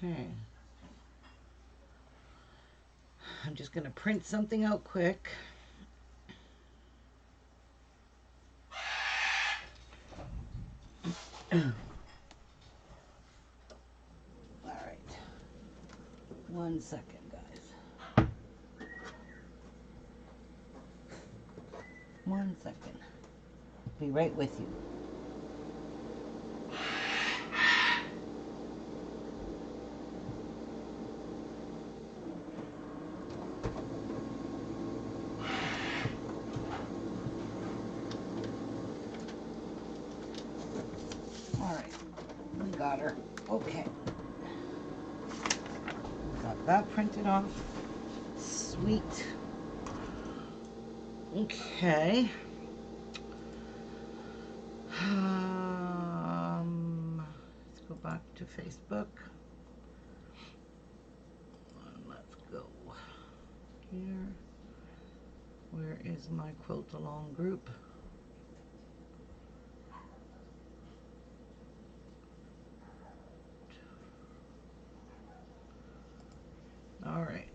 Okay. I'm just going to print something out quick. All right. 1 second, guys. 1 second. Be right with you. All right. We got her. Okay. Got that printed off. Sweet. Okay. Let's go back to Facebook. Let's go here. Where is my Quilt Along group? All right.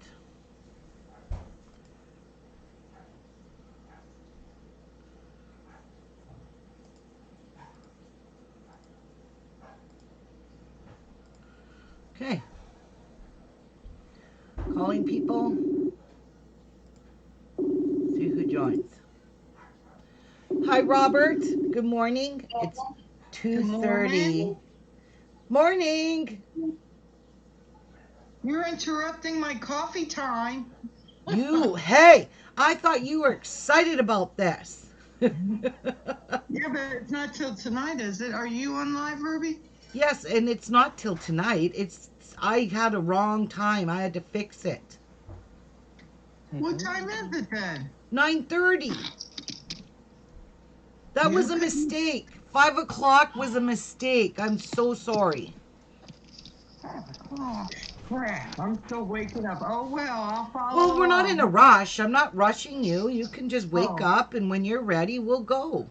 Okay. Calling people. See who joins. Hi, Robert. Good morning. It's 2:30. Morning. You're interrupting my coffee time. Hey, I thought you were excited about this. Yeah, but it's not till tonight, is it? Are you on live, Ruby? Yes, and it's not till tonight. I had a wrong time. I had to fix it. What time is it then? 9:30. That was a mistake. 5 o'clock was a mistake. I'm so sorry. Oh, crap. I'm still waking up. Oh, well, I'll follow. Well, we're not in a rush. I'm not rushing you. You can just wake up, and when you're ready, we'll go.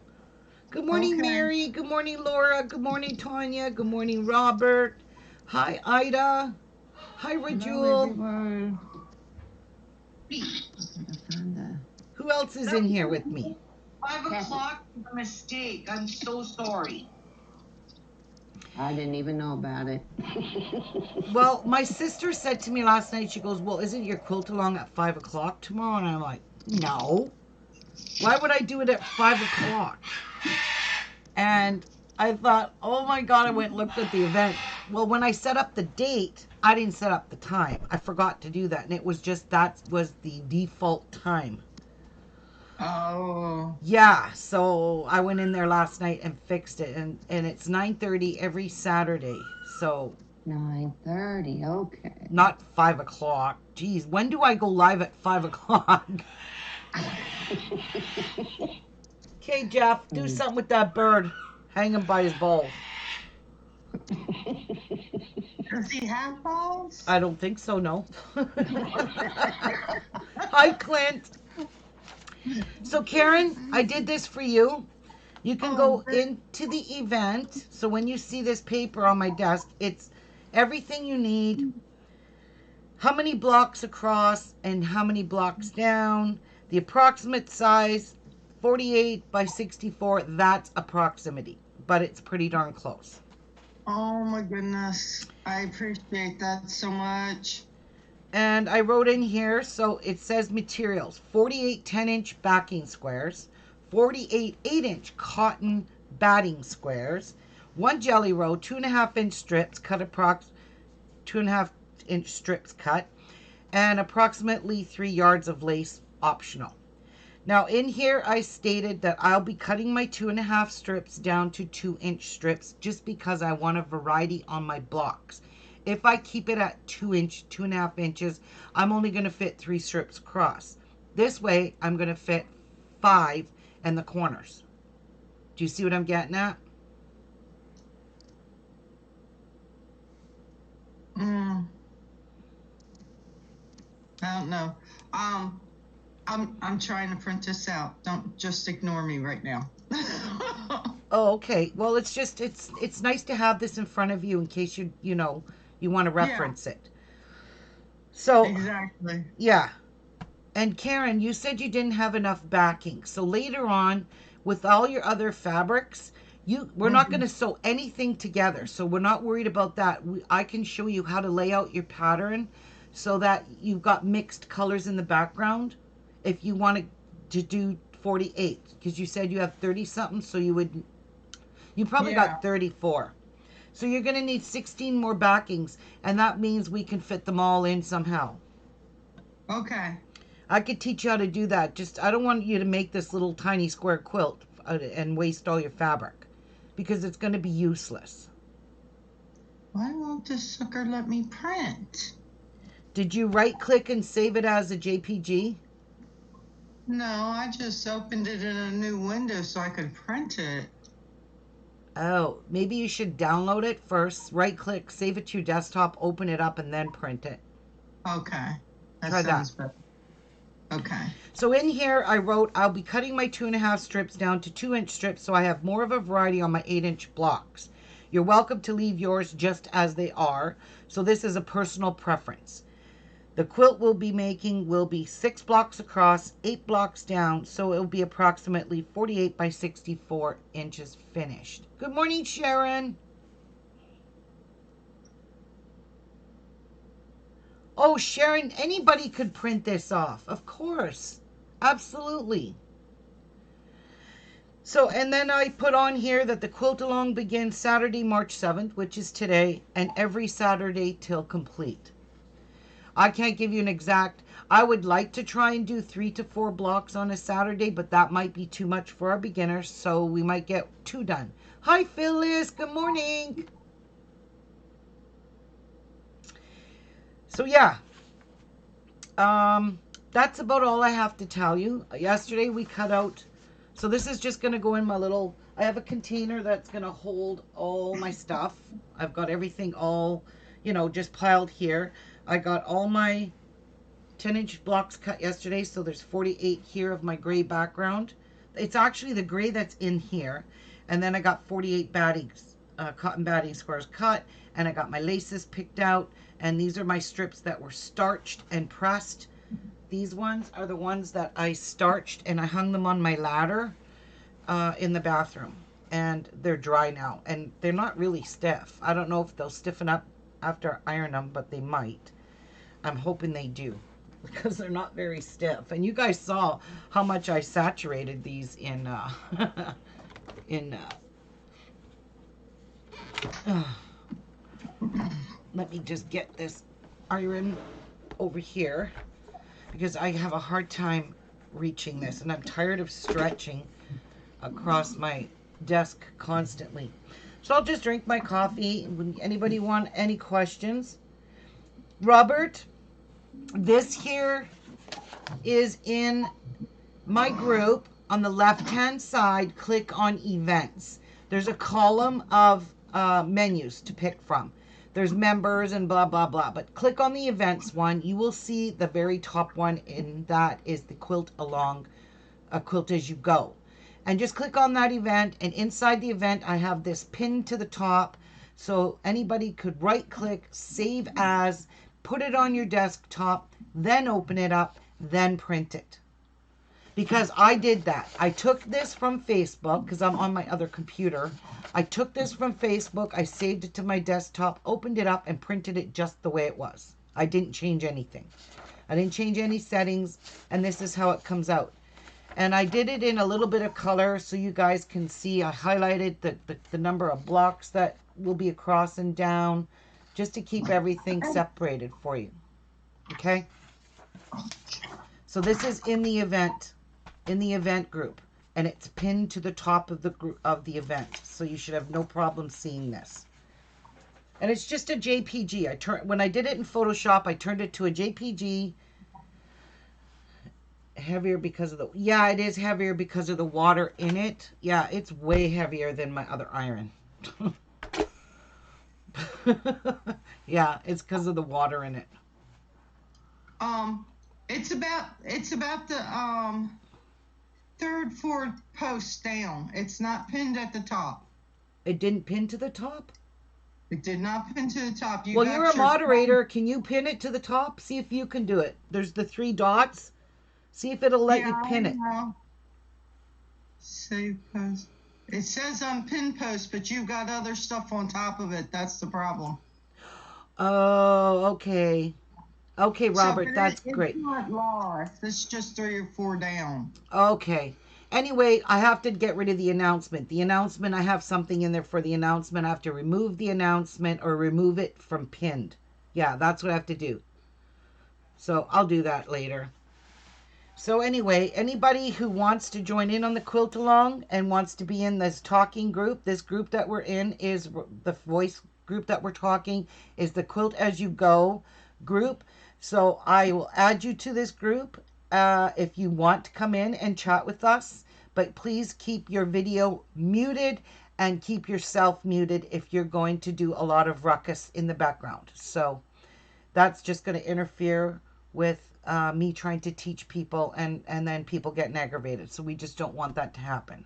Good morning, Okay. Mary. Good morning, Laura. Good morning, Tanya. Good morning, Robert. Hi, Ida. Hi, Rajul. Who else is in here with me? 5 o'clock was a mistake. I'm so sorry. I didn't even know about it. Well, my sister said to me last night, she goes, well, isn't your quilt along at 5 o'clock tomorrow? And I'm like, no. Why would I do it at 5 o'clock? And I thought, oh my God, I went and looked at the event. Well, when I set up the date, I didn't set up the time. I forgot to do that. And it was just, that was the default time. Oh. Yeah, so I went in there last night and fixed it. And it's 9:30 every Saturday. So 9:30, okay. not 5 o'clock. Geez, when do I go live at 5 o'clock? Okay, Jeff, do something with that bird. Hang him by his balls. Does he have balls? I don't think so, no. Hi, Clint. So, Karen, I did this for you. You can go into the event. So when you see this paper on my desk, it's everything you need. How many blocks across and how many blocks down. The approximate size, 48 by 64. That's approximity, but it's pretty darn close. Oh my goodness. I appreciate that so much. And I wrote in here, so it says materials, 48 10-inch backing squares, 48 8-inch cotton batting squares, 1 jelly roll, 2.5-inch strips cut 2.5-inch strips cut, and approximately 3 yards of lace optional. Now in here I stated that I'll be cutting my 2.5 strips down to 2-inch strips just because I want a variety on my blocks. If I keep it at 2.5 inches, I'm only going to fit 3 strips across. This way, I'm going to fit 5 in the corners. Do you see what I'm getting at? I don't know. I'm trying to print this out. Don't just ignore me right now. Oh, okay. Well, it's nice to have this in front of you in case you You want to Yeah, reference it. So, exactly. yeah. And Karen, you said you didn't have enough backing. So later on, with all your other fabrics, we're not going Hmm. to sew anything together. So we're not worried about that. I can show you how to lay out your pattern so that you've got mixed colors in the background. If you want to do 48, because you said you have 30 something, so you probably Yeah. got 34. So you're going to need 16 more backings, and that means we can fit them all in somehow. Okay. I could teach you how to do that. Just I don't want you to make this little tiny square quilt and waste all your fabric because it's going to be useless. Why won't this sucker let me print? Did you right click and save it as a JPG? No, I just opened it in a new window so I could print it. Oh, maybe you should download it first, right click, save it to your desktop, open it up, and then print it. Okay. That Try that. sounds better. Okay. So in here, I wrote, I'll be cutting my 2.5 strips down to 2-inch strips so I have more of a variety on my 8-inch blocks. You're welcome to leave yours just as they are. So this is a personal preference. The quilt we'll be making will be 6 blocks across, 8 blocks down, so it will be approximately 48 by 64 inches finished. Good morning, Sharon. Oh, Sharon, anybody could print this off. Of course. Absolutely. So, and then I put on here that the quilt along begins Saturday, March 7th, which is today, and every Saturday till complete. I can't give you an exact. I would like to try and do 3 to 4 blocks on a Saturday, but that might be too much for our beginners, so we might get 2 done. Hi, Phyllis. Good morning. So, yeah. That's about all I have to tell you. Yesterday we cut out. So this is just going to go in my little. I have a container that's going to hold all my stuff. I've got everything all, just piled here. I got all my 10-inch blocks cut yesterday, so there's 48 here of my gray background. It's actually the gray that's in here. And then I got 48 battings, cotton batting squares cut, and I got my laces picked out. And these are my strips that were starched and pressed. These ones are the ones that I starched and I hung them on my ladder in the bathroom. And they're dry now. And they're not really stiff. I don't know if they'll stiffen up after I iron them, but they might. I'm hoping they do because they're not very stiff. And you guys saw how much I saturated these in let me just get this iron over here because I have a hard time reaching this and I'm tired of stretching across my desk constantly. So I'll just drink my coffee. Anybody want any questions? Robert, this here is in my group. On the left-hand side, click on events. There's a column of menus to pick from. There's members and blah, blah, blah. But click on the events one. You will see the very top one in that is the quilt along, a quilt as you go. And just click on that event. And inside the event, I have this pinned to the top. So anybody could right click, save as, put it on your desktop, then open it up, then print it. Because I did that. I took this from Facebook because I'm on my other computer. I took this from Facebook, I saved it to my desktop, opened it up, and printed it just the way it was. I didn't change anything. I didn't change any settings, and this is how it comes out. And I did it in a little bit of color so you guys can see. I highlighted the number of blocks that will be across and down just to keep everything separated for you. Okay? So this is in the event group, and it's pinned to the top of the group of the event, so you should have no problem seeing this. And it's just a JPG. When I did it in Photoshop, I turned it to a JPG. Heavier because of the it is heavier because of the water in it. Yeah, it's way heavier than my other iron. Yeah, it's because of the water in it. It's about the third, fourth post down. It's not pinned at the top. It didn't pin to the top? It did not pin to the top. You Well, got you're a your moderator. Can you pin it to the top? See if you can do it. There's the 3 dots. See if it'll let Yeah, you I pin it. know. Save post. It says on pin post, but you've got other stuff on top of it. That's the problem. Oh, okay. Okay, So, Robert, but that's it's great. not lost. It's just 3 or 4 down. Okay. Anyway, I have to get rid of the announcement. The announcement, I have something in there for the announcement. I have to remove the announcement or remove it from pinned. Yeah, that's what I have to do. So I'll do that later. So anyway, anybody who wants to join in on the quilt along and wants to be in this talking group, this group that we're in is the voice group that we're talking is the Quilt As You Go group. So I will add you to this group if you want to come in and chat with us. But please keep your video muted and keep yourself muted if you're going to do a lot of ruckus in the background. So that's just going to interfere with me trying to teach people and then people getting aggravated. So we just don't want that to happen.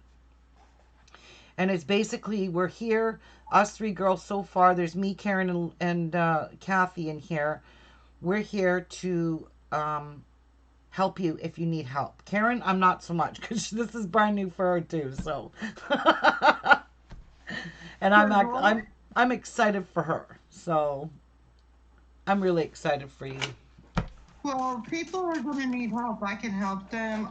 And it's basically, we're here, us 3 girls so far. There's me, Karen, and Kathy in here. We're here to help you if you need help. Karen, I'm not so much because this is brand new for her too. So, and I'm excited for her. So, I'm really excited for you. Well, people are going to need help. I can help them.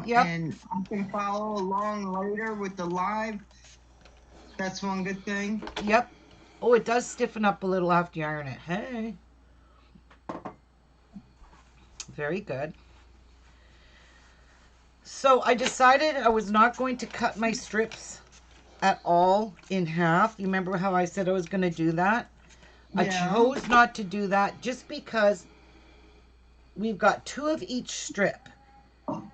Yep. And I can follow along later with the live. That's one good thing. Yep. Oh, it does stiffen up a little after you iron it. Hey. Very good. So I decided I was not going to cut my strips at all in half. You remember how I said I was going to do that? Yeah. I chose not to do that just because we've got 2 of each strip.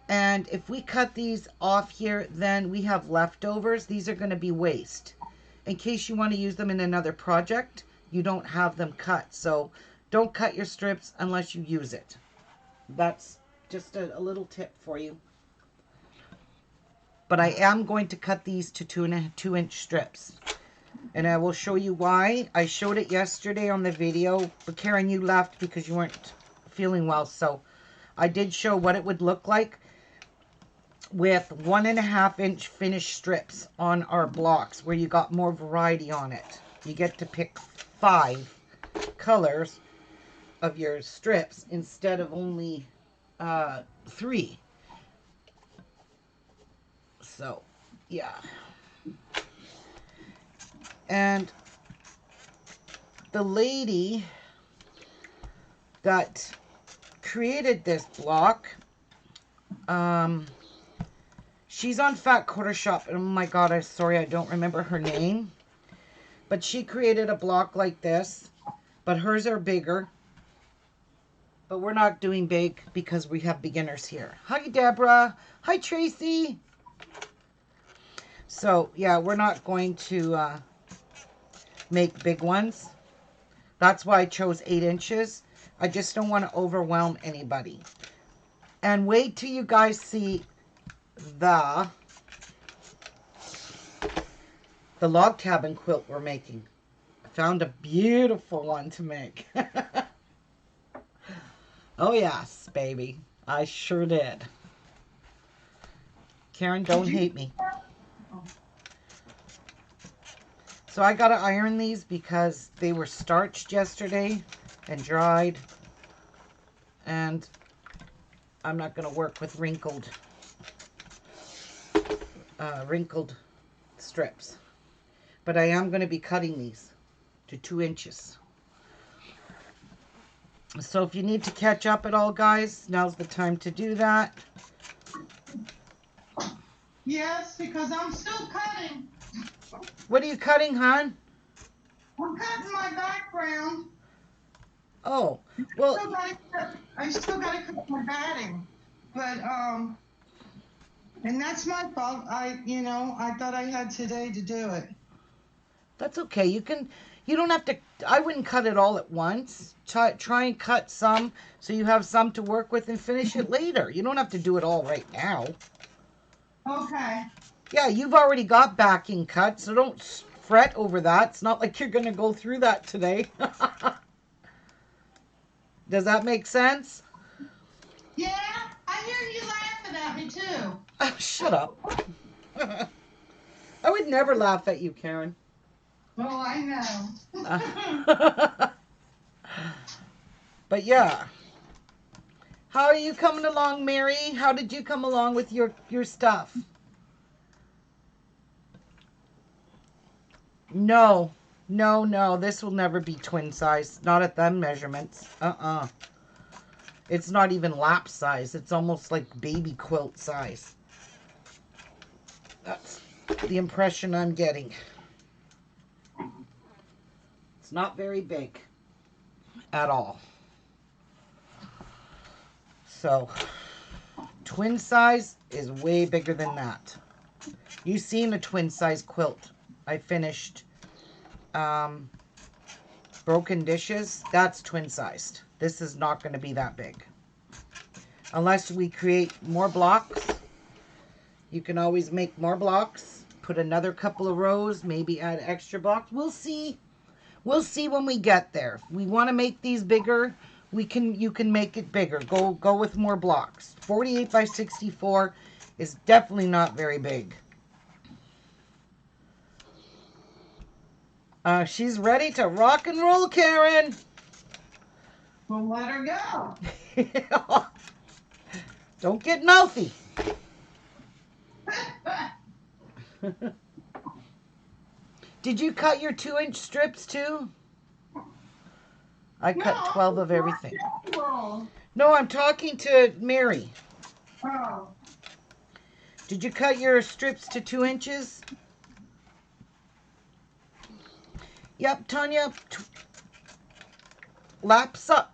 And if we cut these off here, then we have leftovers. These are going to be waste. In case you want to use them in another project, you don't have them cut. So don't cut your strips unless you use it. That's just a little tip for you. But I am going to cut these to 2-inch strips. And I will show you why. I showed it yesterday on the video, but Karen, you left because you weren't feeling well. So I did show what it would look like with 1.5-inch finished strips on our blocks where you got more variety on it. You get to pick 5 colors of your strips instead of only 3. So, yeah. And the lady that created this block, she's on Fat Quarter Shop. Oh my God, I'm sorry, I don't remember her name. But she created a block like this, but hers are bigger. But we're not doing big because we have beginners here. Hi, Deborah. Hi, Tracy. So, yeah, we're not going to make big ones. That's why I chose 8 inches. I just don't want to overwhelm anybody. And wait till you guys see the log cabin quilt we're making. I found a beautiful one to make. Oh, yes, baby. I sure did. Karen, don't hate me. So I got to iron these because they were starched yesterday and dried. And I'm not going to work with wrinkled strips. But I am going to be cutting these to 2 inches. So if you need to catch up at all, guys, now's the time to do that. Yes, because I'm still cutting. What are you cutting, hon? I'm cutting my background. Oh, well, I still gotta cut my batting. But and that's my fault. I thought I had today to do it. that's okay. You don't have to, I wouldn't cut it all at once. Try and cut some so you have some to work with and finish it later. You don't have to do it all right now. Okay. Yeah, you've already got backing cut, so don't fret over that. It's not like you're going to go through that today. Does that make sense? Yeah, I hear you laughing at me too. Oh, shut up. I would never laugh at you, Karen. Oh, I know. But yeah. How are you coming along, Mary? How did you come along with your stuff? No. No, no. This will never be twin size. Not at them measurements. It's not even lap size. It's almost like baby quilt size. That's the impression I'm getting. It's not very big at all. So, twin size is way bigger than that. You've seen a twin size quilt. I finished Broken Dishes. That's twin sized. This is not going to be that big. Unless we create more blocks. You can always make more blocks. Put another couple of rows. Maybe add extra blocks. We'll see. We'll see when we get there. If we want to make these bigger, you can make it bigger. Go with more blocks. 48 by 64 is definitely not very big. She's ready to rock and roll, Karen. Well, let her go. Don't get mouthy. Did you cut your 2-inch strips too? I cut 12 of everything. No, I'm talking to Mary. Oh. Did you cut your strips to 2 inches? Yep, Tanya. Lap size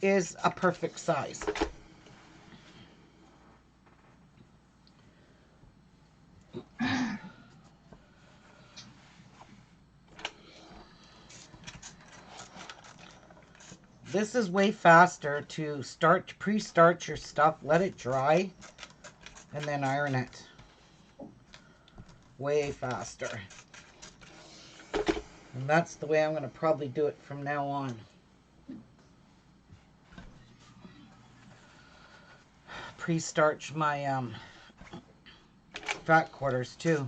is a perfect size. This is way faster to pre-starch your stuff, let it dry, and then iron it. Way faster. And that's the way I'm going to probably do it from now on. Pre-starch my fat quarters too.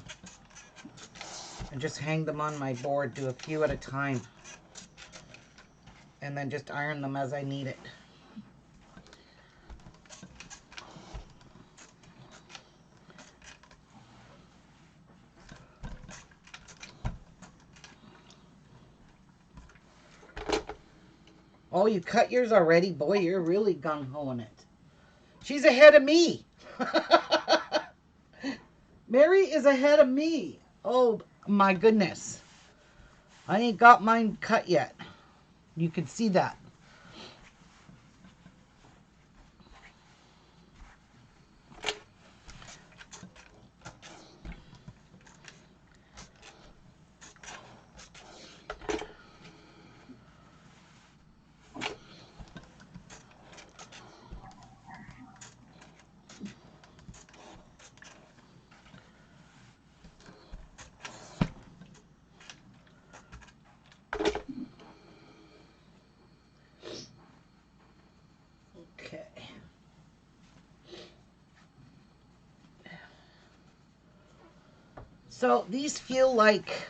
And just hang them on my board, do a few at a time. And then just iron them as I need it. Oh, you cut yours already? Boy, you're really gung-ho in it. She's ahead of me. Mary is ahead of me. Oh, my goodness. I ain't got mine cut yet. You can see that. Okay. So these feel like,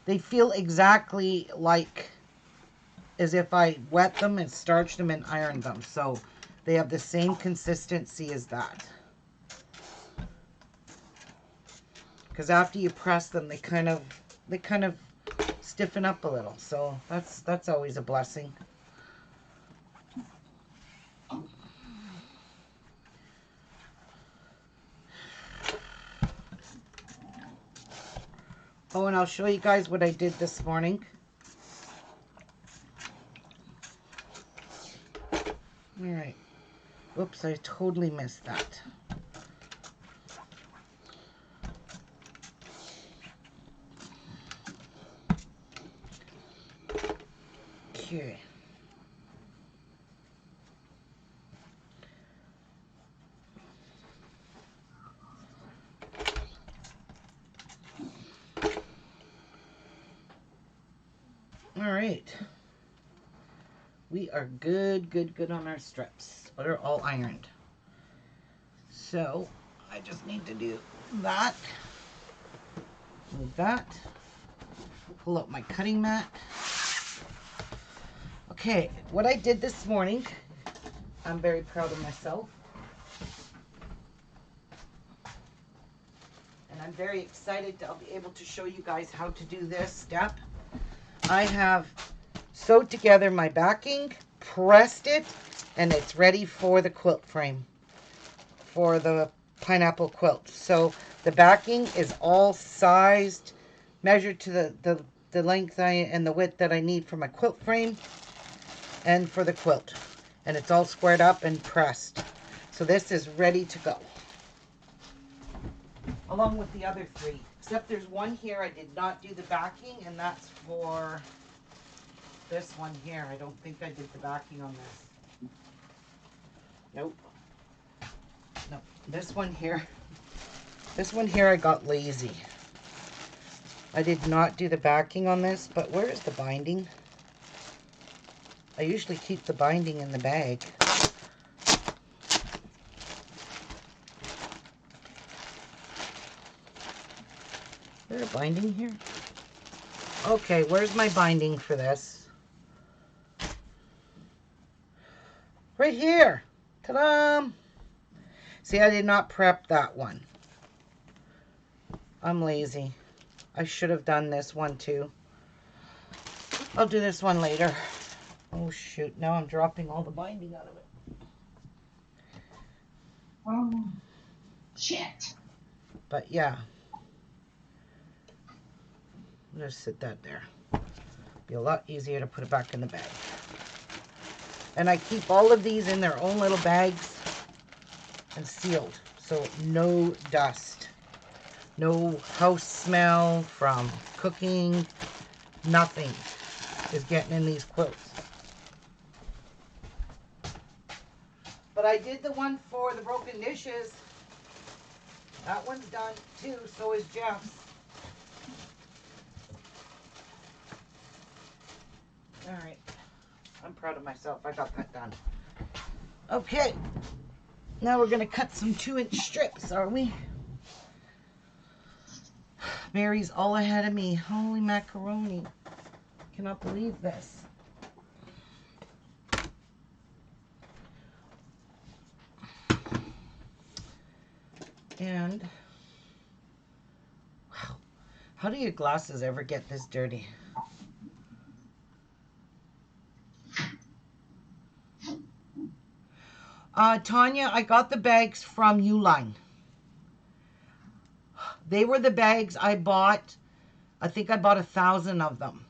they feel exactly like as if I wet them and starched them and ironed them. So they have the same consistency as that. Because after you press them, they kind of stiffen up a little. So that's always a blessing. Oh, and I'll show you guys what I did this morning. All right. Whoops, I totally missed that. Okay. All right. We are good on our strips. They're all ironed. So I just need to do that. Move that. Pull out my cutting mat. Okay, what I did this morning, I'm very proud of myself. And I'm very excited to be able to show you guys how to do this step. I have sewed together my backing, pressed it, and it's ready for the quilt frame, for the pineapple quilt. So the backing is all sized, measured to the length and the width that I need for my quilt frame and for the quilt. And it's all squared up and pressed. So this is ready to go. Along with the other three. Except there's one here I did not do the backing, and that's for this one here. I don't think I did the backing on this. Nope. No. This one here I got lazy. I did not do the backing on this, but where is the binding? I usually keep the binding in the bag. Is there a binding here? Okay, where's my binding for this? Right here. Ta-da! See, I did not prep that one. I'm lazy. I should have done this one too. I'll do this one later. Oh shoot, now I'm dropping all the binding out of it. Oh, shit. But yeah. Just sit that there. Be a lot easier to put it back in the bag. And I keep all of these in their own little bags and sealed. So no dust. No house smell from cooking. Nothing is getting in these quilts. But I did the one for the broken dishes. That one's done too. So is Jeff's. All right. I'm proud of myself. I got that done. Okay. Now we're going to cut some 2-inch strips, are we? Mary's all ahead of me. Holy macaroni. Cannot believe this. And, wow. How do your glasses ever get this dirty? Tanya, I got the bags from Uline. They were the bags I bought. I think I bought 1,000 of them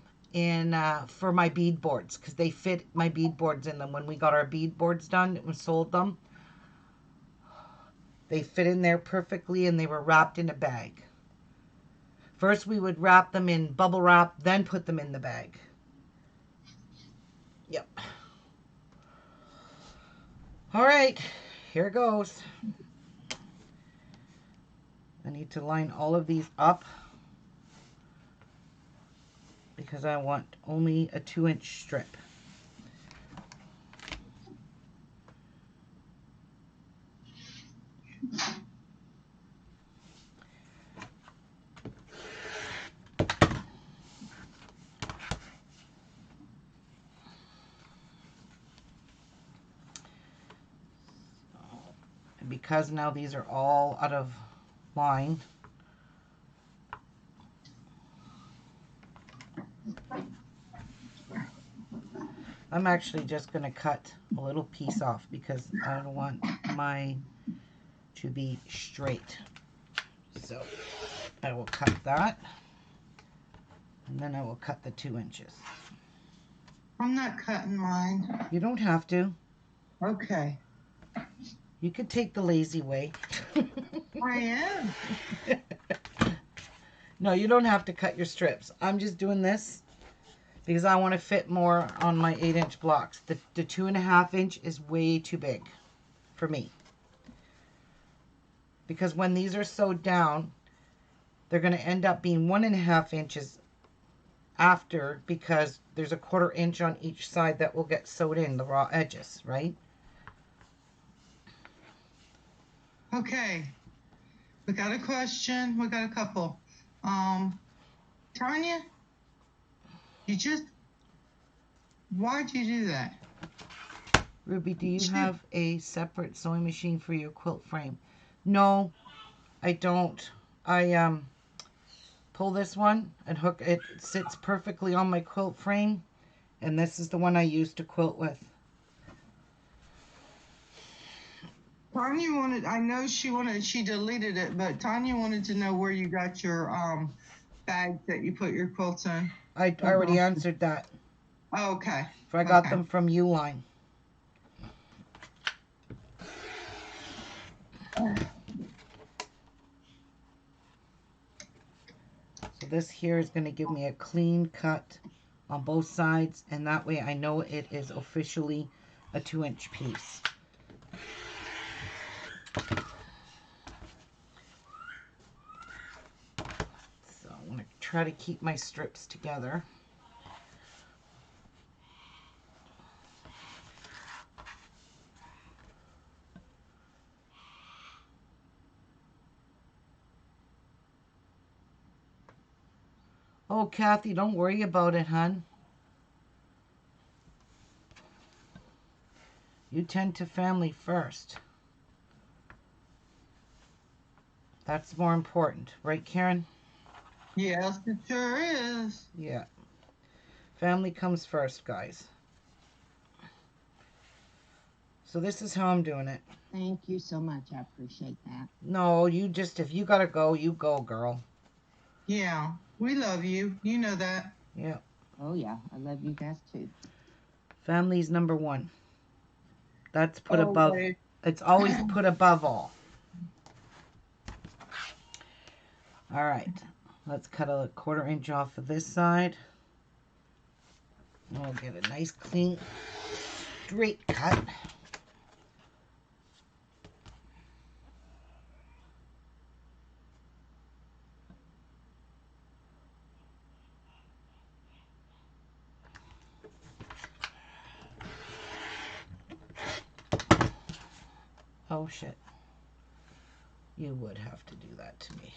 for my bead boards because they fit my bead boards in them. When we got our bead boards done and sold them, they fit in there perfectly and they were wrapped in a bag. First we would wrap them in bubble wrap, then put them in the bag. Yep. All right, here goes. I need to line all of these up because I want only a 2-inch strip. And because now these are all out of line, I'm actually just going to cut a little piece off because I don't want mine to be straight. So I will cut that, and then I will cut the 2 inches. I'm not cutting mine. You don't have to. Okay. You could take the lazy way. I am. No, you don't have to cut your strips. I'm just doing this because I want to fit more on my 8-inch blocks. The 2.5 inch is way too big for me. Because when these are sewed down, they're going to end up being 1.5 inches after, because there's a 1/4 inch on each side that will get sewed in, the raw edges, right? Okay. We got a question. We got a couple. Tanya, why'd you do that? Ruby, do you have a separate sewing machine for your quilt frame? No, I don't. I pull this one and hook it. It sits perfectly on my quilt frame, and this is the one I use to quilt with. Tanya wanted, I know she deleted it, but Tanya wanted to know where you got your bags that you put your quilts in. I already answered that. Oh, okay. I got them from Uline. So this here is going to give me a clean cut on both sides, and that way I know it is officially a 2-inch piece. So I'm going to try to keep my strips together. Oh, Kathy, don't worry about it, hon. You tend to family first. That's more important. Right, Karen? Yes, it sure is. Yeah. Family comes first, guys. So this is how I'm doing it. Thank you so much. I appreciate that. No, you just, if you gotta go, you go, girl. Yeah, we love you. You know that. Yeah. Oh, yeah. I love you guys too. Family's number one. That's put above. Always. It's always put above all. All right. Let's cut a 1/4 inch off of this side. And we'll get a nice, clean, straight cut. Oh, shit. You would have to do that to me.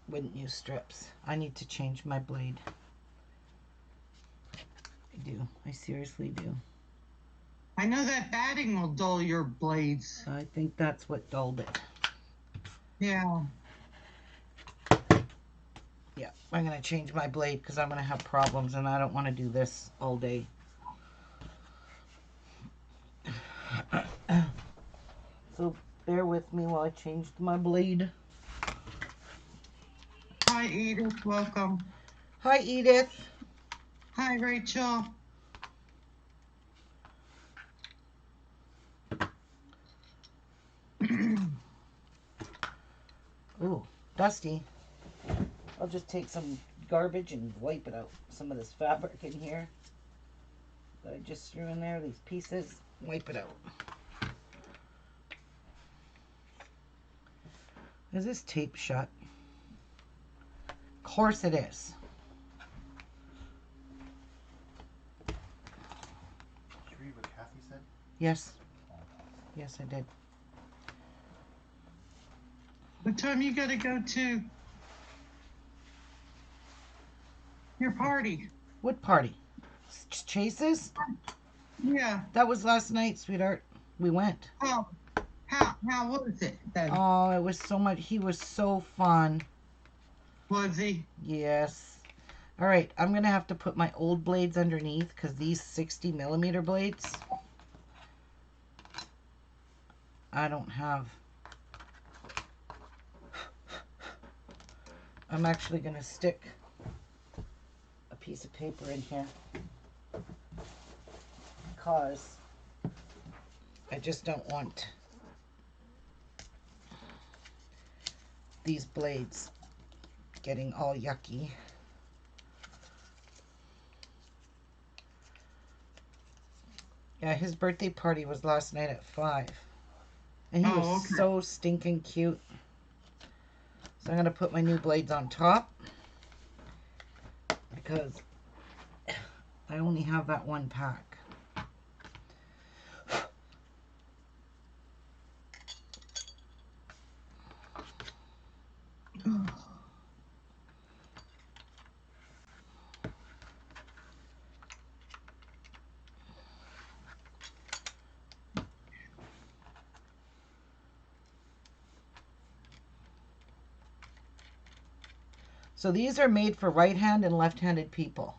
Wouldn't you, strips? I need to change my blade. I do. I seriously do. I know that batting will dull your blades. I think that's what dulled it. Yeah. Yeah, I'm going to change my blade because I'm going to have problems and I don't want to do this all day. So bear with me while I change my blade. Hi, Edith. Welcome. Hi, Edith. Hi, Rachel. Ooh, dusty. I'll just take some garbage and wipe it out. Some of this fabric in here that I just threw in there, these pieces, wipe it out. Is this tape shut? Of course it is. Did you read what Kathy said? Yes. Yes, I did. What time you got to go to your party? What party? Chase's? Yeah. That was last night, sweetheart. We went. Oh, how was it then? Oh, it was so much. He was so fun. Was he? Yes. All right, I'm going to have to put my old blades underneath because these 60mm blades, I don't have. I'm actually going to stick a piece of paper in here because I just don't want these blades getting all yucky. Yeah, his birthday party was last night at 5. And he was okay. so stinking cute. So I'm going to put my new blades on top. because I only have that one pack. So these are made for right-hand and left-handed people.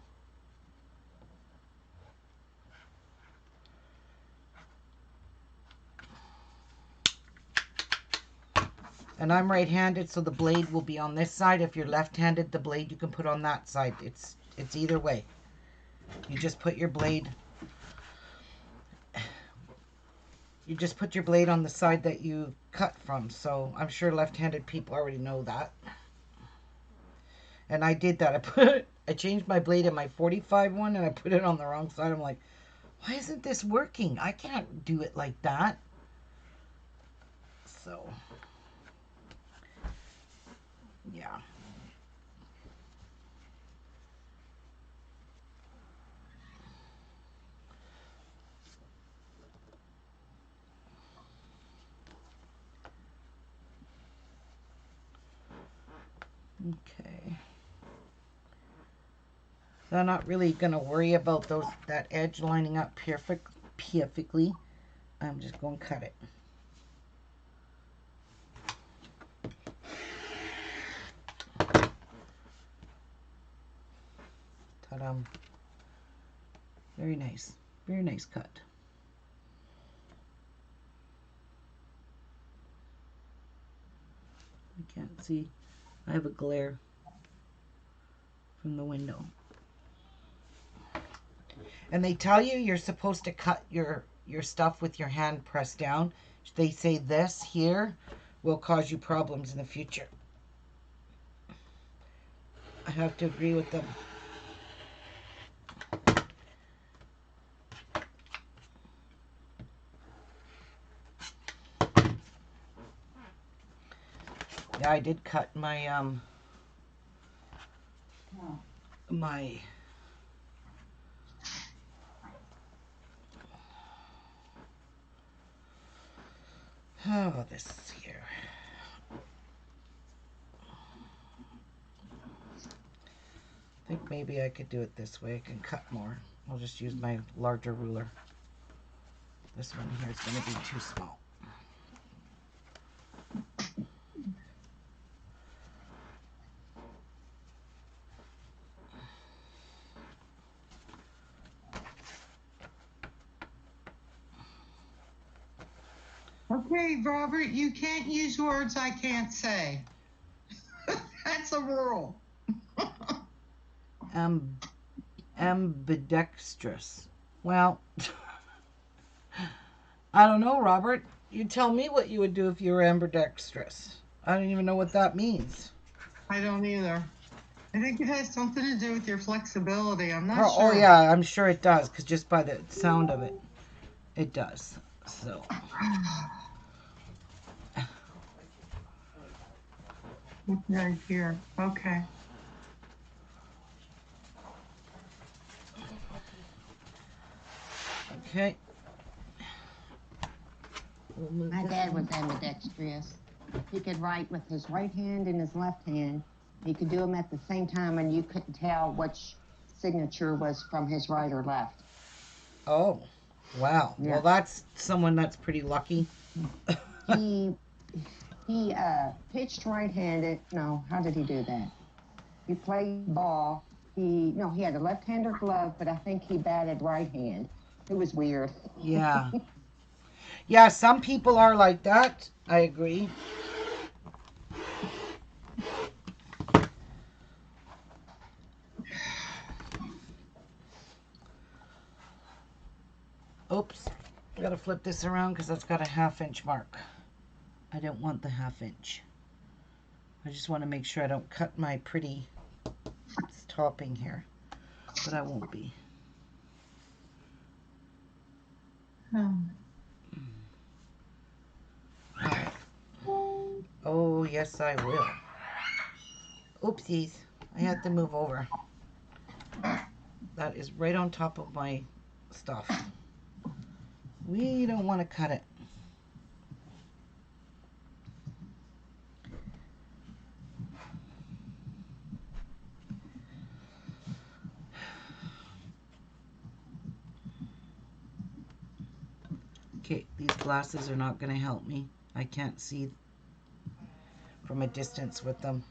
And I'm right-handed, so the blade will be on this side. If you're left-handed, the blade you can put on that side. It's either way. You just put your blade on the side that you cut from. So I'm sure left-handed people already know that. And I did that. I changed my blade in my 45 one and I put it on the wrong side. I'm like, why isn't this working? I can't do it like that. So, yeah. Okay. So I'm not really going to worry about that edge lining up perfectly. I'm just going to cut it. Ta-da. Very nice. Very nice cut. I can't see. I have a glare from the window. And they tell you you're supposed to cut your stuff with your hand pressed down. They say this here will cause you problems in the future. I have to agree with them. Yeah, I did cut my this here. I think maybe I could do it this way. I can cut more. I'll just use my larger ruler. This one here is going to be too small. Okay, Robert, you can't use words I can't say. That's a rule. Ambidextrous. Well, I don't know, Robert. You tell me what you would do if you were ambidextrous. I don't even know what that means. I don't either. I think it has something to do with your flexibility. I'm not Oh, sure. yeah, I'm sure it does, because just by the sound of it, it does. So. Right here. Okay. Okay. My dad was ambidextrous. He could write with his right hand and his left hand. He could do them at the same time, and you couldn't tell which signature was from his right or left. Oh, wow. Yeah. Well, that's someone that's pretty lucky. He pitched right-handed. No, how did he do that? He played ball. He had a left-hander glove, but I think he batted right hand. It was weird. Yeah. Yeah, some people are like that. I agree. Oops. I gotta flip this around because that's got a 1/2 inch mark. I don't want the 1/2 inch. I just want to make sure I don't cut my pretty topping here. But I won't be. Alright. Oh, yes, I will. Oopsies. I had to move over. that is right on top of my stuff. We don't want to cut it. Okay, these glasses are not going to help me. I can't see from a distance with them.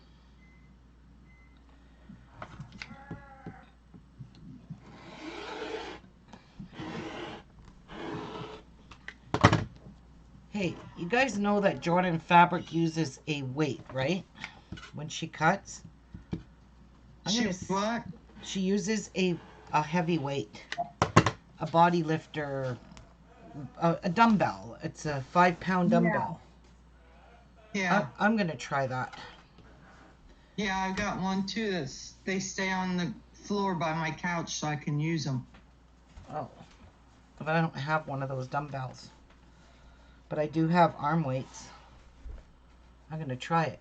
Hey, you guys know that Jordan Fabric uses a weight, right? When she cuts. What? She uses a heavy weight. A body lifter. A dumbbell. It's a 5-pound dumbbell. Yeah. I'm going to try that. Yeah, I've got one too. They stay on the floor by my couch so I can use them. Oh. But I don't have one of those dumbbells. But I do have arm weights. I'm going to try it.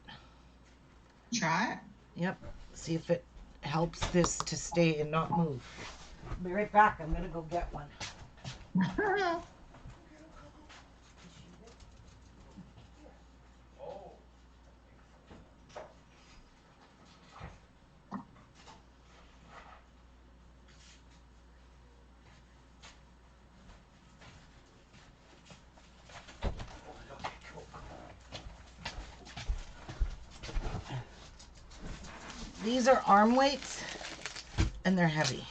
Try it? Yep. See if it helps this to stay and not move. I'll be right back. I'm going to go get one. These are arm weights and they're heavy.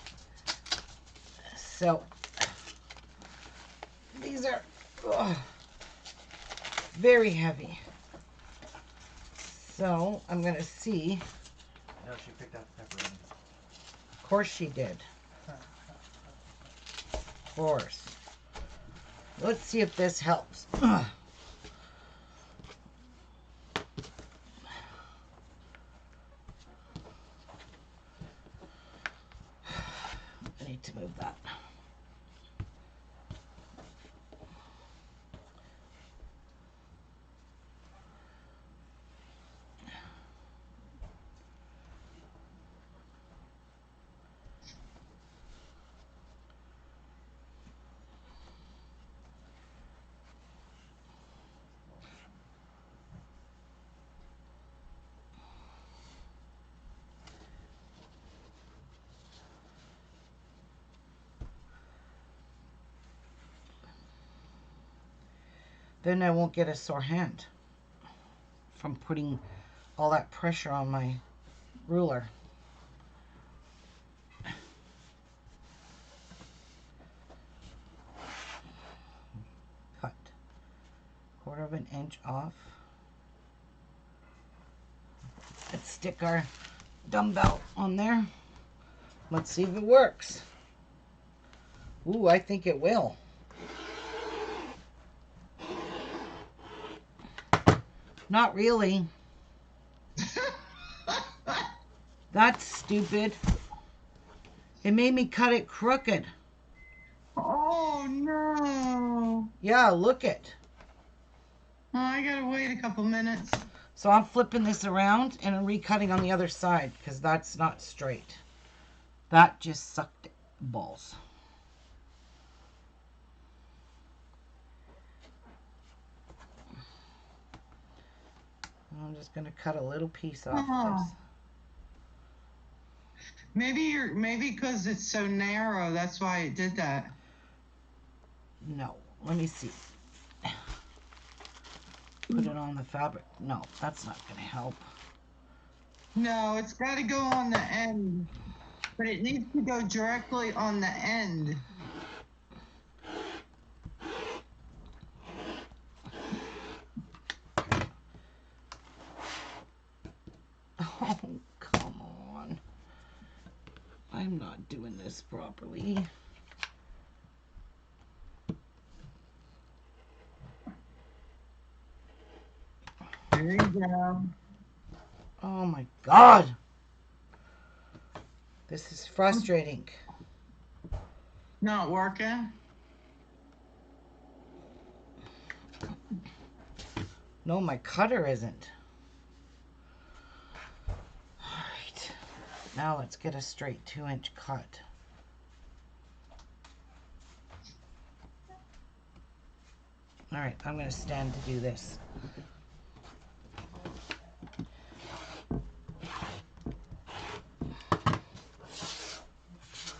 So these are very heavy. So I'm going to see. No, she picked out the pepperoni. Of course she did. Of course. Let's see if this helps. I need to move that. Then I won't get a sore hand from putting all that pressure on my ruler. Cut 1/4 of an inch off. Let's stick our dumbbell on there. Let's see if it works. Ooh, I think it will. Not really. That's stupid. It made me cut it crooked. Oh no. Yeah, look it. Oh, I gotta wait a couple minutes. So I'm flipping this around and I'm recutting on the other side because that's not straight. That just sucked balls. I'm just going to cut a little piece off this. Maybe because it's so narrow, that's why it did that. No, let me see. Put it on the fabric. No, that's not going to help. No, it's got to go on the end, but it needs to go directly on the end. Oh, come on. I'm not doing this properly. There you go. Oh my God. This is frustrating. Not working? No, my cutter isn't. All right. Now let's get a straight 2-inch cut. All right, I'm going to stand to do this.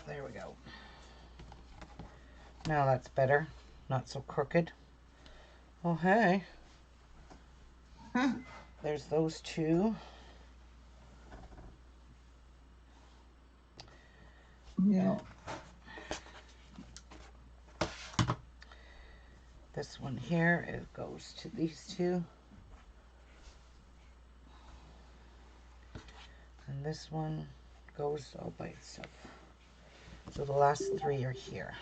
There we go. Now that's better. Not so crooked. Oh, hey. Huh. There's those two. Yeah. This one here, it goes to these two. And this one goes all by itself. So the last three are here.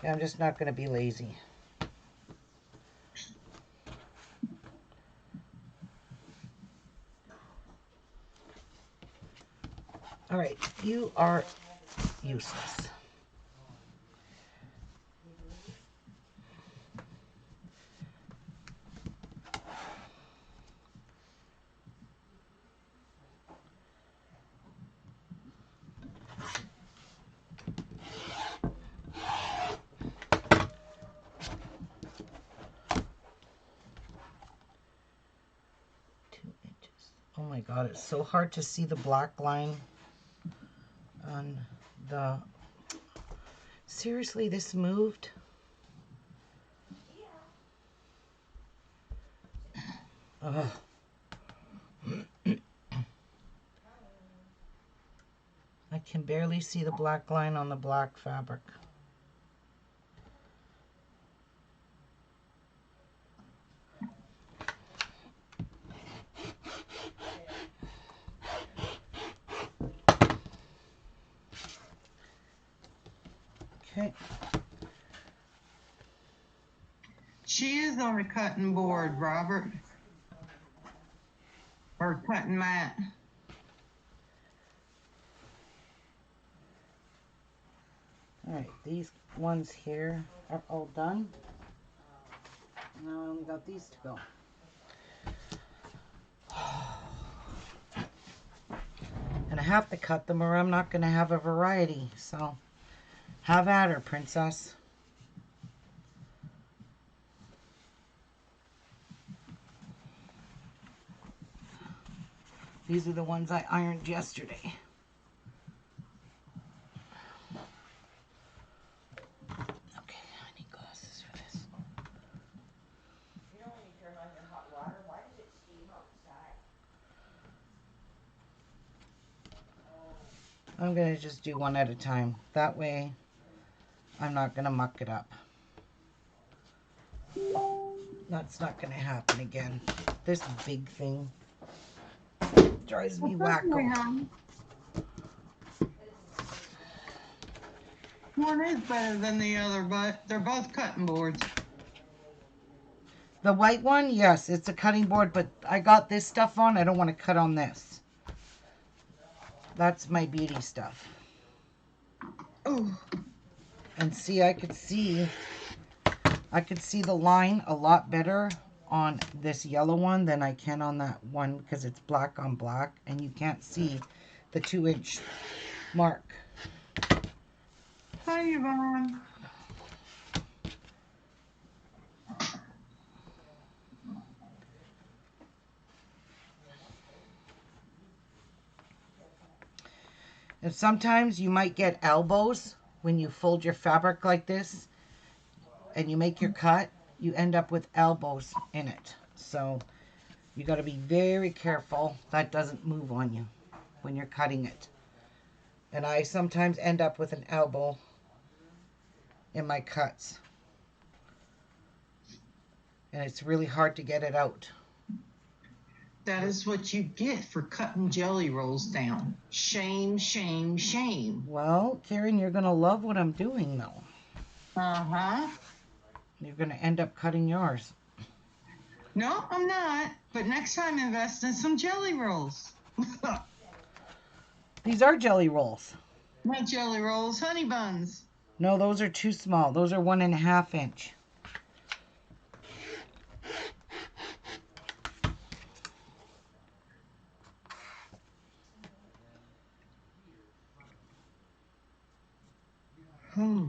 Yeah, I'm just not going to be lazy. All right, you are useless. Oh my God, it's so hard to see the black line on the... Seriously, this moved? Ugh. I can barely see the black line on the black fabric. Okay. She is on a cutting board, Robert. Or cutting mat. All right, these ones here are all done. Now I only got these to go. And I have to cut them or I'm not going to have a variety. So have at her, princess. These are the ones I ironed yesterday. Okay, I need glasses for this. You know when you turn on your hot water, why does it steam outside? I'm going to just do one at a time. That way I'm not going to muck it up. That's not going to happen again. This big thing drives me wacko. One is better than the other, but they're both cutting boards. The white one, yes, it's a cutting board, but I got this stuff on. I don't want to cut on this. That's my beauty stuff. Oh, And see, I could see the line a lot better on this yellow one than I can on that one because it's black on black and you can't see the 2-inch mark. hi, Yvonne. And sometimes you might get elbows when you fold your fabric like this and you make your cut, you end up with elbows in it. So you got to be very careful that doesn't move on you when you're cutting it. And I sometimes end up with an elbow in my cuts. And it's really hard to get it out. That is what you get for cutting jelly rolls down. Shame, shame, shame. Well, Karen, you're going to love what I'm doing, though. Uh-huh. You're going to end up cutting yours. No, I'm not. But next time, invest in some jelly rolls. These are jelly rolls. Not jelly rolls, honey buns. No, those are too small. Those are 1.5 inch. Hmm.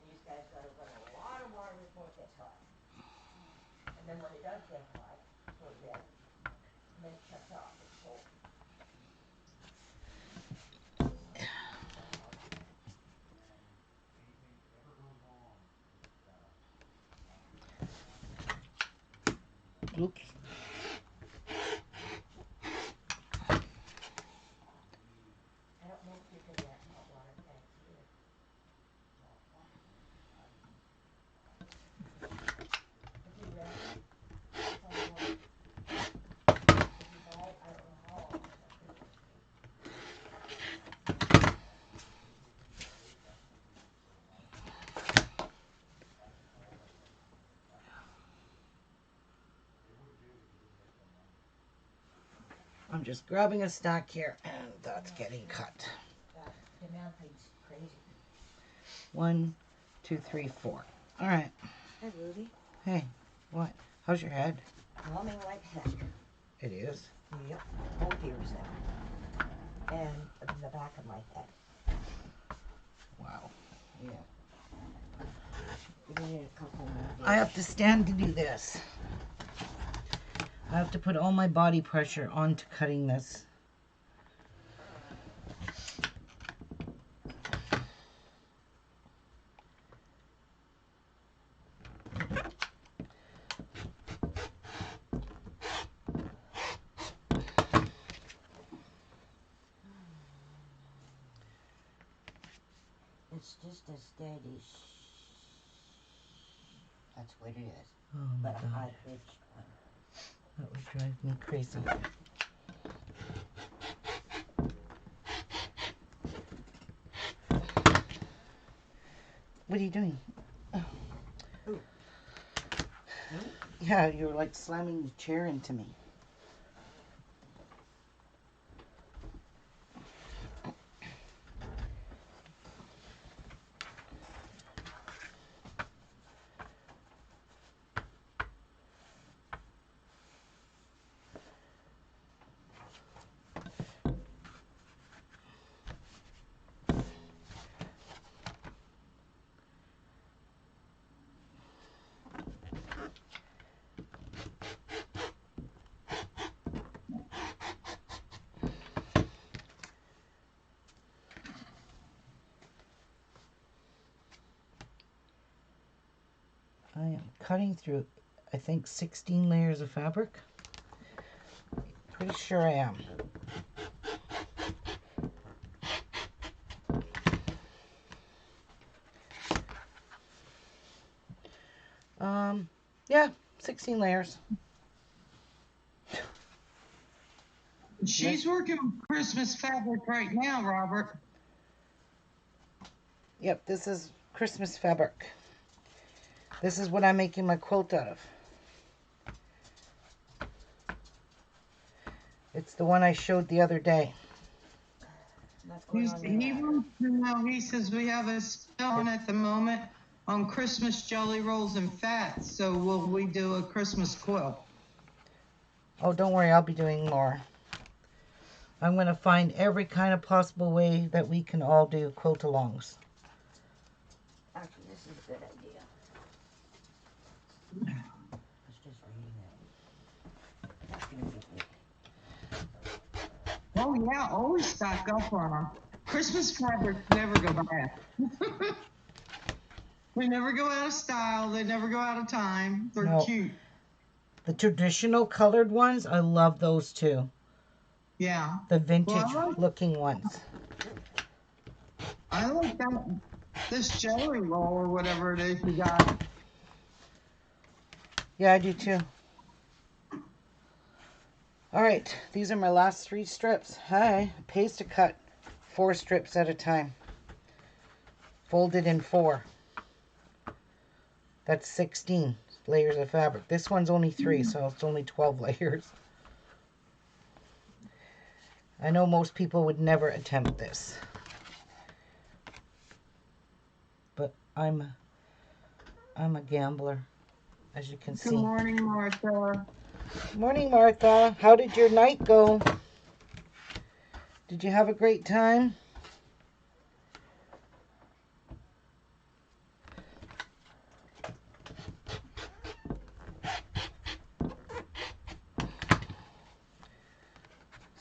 These guys gotta run a lot of water before it gets hot. And then when it does get hot, toward the end, and then it shuts off, it's cold. Oops. I don't know if you can get hot water tanks either. If you rent it, someone, if you buy it, I don't know how often that thing is cheap. I'm just grabbing a stack here, and that's getting cut. That demand thing's crazy. 1, 2, 3, 4. All right. Hey, Ruby. Hey, what? How's your head? Humming like heck. It is. Yep. Both ears now. And the back of my head. Wow. Yeah. You need a couple more days. I have to stand to do this. I have to put all my body pressure onto cutting this. It's just a steady That's what it is. Oh my But a God. high-pitched one. That would drive me crazy. What are you doing? Oh. Ooh. Yeah, you're like slamming the chair into me. I am cutting through, I think, 16 layers of fabric. Pretty sure I am. Yeah, 16 layers. She's working with Christmas fabric right now, Robert. Yep, this is Christmas fabric. This is what I'm making my quilt out of. It's the one I showed the other day. That's going on your He ladder. wants to know, he says we have a sale on at the moment on Christmas jelly rolls and fats. So will we do a Christmas quilt? Oh, don't worry, I'll be doing more. I'm going to find every kind of possible way that we can all do quilt-alongs. Actually, this is a good idea. I was just reading it. That's gonna be good. Oh yeah, always stock up on them. Christmas fabrics never go bad. They never go out of style. They never go out of time. They're No. cute. The traditional colored ones, I love those too. Yeah. The vintage Well, looking ones. I like that. This jelly roll or whatever it is you got. Yeah, I do too. All right, these are my last 3 strips. Hi, it pays to cut 4 strips at a time. folded in 4. That's 16 layers of fabric. This one's only 3, so it's only 12 layers. I know most people would never attempt this, but I'm a gambler, as you can see. Good morning, Martha. Morning, Martha. How did your night go? Did you have a great time?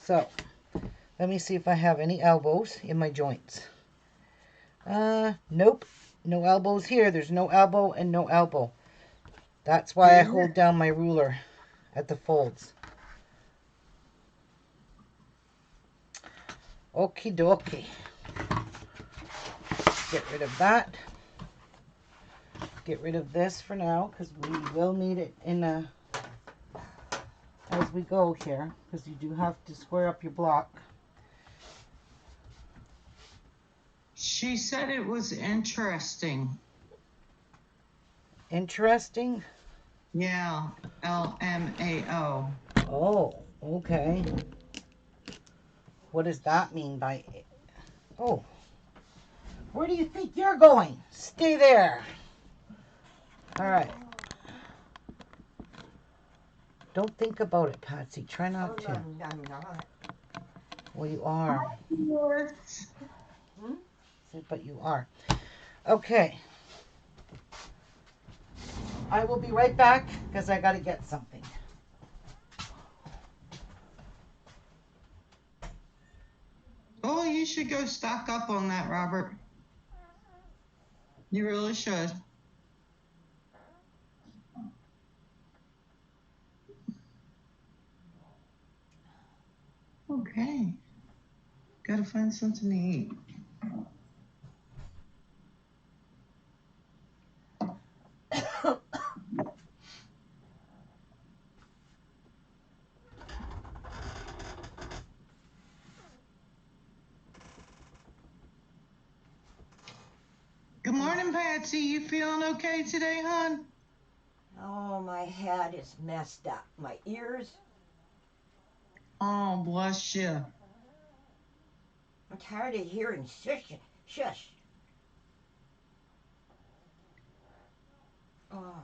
So, let me see if I have any elbows in my joints. Nope. No elbows here. There's no elbow and no elbow. That's why I hold down my ruler at the folds. Okie dokie. Get rid of that. Get rid of this for now, because we will need it in as we go here, because you do have to square up your block. She said it was interesting. Interesting? Yeah, LMAO. Oh, okay. What does that mean by... Oh. Where do you think you're going? Stay there. All right. Don't think about it, Patsy. Try not to. I'm not. Well, you are. Yes. But you are. Okay. I will be right back because I got to get something. Oh, you should go stock up on that, Robert. You really should. Okay. Gotta find something to eat. Good morning, Patsy. You feeling okay today, hon? Oh, my head is messed up. My ears. Oh, bless you. I'm tired of hearing shush. Shush. Oh.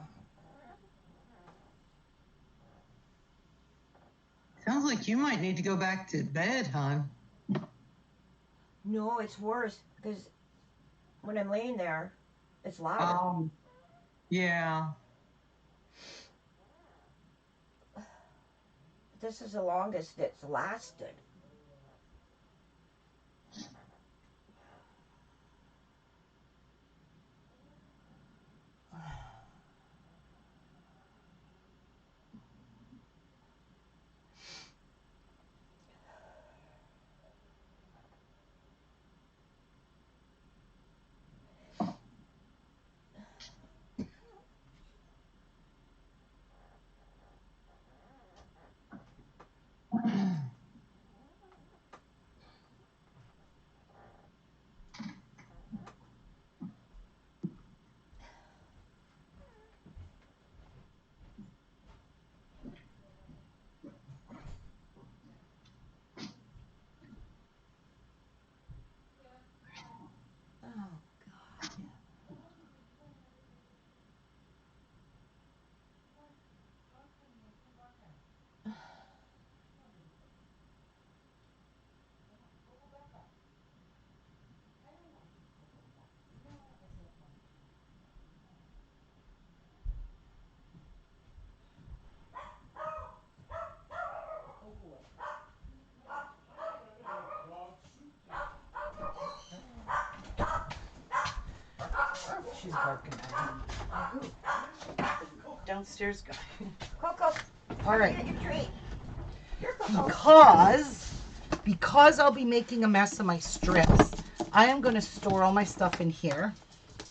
Sounds like you might need to go back to bed, hon. No, it's worse because when I'm laying there, it's louder. Yeah. This is the longest it's lasted. Oh, God. She's barking at me. Downstairs guy. Coco, All right. get your treat. Here, Coco. Because I'll be making a mess of my strips, I am going to store all my stuff in here.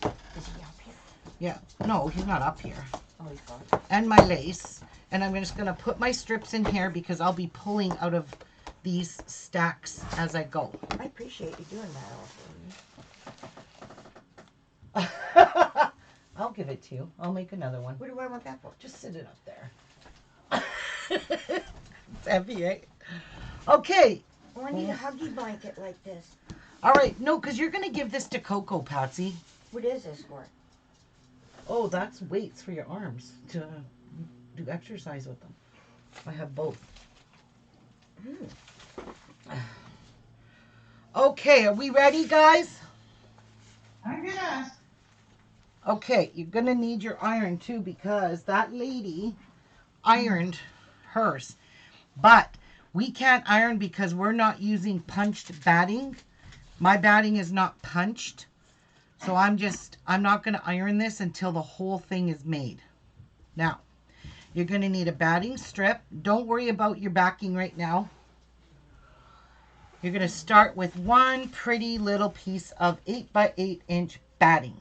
Is he up here? Yeah. No, he's not up here. Oh, he's gone. And my lace. And I'm just going to put my strips in here because I'll be pulling out of these stacks as I go. I appreciate you doing that all for me. give it to you. I'll make another one. What do I want that for? Just sit it up there. It's heavy, eh? Okay. Oh, I need a huggy blanket like this. All right. No, because you're going to give this to Coco, Patsy. What is this for? Oh, that's weights for your arms to do exercise with them. I have both. Okay, are we ready, guys? I guess. Okay, you're going to need your iron too because that lady ironed hers. But we can't iron because we're not using punched batting. My batting is not punched. So I'm not going to iron this until the whole thing is made. Now, you're going to need a batting strip. Don't worry about your backing right now. You're going to start with one pretty little piece of 8 by 8 inch batting.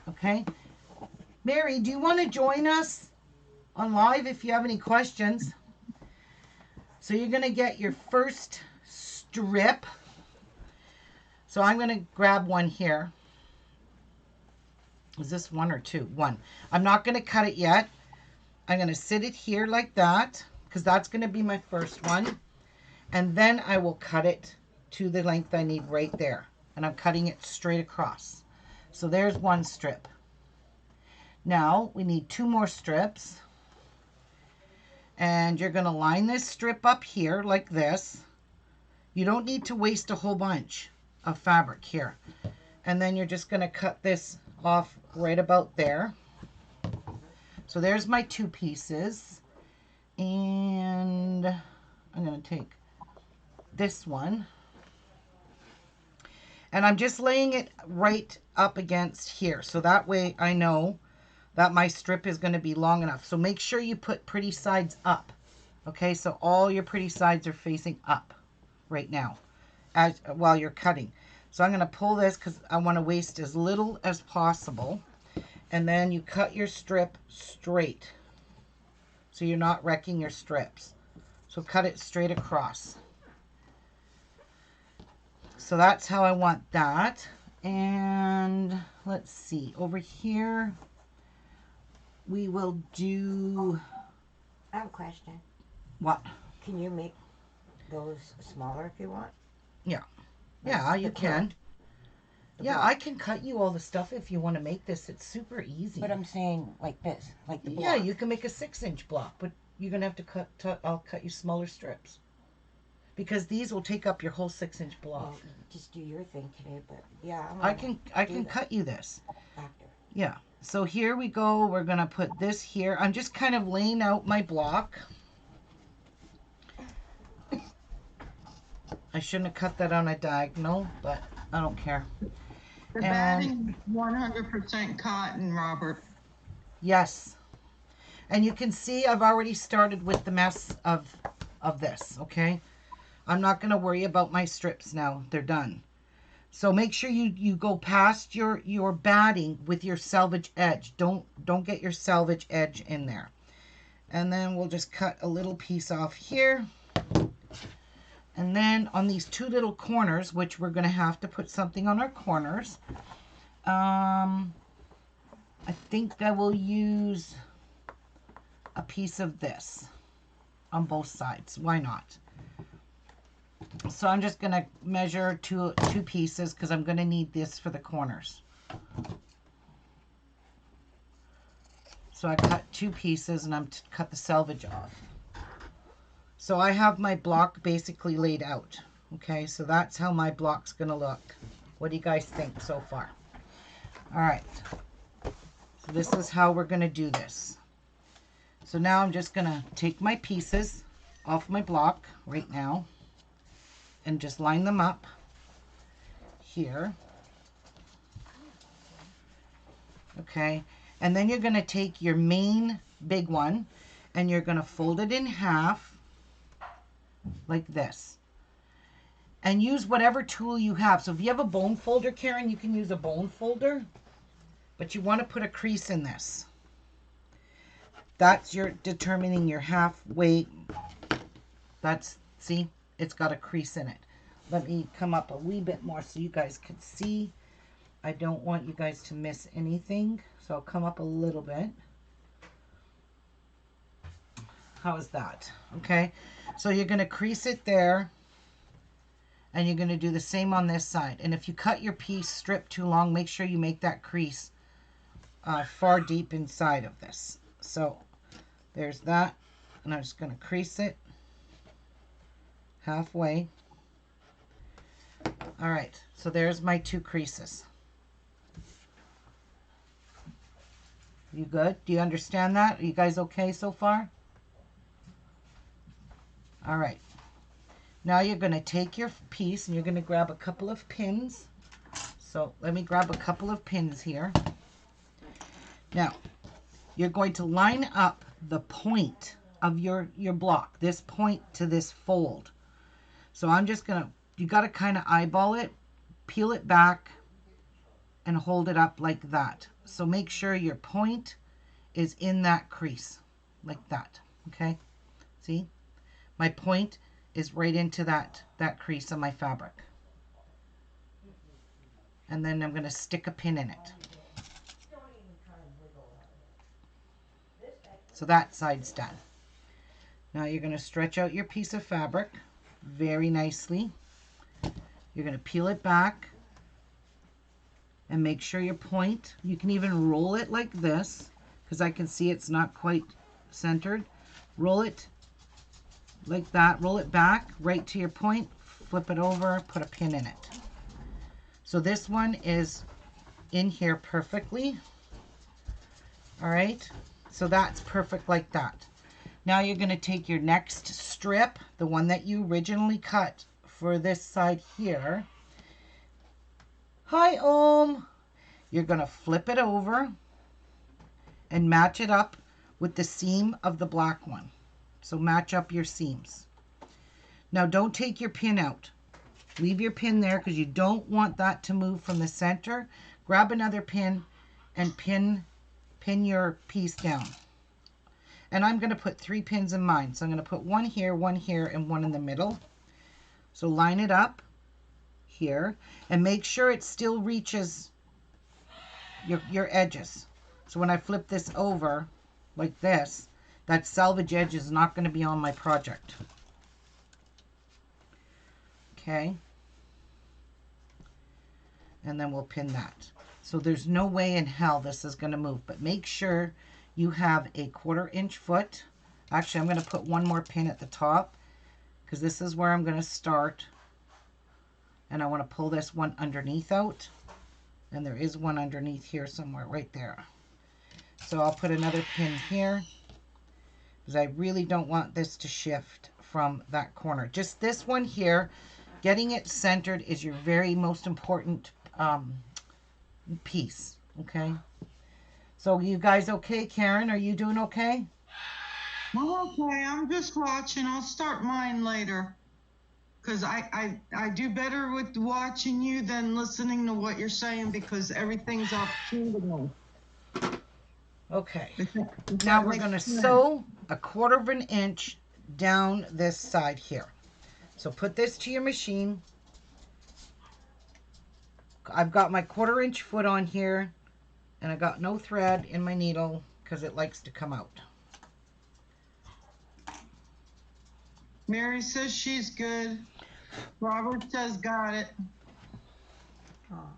Okay? Mary, do you want to join us on live if you have any questions? So you're going to get your first strip. So I'm going to grab one here. Is this one or two? One. I'm not going to cut it yet. I'm going to sit it here like that because that's going to be my first one. And then I will cut it to the length I need right there. And I'm cutting it straight across. So there's one strip. Now we need 2 more strips. And you're going to line this strip up here like this. You don't need to waste a whole bunch of fabric here. And then you're just going to cut this off right about there. So there's my 2 pieces. And I'm going to take this one. And I'm just laying it right up against here. So that way I know that my strip is going to be long enough. So make sure you put pretty sides up. Okay, so all your pretty sides are facing up right now while you're cutting. So I'm going to pull this because I want to waste as little as possible. And then you cut your strip straight. So you're not wrecking your strips. So cut it straight across. So that's how I want that. And let's see, over here we will do... I have a question. What? Can you make those smaller if you want? Yeah. Yeah, you can. Yeah, I can cut you all the stuff if you want to make this. It's super easy. But I'm saying like this, like the block. Yeah, you can make a 6-inch block, but you're going to have to I'll cut you smaller strips. Because these will take up your whole 6-inch block. Well, just do your thing today, but yeah. I can cut you this. After. Yeah. So here we go. We're going to put this here. I'm just kind of laying out my block. I shouldn't have cut that on a diagonal, but I don't care. The batting 100% cotton, Robert. Yes. And you can see I've already started with the mess of this, okay? I'm not going to worry about my strips now. They're done. So make sure you go past your batting with your selvage edge. Don't get your selvage edge in there. And then we'll just cut a little piece off here. And then on these 2 little corners, which we're going to have to put something on our corners, I think I will use a piece of this on both sides. Why not? So I'm just going to measure two pieces because I'm going to need this for the corners. So I cut 2 pieces and I'm cut the selvage off. So I have my block basically laid out. Okay, so that's how my block's going to look. What do you guys think so far? All right. So this is how we're going to do this. So now I'm just going to take my pieces off my block right now and just line them up here. Okay, and then you're going to take your main big one and you're going to fold it in half like this. And use whatever tool you have. So if you have a bone folder, Karen, you can use a bone folder. But you want to put a crease in this. That's your determining your halfway. That's, see, it's got a crease in it. Let me come up a wee bit more so you guys can see. I don't want you guys to miss anything. So I'll come up a little bit. How is that? Okay. So you're going to crease it there. And you're going to do the same on this side. And if you cut your piece strip too long, make sure you make that crease far deep inside of this. So there's that. And I'm just going to crease it halfway. All right. So there's my 2 creases. You good? Do you understand that? Are you guys okay so far? All right. Now you're going to take your piece and you're going to grab a couple of pins. So let me grab a couple of pins here. Now, you're going to line up the point of your block, this point to this fold. So I'm just going to, you got to kind of eyeball it, peel it back, and hold it up like that. So make sure your point is in that crease, like that, okay? See? My point is right into that crease of my fabric. And then I'm going to stick a pin in it. So that side's done. Now you're going to stretch out your piece of fabric very nicely. You're going to peel it back and make sure your point, you can even roll it like this because I can see it's not quite centered. Roll it like that, roll it back right to your point, flip it over, put a pin in it. So this one is in here perfectly. All right, so that's perfect like that. Now you're going to take your next strip, the one that you originally cut for this side here. Hi, Om. You're going to flip it over and match it up with the seam of the black one. So match up your seams. Now don't take your pin out. Leave your pin there because you don't want that to move from the center. Grab another pin and pin your piece down. And I'm going to put 3 pins in mine. So I'm going to put one here, and one in the middle. So line it up here and make sure it still reaches your edges. So when I flip this over like this, that selvage edge is not going to be on my project. Okay. And then we'll pin that. So there's no way in hell this is going to move, but make sure you have a 1/4 inch foot. Actually, I'm going to put one more pin at the top because this is where I'm going to start. And I want to pull this one underneath out. And there is one underneath here somewhere, right there. So I'll put another pin here because I really don't want this to shift from that corner. Just this one here, getting it centered is your very most important piece, okay? So you guys okay? Karen, are you doing okay? I'm okay. I'm just watching. I'll start mine later. Because I do better with watching you than listening to what you're saying because everything's off key to me. Okay. If Now that we're makes going to sense. sew a 1/4 inch down this side here. So put this to your machine. I've got my 1/4 inch foot on here and I got no thread in my needle because it likes to come out. Mary says she's good. Robert says got it. Oh,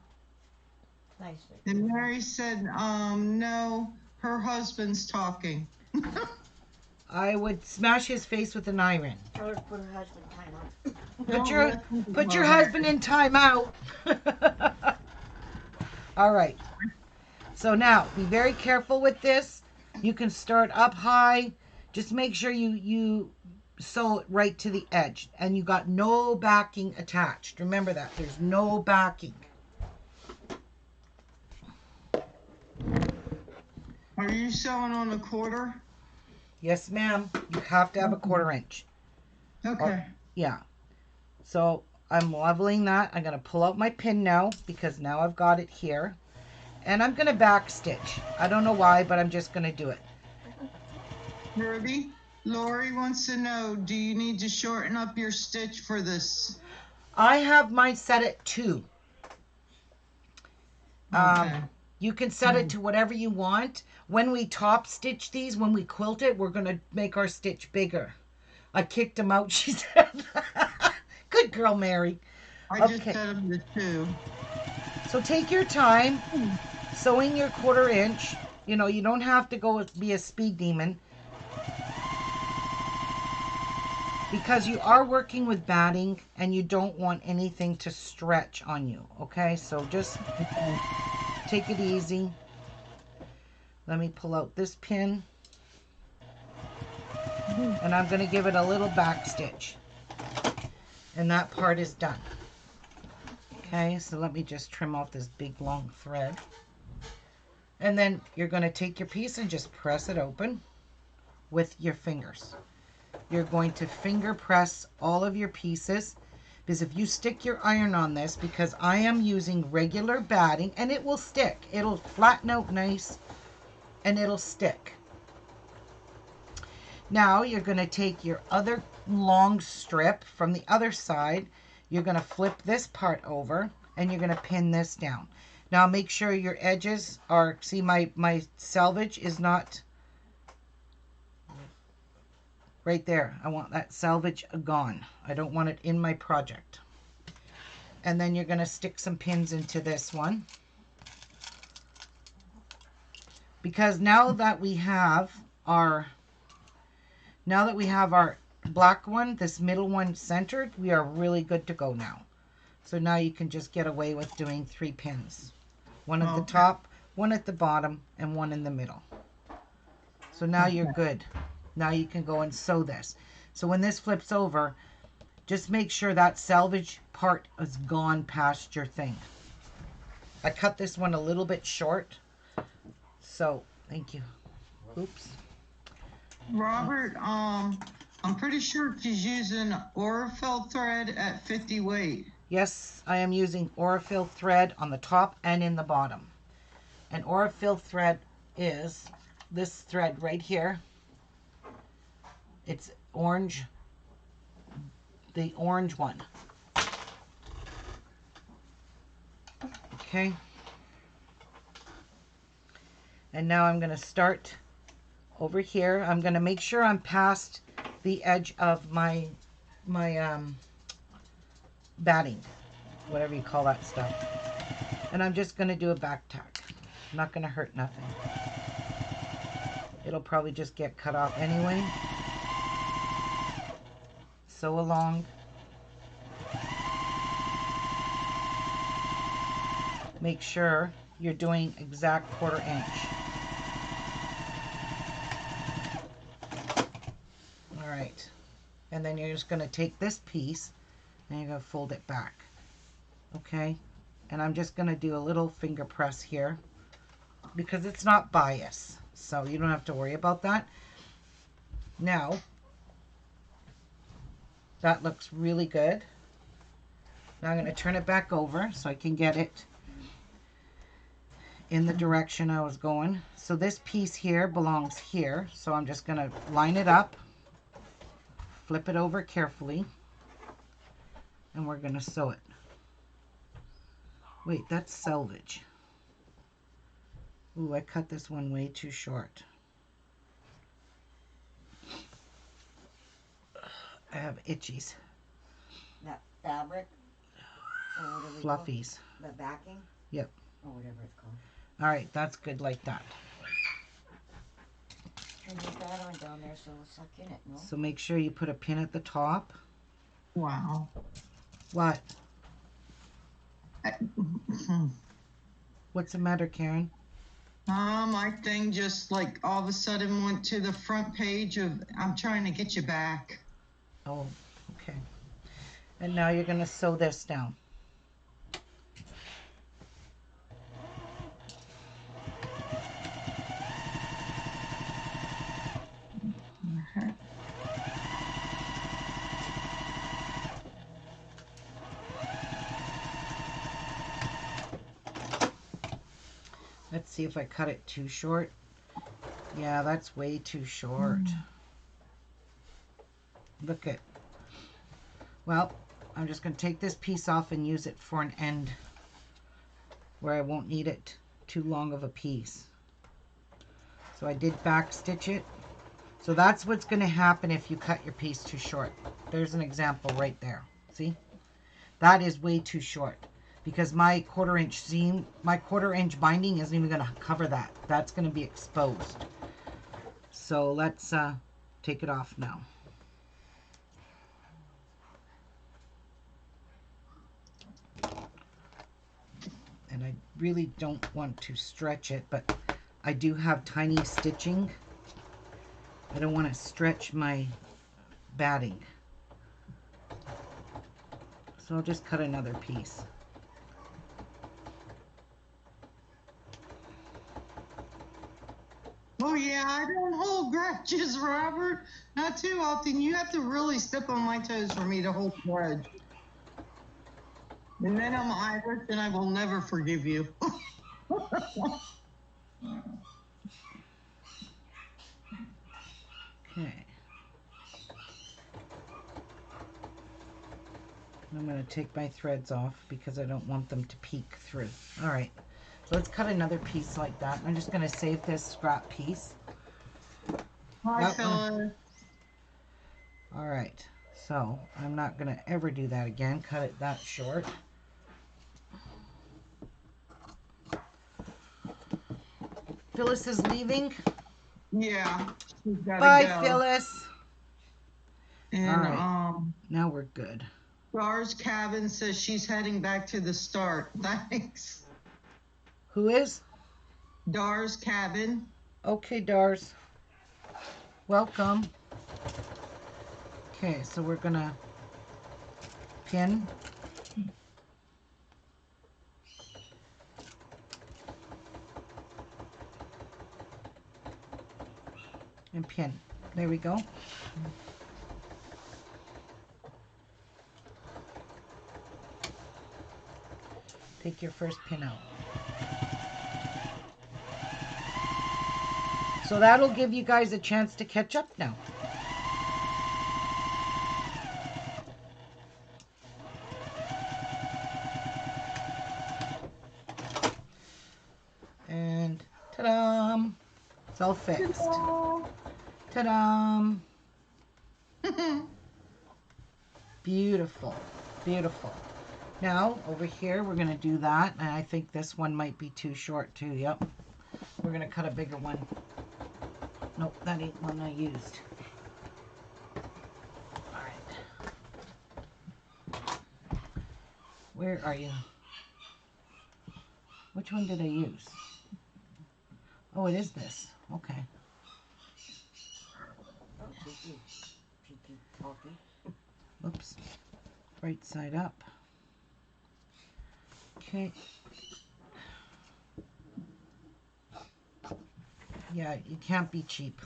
nice. And Mary said, no, her husband's talking. I would smash his face with an iron. Tell her to put her husband in timeout. Put your husband in timeout. All right. So now be very careful with this. You can start up high. Just make sure you sew it right to the edge and you got no backing attached. Remember that there's no backing. Are you sewing on a 1/4? Yes, ma'am. You have to have a 1/4 inch. Okay. Yeah. So I'm leveling that. I'm going to pull out my pin now because now I've got it here. And I'm going to back stitch. I don't know why, but I'm just going to do it. Herbie, Lori wants to know, do you need to shorten up your stitch for this? I have mine set at 2. Okay. You can set it to whatever you want. When we top stitch these, when we quilt it, we're going to make our stitch bigger. I kicked him out, she said. Good girl, Mary. I just Okay, set them to 2. so take your time sewing your 1/4 inch. You know, you don't have to go be a speed demon because you are working with batting and you don't want anything to stretch on you. Okay, so just take it easy. Let me pull out this pin and I'm going to give it a little back stitch. And that part is done. Okay, so let me just trim off this big long thread. And then you're going to take your piece and just press it open with your fingers. You're going to finger press all of your pieces, because if you stick your iron on this, because I am using regular batting, and it will stick. It'll flatten out nice and it'll stick. Now you're going to take your other long strip from the other side. You're going to flip this part over and you're going to pin this down. Now make sure your edges are, see my selvage is not right there. I want that selvage gone. I don't want it in my project. And then you're going to stick some pins into this one. Because now that we have our black one, this middle one centered, we are really good to go now. So now you can just get away with doing 3 pins. One at the top, one at the bottom, and one in the middle. So now you're good. Now you can go and sew this. So when this flips over, just make sure that selvage part is gone past your thing. I cut this one a little bit short. So, thank you. Oops. Robert, I'm pretty sure she's using Orifel thread at 50 weight. Yes, I am using Orifil thread on the top and in the bottom. And Orifil thread is this thread right here. It's orange, the orange one. Okay. And now I'm going to start over here. I'm going to make sure I'm past the edge of my batting, whatever you call that stuff. And I'm just going to do a back tack. Not going to hurt nothing. It'll probably just get cut off anyway. Sew along. Make sure you're doing exact 1/4 inch. All right. And then you're just going to take this piece and you're going to fold it back. Okay. And I'm just going to do a little finger press here because it's not bias. So you don't have to worry about that. Now, that looks really good. Now I'm going to turn it back over so I can get it in the direction I was going. So this piece here belongs here. So I'm just going to line it up, flip it over carefully, and we're going to sew it. Wait, that's selvage. Ooh, I cut this one way too short. I have itchies. That fabric? Or whatever you call it? Fluffies. The backing? Yep. Or whatever it's called. All right, that's good like that. And leave that on down there so it'll suck in it, no? So make sure you put a pin at the top. Wow. What? What's the matter, Karen? My thing just like all of a sudden went to the front page of I'm trying to get you back. Oh, okay. And now you're going to sew this down. Okay. Let's see if I cut it too short. Yeah, that's way too short. Look at. Well, I'm just going to take this piece off and use it for an end. where I won't need it too long of a piece. So I did back stitch it. So that's what's going to happen if you cut your piece too short. There's an example right there. See? That is way too short because my 1/4 inch seam, my 1/4 inch binding isn't even going to cover that. That's going to be exposed. So let's take it off now. And I really don't want to stretch it, but I do have tiny stitching. I don't want to stretch my batting. So I'll just cut another piece. Oh yeah, I don't hold grudges, Robert. Not too often. You have to really step on my toes for me to hold a grudge. And then I'm Irish and I will never forgive you. Okay. I'm going to take my threads off because I don't want them to peek through. All right. So let's cut another piece like that. I'm just going to save this scrap piece. Hi, Phyllis. All right. So I'm not going to ever do that again. Cut it that short. Phyllis is leaving. Yeah, she's gotta Bye, go. Phyllis. And All right. Now we're good. Dar's cabin says she's heading back to the start. Thanks. Who is? Dar's cabin. Okay, Dars. Welcome. Okay, so we're gonna pin. And pin. There we go. Take your first pin out. So that'll give you guys a chance to catch up now. And ta-da! It's all fixed. Ta-da! Beautiful, beautiful. Now over here we're gonna do that, and I think this one might be too short too. Yep. We're gonna cut a bigger one. Nope, that ain't one I used. All right. Where are you? Which one did I use? Oh, it is this. Okay. Oops. Right side up. Okay. Yeah, you can't be cheap,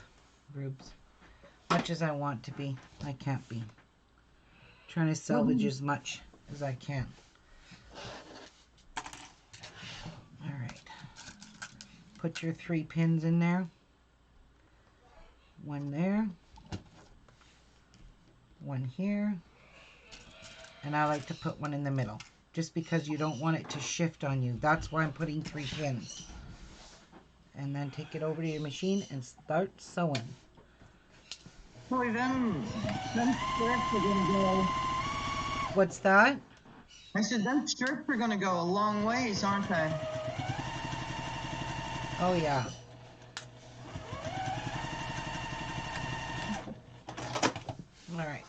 Rubes. Much as I want to be, I can't be. Trying to salvage as much as I can. All right. Put your 3 pins in there. One there. One here. And I like to put one in the middle, just because you don't want it to shift on you. That's why I'm putting 3 pins. And then take it over to your machine and start sewing. Boy, them strips are gonna go. What's that? I said them strips are gonna go a long ways, aren't they? Oh yeah. All right.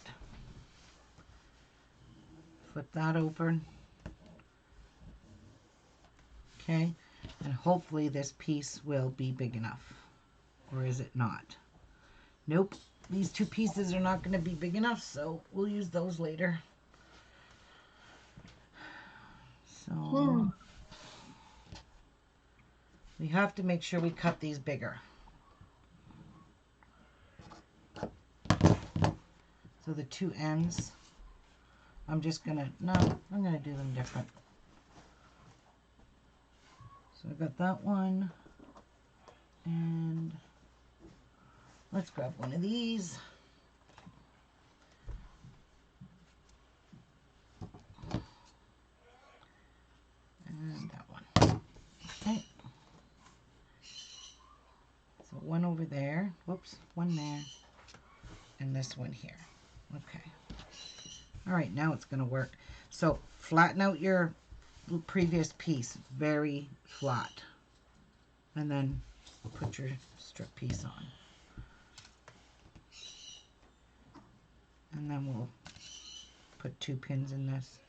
Flip that open. Okay. And hopefully this piece will be big enough. Or is it not? Nope. These 2 pieces are not going to be big enough, so we'll use those later. So we have to make sure we cut these bigger. So the 2 ends, I'm just going to, no, I'm going to do them different. So I got that one, and let's grab one of these. And that one. one over there. Whoops, one there. And this one here. Okay. All right, now it's going to work. So flatten out your previous piece very flat. And then put your strip piece on. And then we'll put 2 pins in this.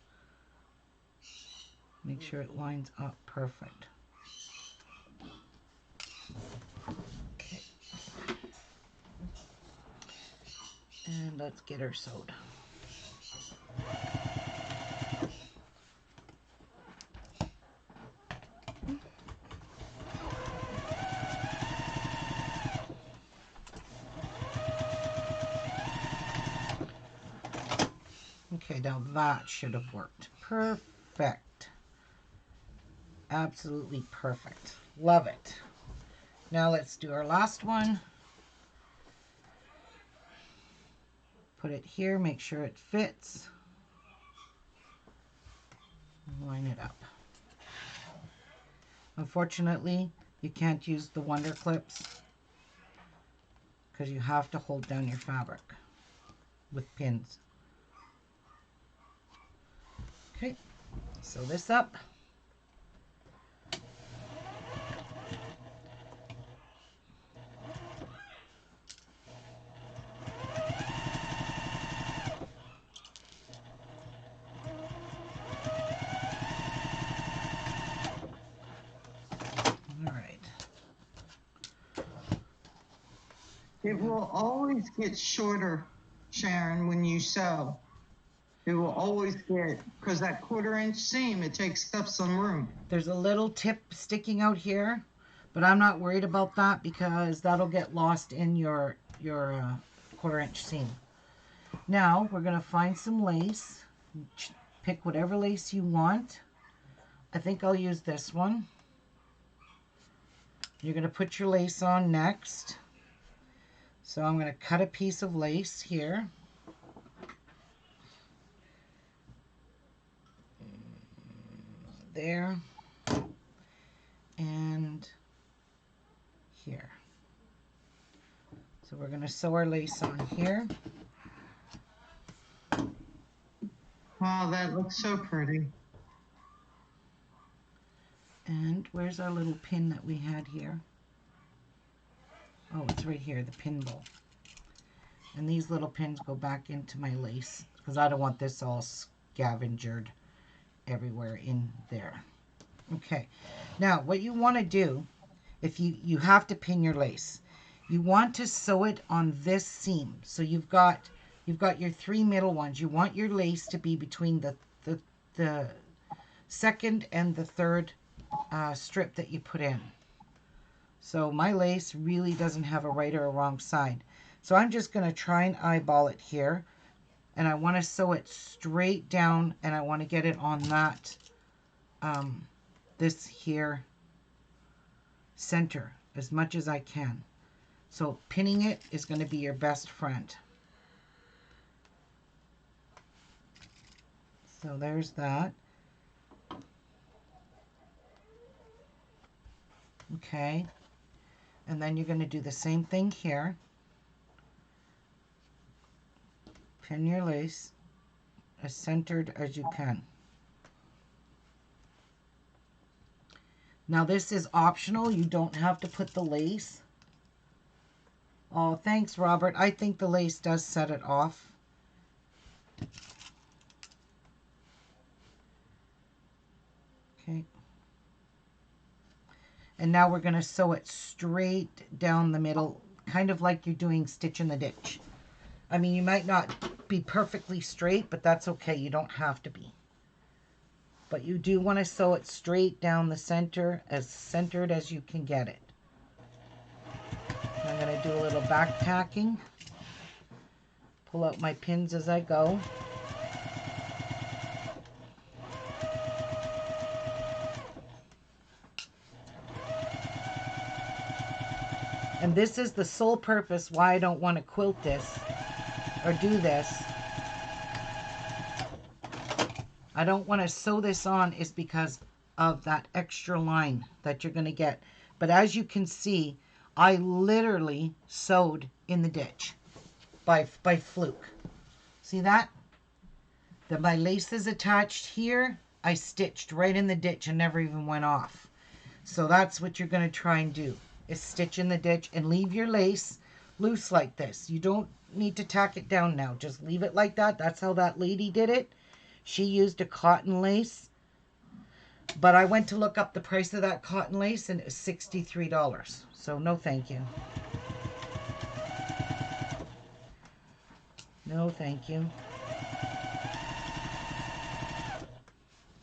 Make sure it lines up perfect. Okay. And let's get her sewed. Okay, now that should have worked. Perfect. Absolutely perfect. Love it. Now let's do our last one. Put it here, make sure it fits. Line it up. Unfortunately, you can't use the Wonder Clips because you have to hold down your fabric with pins. Okay, sew this up. All right. It will always get shorter, Sharon, when you sew. It will always get, because that 1/4 inch seam, it takes up some room. There's a little tip sticking out here, but I'm not worried about that because that'll get lost in your 1/4 inch seam. Now we're going to find some lace. Pick whatever lace you want. I think I'll use this one. You're going to put your lace on next. So I'm going to cut a piece of lace here. There. And here. So we're going to sew our lace on here. Wow, that looks so pretty. And where's our little pin that we had here? Oh, it's right here, the pin bowl. And these little pins go back into my lace because I don't want this all scavengered everywhere in there. Okay, now what you want to do, if you have to pin your lace, you want to sew it on this seam. So you've got your 3 middle ones. You want your lace to be between the second and the third strip that you put in. So my lace really doesn't have a right or a wrong side. So I'm just going to try and eyeball it here. And I want to sew it straight down, and I want to get it on that, this here center as much as I can. So pinning it is going to be your best friend. So there's that. Okay. And then you're going to do the same thing here. Pin your lace as centered as you can. Now this is optional. You don't have to put the lace. Oh, thanks, Robert. I think the lace does set it off. Okay. And now we're going to sew it straight down the middle, kind of like you're doing Stitch in the Ditch. I mean, you might not be perfectly straight, but that's okay. You don't have to be. But you do want to sew it straight down the center, as centered as you can get it. I'm going to do a little back tacking. Pull out my pins as I go. And this is the sole purpose why I don't want to quilt this or do this. I don't want to sew this on is because of that extra line that you're going to get. But as you can see, I literally sewed in the ditch by fluke. See that? That my lace is attached here. I stitched right in the ditch and never even went off. So that's what you're going to try and do, is stitch in the ditch and leave your lace loose like this. You don't need to tack it down now. Just leave it like that. That's how that lady did it. She used a cotton lace. But I went to look up the price of that cotton lace and it was $63. So no thank you. No thank you.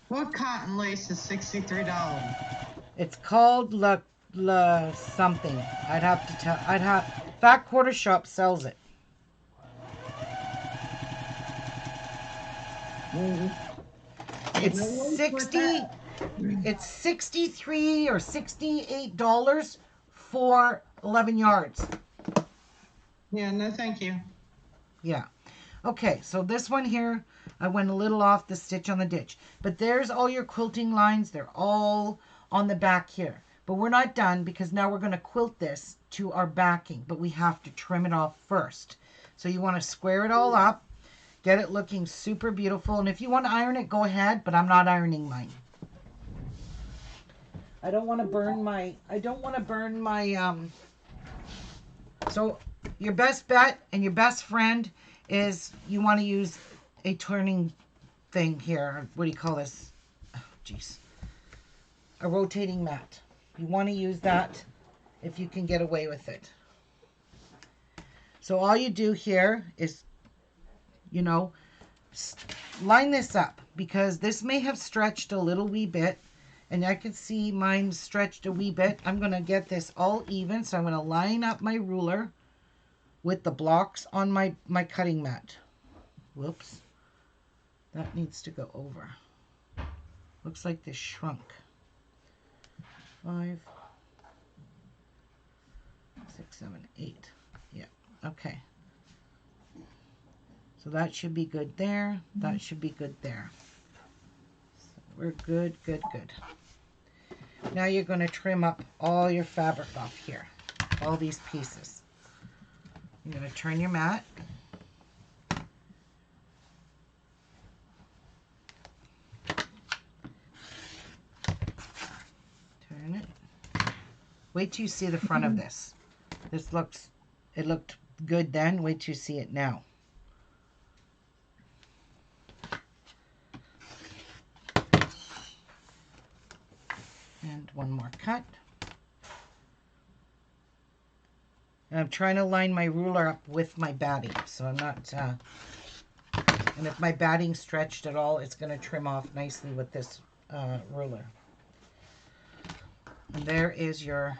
What cotton lace is $63? It's called La something. I'd have to tell. Fat Quarter Shop sells it. It's 60. It's $63 or $68 for 11 yards. Yeah, no thank you. Yeah. Okay, so this one here, I went a little off the stitch on the ditch. But there's all your quilting lines. They're all on the back here. But we're not done because now we're going to quilt this to our backing. But we have to trim it off first. So you want to square it all up. Get it looking super beautiful. And if you want to iron it, go ahead. But I'm not ironing mine. I don't want to burn my... So your best bet and your best friend is you want to use a turning thing here. What do you call this? Oh, jeez. A rotating mat. You want to use that if you can get away with it. So all you do here is, you know, line this up because this may have stretched a little wee bit. And I can see mine stretched a wee bit. I'm going to get this all even. So I'm going to line up my ruler with the blocks on my cutting mat. Whoops. That needs to go over. Looks like this shrunk. 5, 6, 7, 8. Yeah, okay. So that should be good there. That should be good there. So we're good, good, good. Now you're going to trim up all your fabric off here. All these pieces. You're going to turn your mat. Turn it. Wait till you see the front of this. It looked good then. Wait till you see it now. And one more cut. And I'm trying to line my ruler up with my batting, so I'm not, and if my batting stretched at all, it's going to trim off nicely with this ruler. And there is your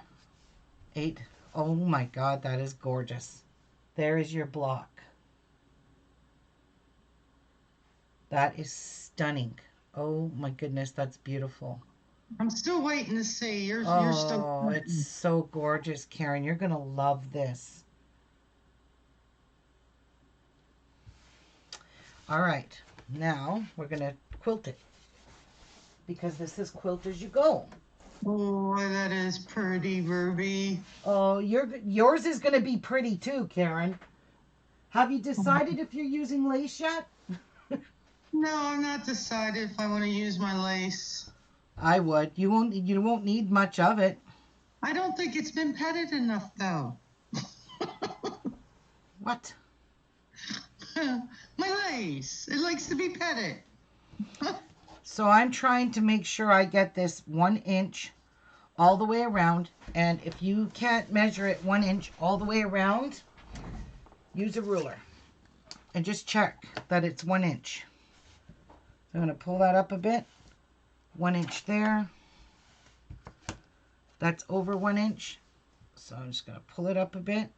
8. Oh my God, that is gorgeous. There is your block. That is stunning. Oh my goodness, that's beautiful. I'm still waiting to see. You're still. Oh, it's so gorgeous, Karen. You're going to love this. All right. Now we're going to quilt it. Because this is quilt as you go. Oh, that is pretty, Ruby. Oh, yours is going to be pretty too, Karen. Have you decided if you're using lace yet? No, I'm not decided if I want to use my lace. I would. You won't need much of it. I don't think it's been petted enough, though. What? My lace. It likes to be petted. So I'm trying to make sure I get this 1 inch all the way around. And if you can't measure it 1 inch all the way around, use a ruler. And just check that it's 1 inch. I'm going to pull that up a bit. 1 inch there. That's over 1 inch. So I'm just going to pull it up a bit.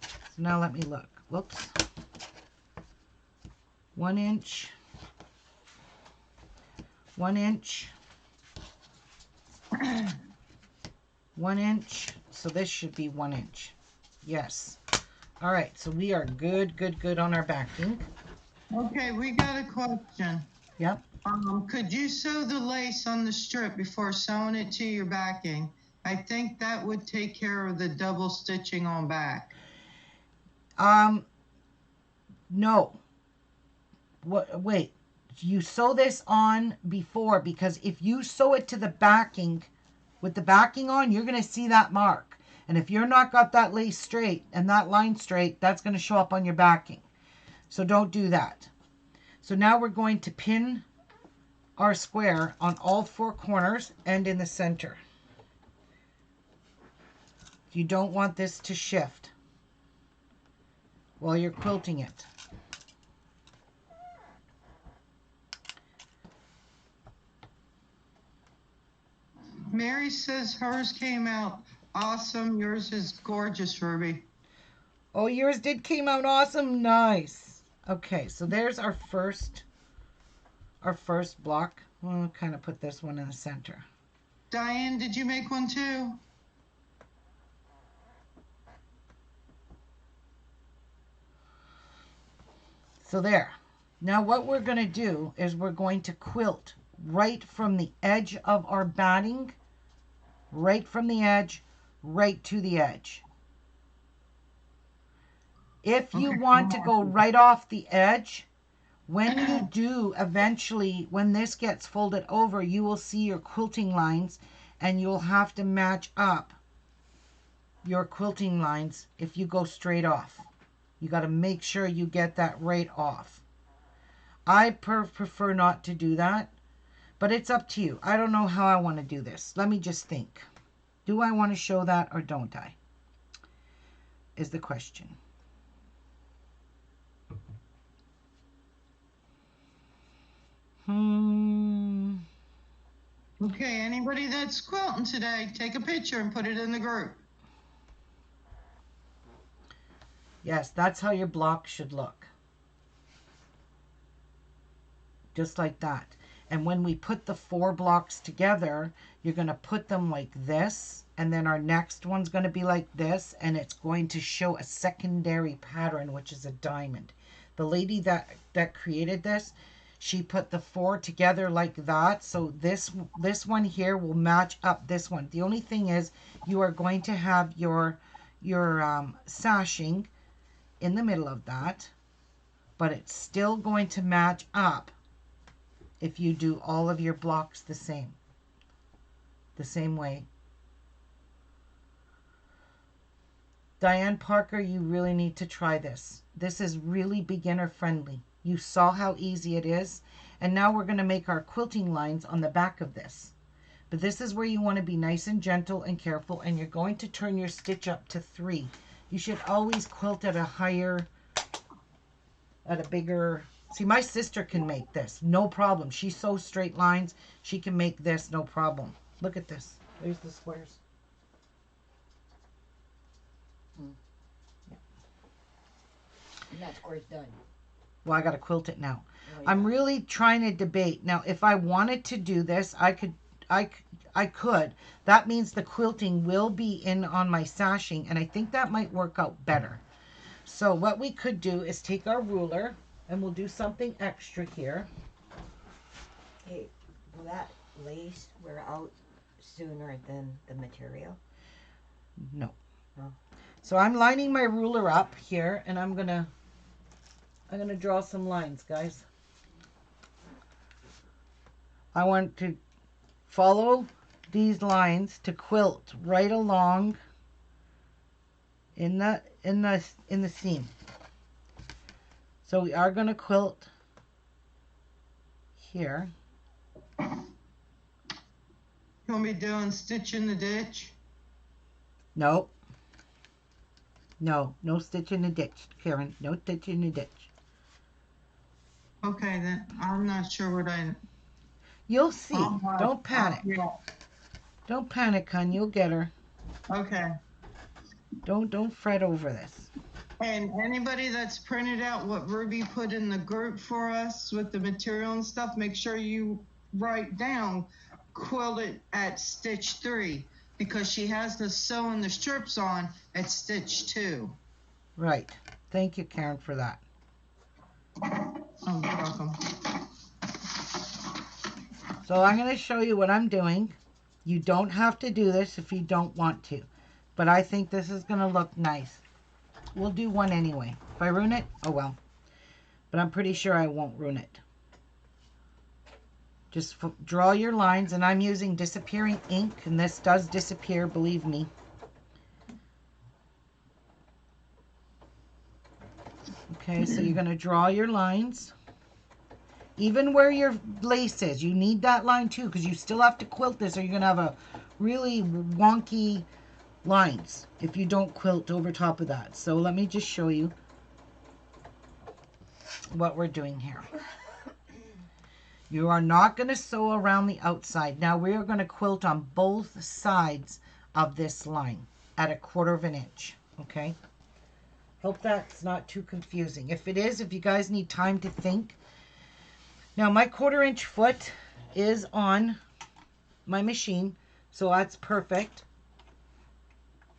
So now let me look. Whoops. 1 inch. 1 inch. 1 inch. So this should be 1 inch. Yes. All right. So we are good, good, good on our backing. Okay, we got a question. Yep. Could you sew the lace on the strip before sewing it to your backing? I think that would take care of the double stitching on back. No. What? Wait. You sew this on before, because if you sew it to the backing, with the backing on, you're going to see that mark. And if you're not got that lace straight and that line straight, that's going to show up on your backing. So don't do that. So now we're going to pin our square on all four corners and in the center. You don't want this to shift while you're quilting it. Mary says hers came out awesome. Yours is gorgeous, Ruby. Oh, yours did came out awesome. Nice. Okay, so there's our first block. We'll kind of put this one in the center. Diane, did you make one too? So there. Now what we're going to do is we're going to quilt right from the edge of our batting, right from the edge, right to the edge. If you want to go right off the edge, when you do eventually, when this gets folded over, you will see your quilting lines, and you'll have to match up your quilting lines if you go straight off. You got to make sure you get that right off. I prefer not to do that, but it's up to you. I don't know how I want to do this. Let me just think. Do I want to show that or don't I? Is the question. Okay, anybody that's quilting today, take a picture and put it in the group. Yes, that's how your block should look. Just like that. And when we put the 4 blocks together, you're going to put them like this, and then our next one's going to be like this, and it's going to show a secondary pattern, which is a diamond. The lady that created this, she put the 4 together like that, so this one here will match up this one. The only thing is you are going to have your sashing in the middle of that, but it's still going to match up if you do all of your blocks the same way. Diane Parker, you really need to try this. This is really beginner friendly. You saw how easy it is, and now we're going to make our quilting lines on the back of this. But this is where you want to be nice and gentle and careful, and you're going to turn your stitch up to 3. You should always quilt at a bigger. See, my sister can make this, no problem. She sews straight lines. She can make this, no problem. Look at this. There's the squares. And that square's done. Well, I got to quilt it now. Oh, yeah. I'm really trying to debate. Now, if I wanted to do this, I could. That means the quilting will be in on my sashing, and I think that might work out better. So what we could do is take our ruler, and we'll do something extra here. Hey, will that lace wear out sooner than the material? No. Oh. So I'm lining my ruler up here, and I'm gonna draw some lines, guys. I want to follow these lines to quilt right along in the seam. So we are going to quilt here. You want me doing stitch in the ditch? No. No stitch in the ditch, Karen. No stitch in the ditch. Okay, then I'm not sure what I. You'll see. Don't panic. Yeah. Don't panic, hon. You'll get her. Okay. Don't fret over this. And anybody that's printed out what Ruby put in the group for us with the material and stuff, make sure you write down quilt it at stitch 3, because she has the sewing the strips on at stitch 2. Right. Thank you, Karen, for that. Oh, you're welcome. So I'm going to show you what I'm doing. You don't have to do this if you don't want to, but I think this is going to look nice. We'll do one anyway. If I ruin it, oh well. But I'm pretty sure I won't ruin it. Just draw your lines, and I'm using disappearing ink, and this does disappear, believe me. Okay, so you're going to draw your lines. Even where your lace is, you need that line too, because you still have to quilt this, or you're going to have a really wonky lines if you don't quilt over top of that. So let me just show you what we're doing here. You are not going to sew around the outside. Now we are going to quilt on both sides of this line at 1/4 inch. Okay. Hope that's not too confusing. If it is, if you guys need time to think. Now my 1/4 inch foot is on my machine, so that's perfect,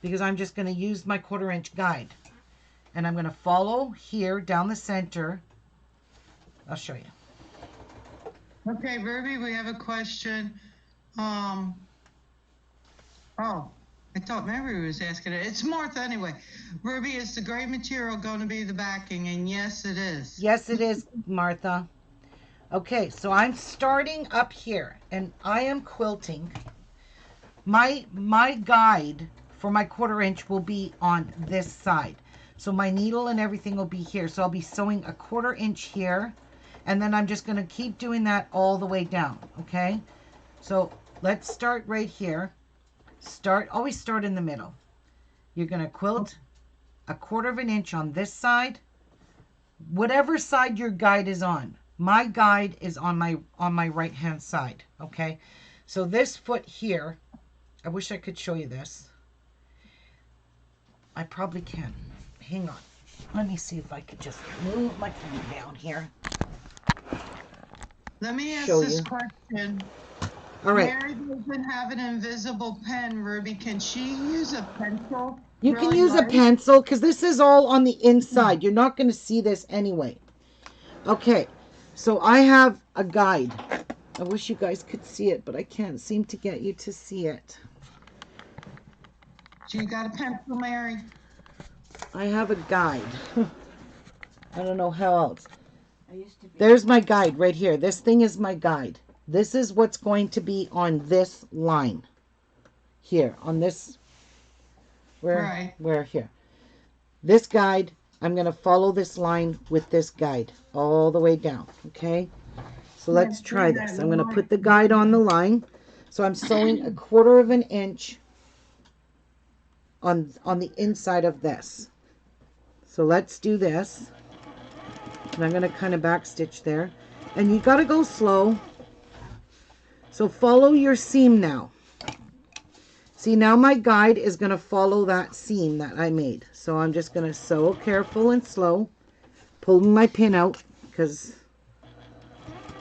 because I'm just going to use my 1/4 inch guide, and I'm going to follow here down the center. I'll show you. Okay, Ruby, we have a question. Oh, I thought Mary was asking it. It's Martha anyway. Ruby, is the gray material going to be the backing? And yes, it is. Yes, it is, Martha. Okay, so I'm starting up here, and I am quilting. My guide for my 1/4 inch will be on this side. So my needle and everything will be here. So I'll be sewing 1/4 inch here, and then I'm just going to keep doing that all the way down, okay? So let's start right here. Always start in the middle. You're going to quilt 1/4 inch on this side, whatever side your guide is on. My guide is on my right hand side, okay? So this foot here, I wish I could show you this. I probably can. Hang on. Let me see if I could just move my camera down here. Let me ask Show this you. question. All right. Mary doesn't have an invisible pen, Ruby. Can she use a pencil? You can really use a light? pencil, because this is all on the inside. You're not going to see this anyway. Okay. So I have a guide. I wish you guys could see it, but I can't seem to get you to see it. So you got a pencil, Mary? I have a guide. I don't know how else. There's my guide right here. This thing is my guide. This is what's going to be on this line. Here, on this, where here. This guide, I'm going to follow this line with this guide all the way down, okay? So let's try this. I'm going to put the guide on the line. So I'm sewing 1/4 inch on the inside of this. So let's do this. And I'm going to kind of back stitch there. And you got to go slow. So follow your seam now. See, now my guide is going to follow that seam that I made. So I'm just going to sew careful and slow. Pulling my pin out because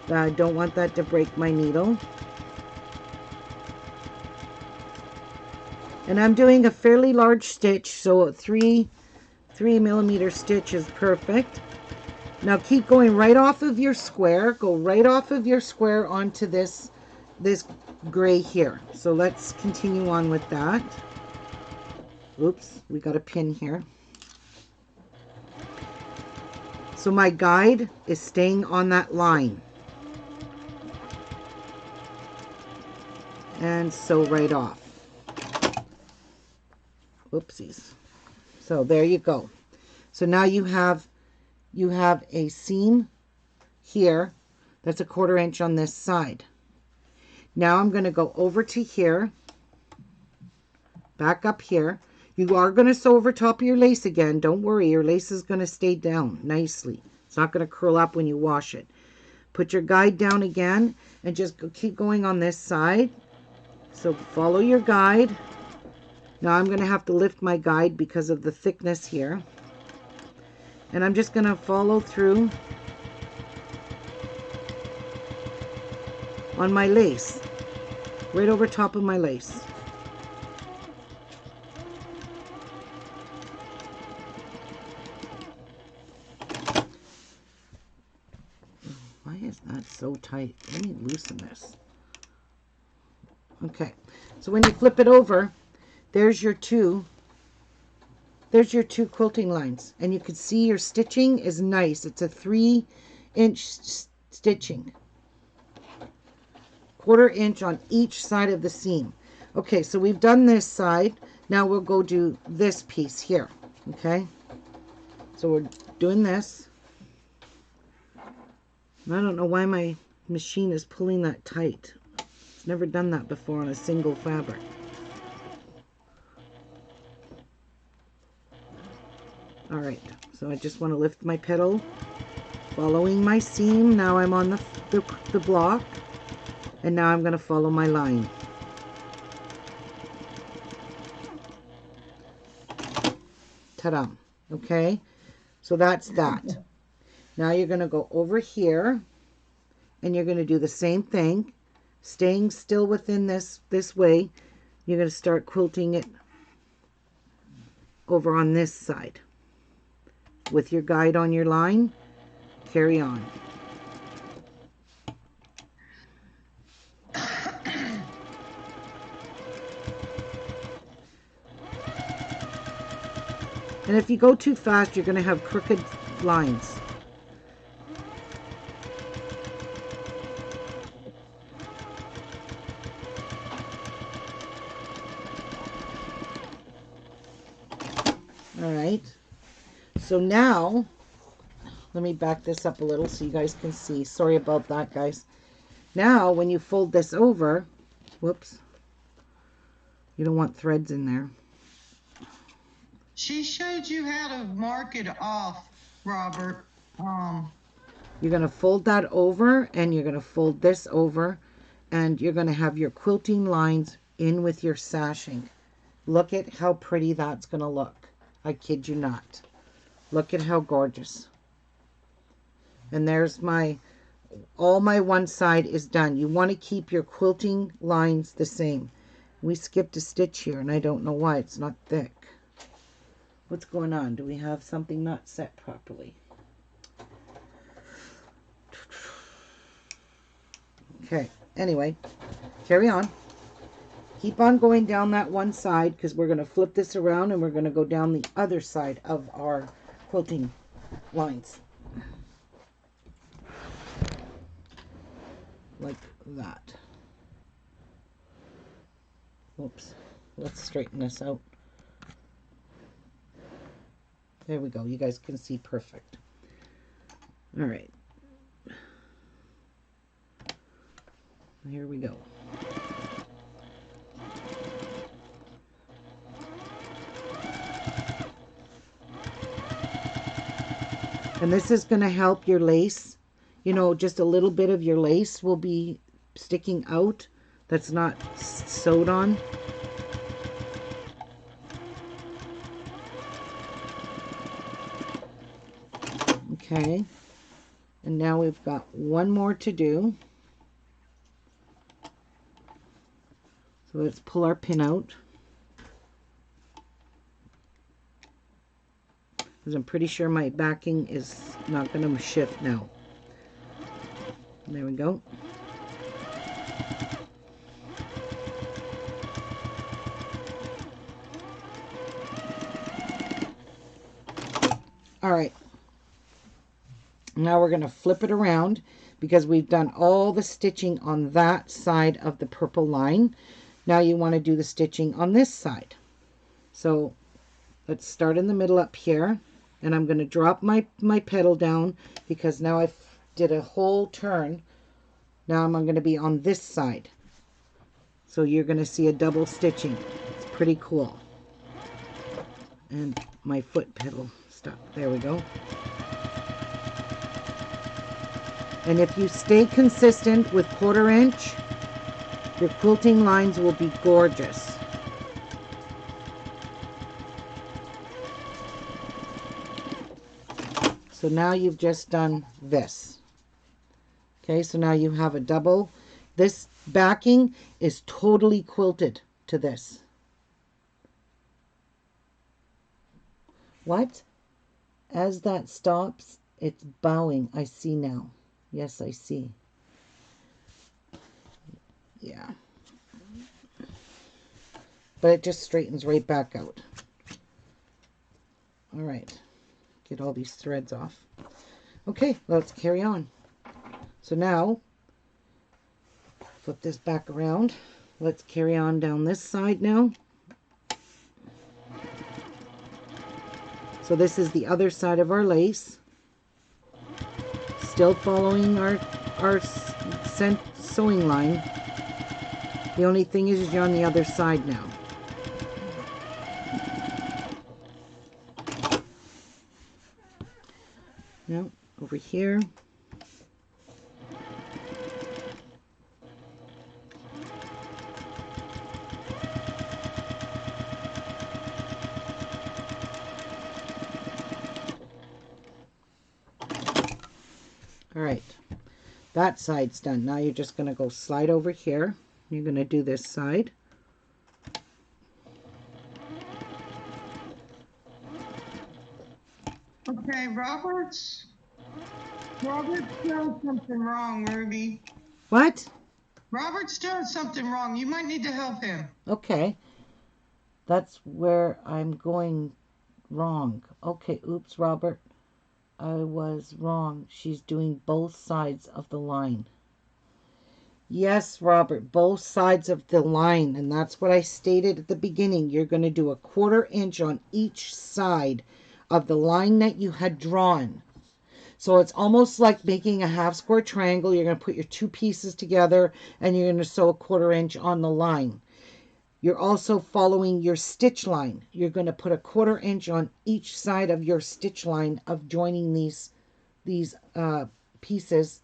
I don't want that to break my needle. And I'm doing a fairly large stitch, so a 3mm stitch is perfect. Now keep going right off of your square. Go right off of your square onto this gray here. So let's continue on with that. Oops, we got a pin here. So my guide is staying on that line. And sew right off. Oopsies. So there you go. So now you have a seam here that's 1/4 inch on this side. Now I'm going to go over to here, back up here. You are going to sew over top of your lace again. Don't worry, your lace is going to stay down nicely. It's not going to curl up when you wash it. Put your guide down again and just keep going on this side. So follow your guide. Now I'm going to have to lift my guide because of the thickness here. And I'm just going to follow through on my lace, right over top of my lace. Why is that so tight? Let me loosen this. Okay, so when you flip it over, there's your two quilting lines, and you can see your stitching is nice. It's a 3-inch stitching, 1/4 inch on each side of the seam. Okay, so we've done this side. Now we'll go do this piece here. Okay, so we're doing this. I don't know why my machine is pulling that tight. It's never done that before on a single fabric. All right, so I just want to lift my petal, following my seam. Now I'm on the block, and now I'm going to follow my line. Ta-da. Okay, so that's that. Now you're going to go over here, and you're going to do the same thing, staying still within this way. You're going to start quilting it over on this side. With your guide on your line, carry on. And if you go too fast, you're going to have crooked lines. All right. So now, let me back this up a little so you guys can see. Sorry about that, guys. Now, when you fold this over, whoops, you don't want threads in there. She showed you how to mark it off, Robert. You're going to fold that over, and you're going to fold this over, and you're going to have your quilting lines in with your sashing. Look at how pretty that's going to look. I kid you not. Look at how gorgeous. And there's all my one side is done. You want to keep your quilting lines the same. We skipped a stitch here, and I don't know why. It's not thick. What's going on? Do we have something not set properly? Okay, anyway, carry on. Keep on going down that one side, because we're going to flip this around and we're going to go down the other side of our quilting lines. Like that. Oops. Let's straighten this out. There we go. You guys can see perfect. All right. Here we go. And this is going to help your lace. You know, just a little bit of your lace will be sticking out that's not sewed on. Okay. And now we've got one more to do. So let's pull our pin out. Because I'm pretty sure my backing is not going to shift now. There we go. All right. Now we're going to flip it around because we've done all the stitching on that side of the purple line. Now you want to do the stitching on this side. So let's start in the middle up here. And I'm going to drop my petal down because now I did a whole turn. Now I'm going to be on this side. So you're going to see a double stitching. It's pretty cool. And my foot pedal stuck. There we go. And if you stay consistent with 1/4 inch, your quilting lines will be gorgeous. So now you've just done this. Okay, so now you have a double. This backing is totally quilted to this. What? As that stops, it's bowing. I see now. Yes, I see. Yeah. but it just straightens right back out. All right, get all these threads off. Okay, let's carry on. So now, flip this back around. Let's carry on down this side now. So this is the other side of our lace. Still following our sewing line. The only thing is you're on the other side now. Now, over here. All right, that side's done. Now you're just going to go slide over here. You're going to do this side. Okay, Robert's doing something wrong, Ruby. What? Robert's doing something wrong. You might need to help him. Okay. That's where I'm going wrong. Okay, oops, Robert. I was wrong. She's doing both sides of the line. Yes, Robert, both sides of the line. And that's what I stated at the beginning. You're going to do a 1/4 inch on each side of the line that you had drawn. So it's almost like making a 1/2 square triangle. You're going to put your two pieces together and you're going to sew a 1/4 inch on the line. You're also following your stitch line. You're going to put a 1/4 inch on each side of your stitch line of joining these pieces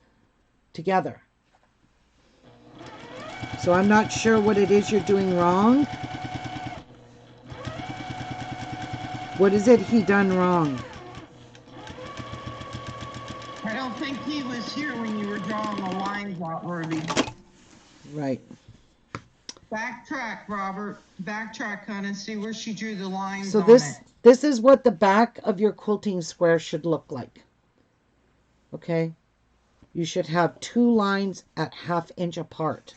together. So I'm not sure what it is you're doing wrong. What is it he done wrong? I don't think he was here when you were drawing the lines out, Ruby. Right. Backtrack, Robert. Backtrack, hon, and see where she drew the lines So on this it. is what the back of your quilting square should look like. Okay? You should have two lines at 1/2 inch apart.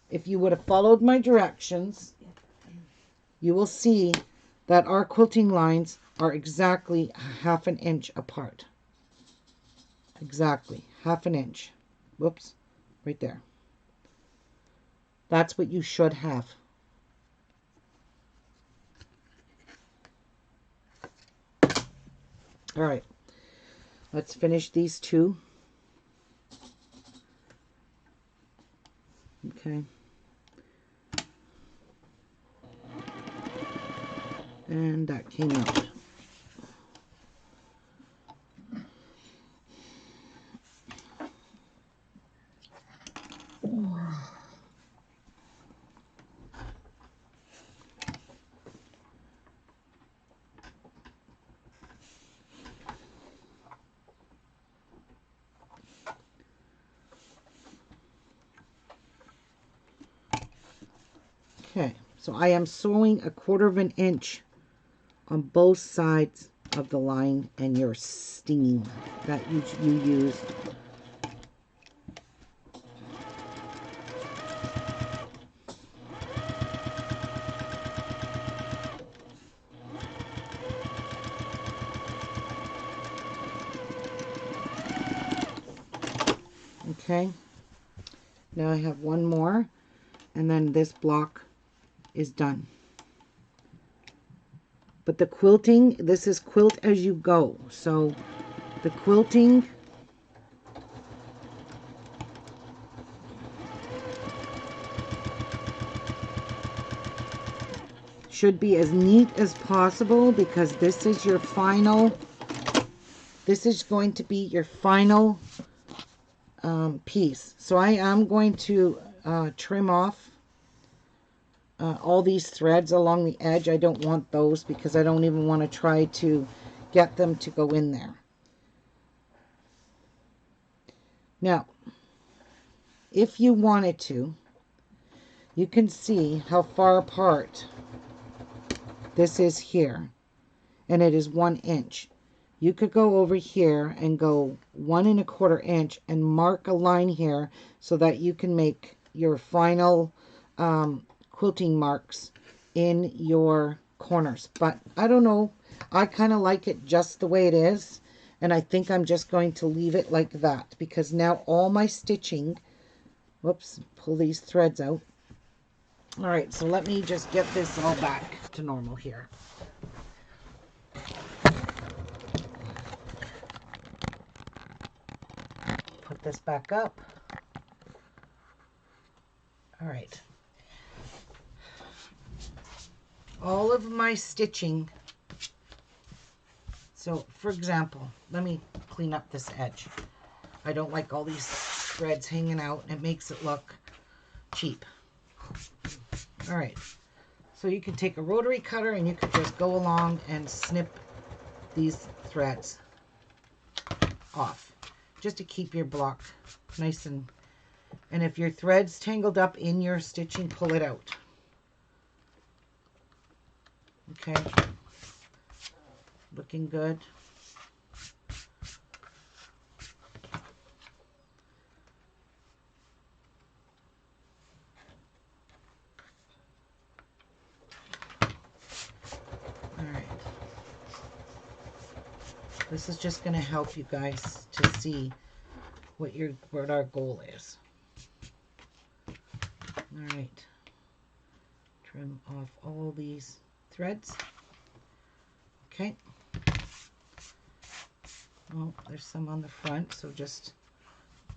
If you would have followed my directions, you will see that our quilting lines are exactly 1/2 inch apart. Exactly 1/2 inch. Whoops, right there. That's what you should have. All right, let's finish these two. Okay. And that came out. Okay, so I am sewing a 1/4 inch on both sides of the line and your seam that you used. Okay, now I have one more, and then this block is done. But the quilting, this is quilt as you go. So the quilting should be as neat as possible because this is your final, this is going to be your final piece. So I am going to trim off all these threads along the edge. I don't want those because I don't even want to try to get them to go in there. Now, if you wanted to, you can see how far apart this is here, and it is 1 inch. You could go over here and go 1 1/4 inch and mark a line here so that you can make your final quilting marks in your corners. But I don't know. I kind of like it just the way it is. And I think I'm just going to leave it like that, because now all my stitching, whoops, pull these threads out. All right, so let me just get this all back to normal here. Put this back up. All right. All of my stitching. So, for example, let me clean up this edge. I don't like all these threads hanging out. It makes it look cheap. All right. So you can take a rotary cutter and you can just go along and snip these threads off, just to keep your block nice and if your thread's tangled up in your stitching, pull it out. Okay, looking good. All right, this is just going to help you guys to see what our goal is. All right, trim off all these threads. Okay. Oh, there's some on the front, so just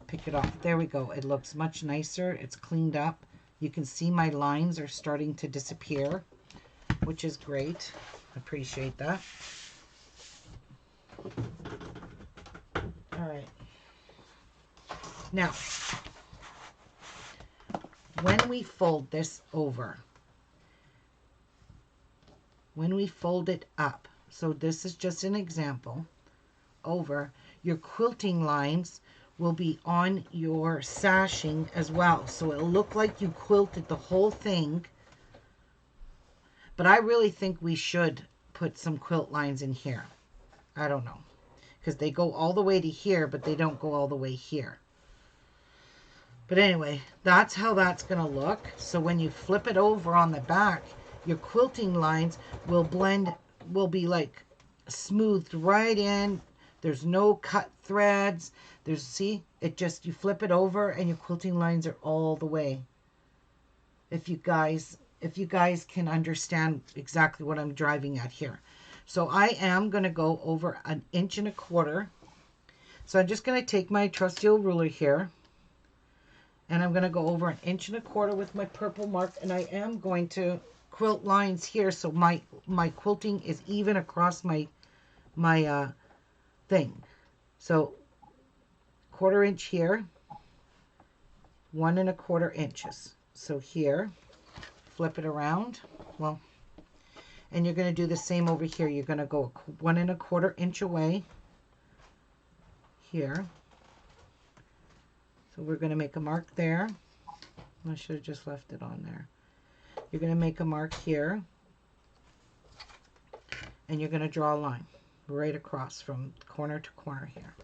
pick it off. There we go. It looks much nicer. It's cleaned up. You can see my lines are starting to disappear, which is great. Appreciate that. All right. Now, when we fold this over, when we fold it up, so this is just an example, over, your quilting lines will be on your sashing as well. So it'll look like you quilted the whole thing. But I really think we should put some quilt lines in here. I don't know, because they go all the way to here, but they don't go all the way here. But anyway, that's how that's going to look. So when you flip it over on the back, your quilting lines will blend, will be like smoothed right in. There's no cut threads. There's, see, it just, you flip it over and your quilting lines are all the way. If you guys can understand exactly what I'm driving at here. So I am going to go over 1.25 inches. So I'm just going to take my trusty old ruler here, and I'm going to go over 1.25 inches with my purple mark, and I am going to quilt lines here so my quilting is even across my thing. So 1/4 inch here, 1 1/4 inches. So here, flip it around. Well, and you're going to do the same over here. You're going to go 1 1/4 inch away here. So we're going to make a mark there. I should have just left it on there. You're going to make a mark here, and you're going to draw a line right across from corner to corner here.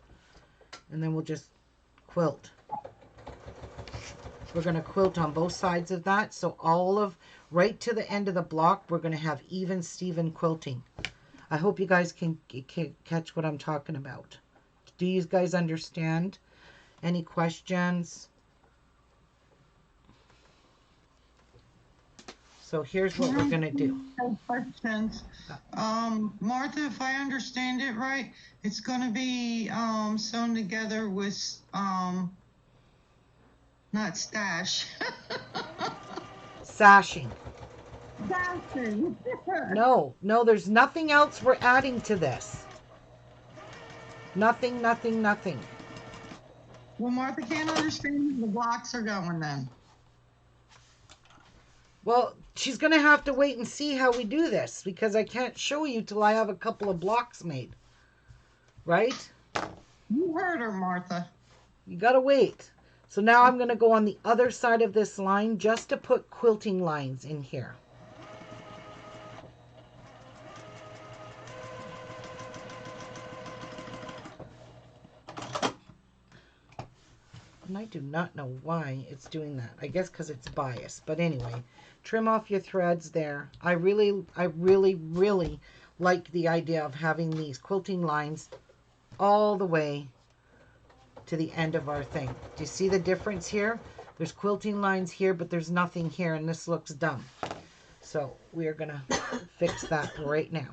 And then we'll just quilt. We're going to quilt on both sides of that. So all of, right to the end of the block, we're going to have even Steven quilting. I hope you guys can catch what I'm talking about. Do you guys understand? Any questions? So here's what we're going to do. No questions. Martha, if I understand it right, it's going to be sewn together with not stash. Sashing. Sashing. No, there's nothing else we're adding to this. Nothing. Well, Martha can't understand how the blocks are going then. Well, she's going to have to wait and see how we do this, because I can't show you till I have a couple of blocks made. Right? You heard her, Martha. You got to wait. So now I'm going to go on the other side of this line just to put quilting lines in here. And I do not know why it's doing that. I guess because it's biased. But anyway, trim off your threads there. I really like the idea of having these quilting lines all the way to the end of our thing. Do you see the difference here? There's quilting lines here, but there's nothing here, and this looks dumb. So we are going to fix that right now.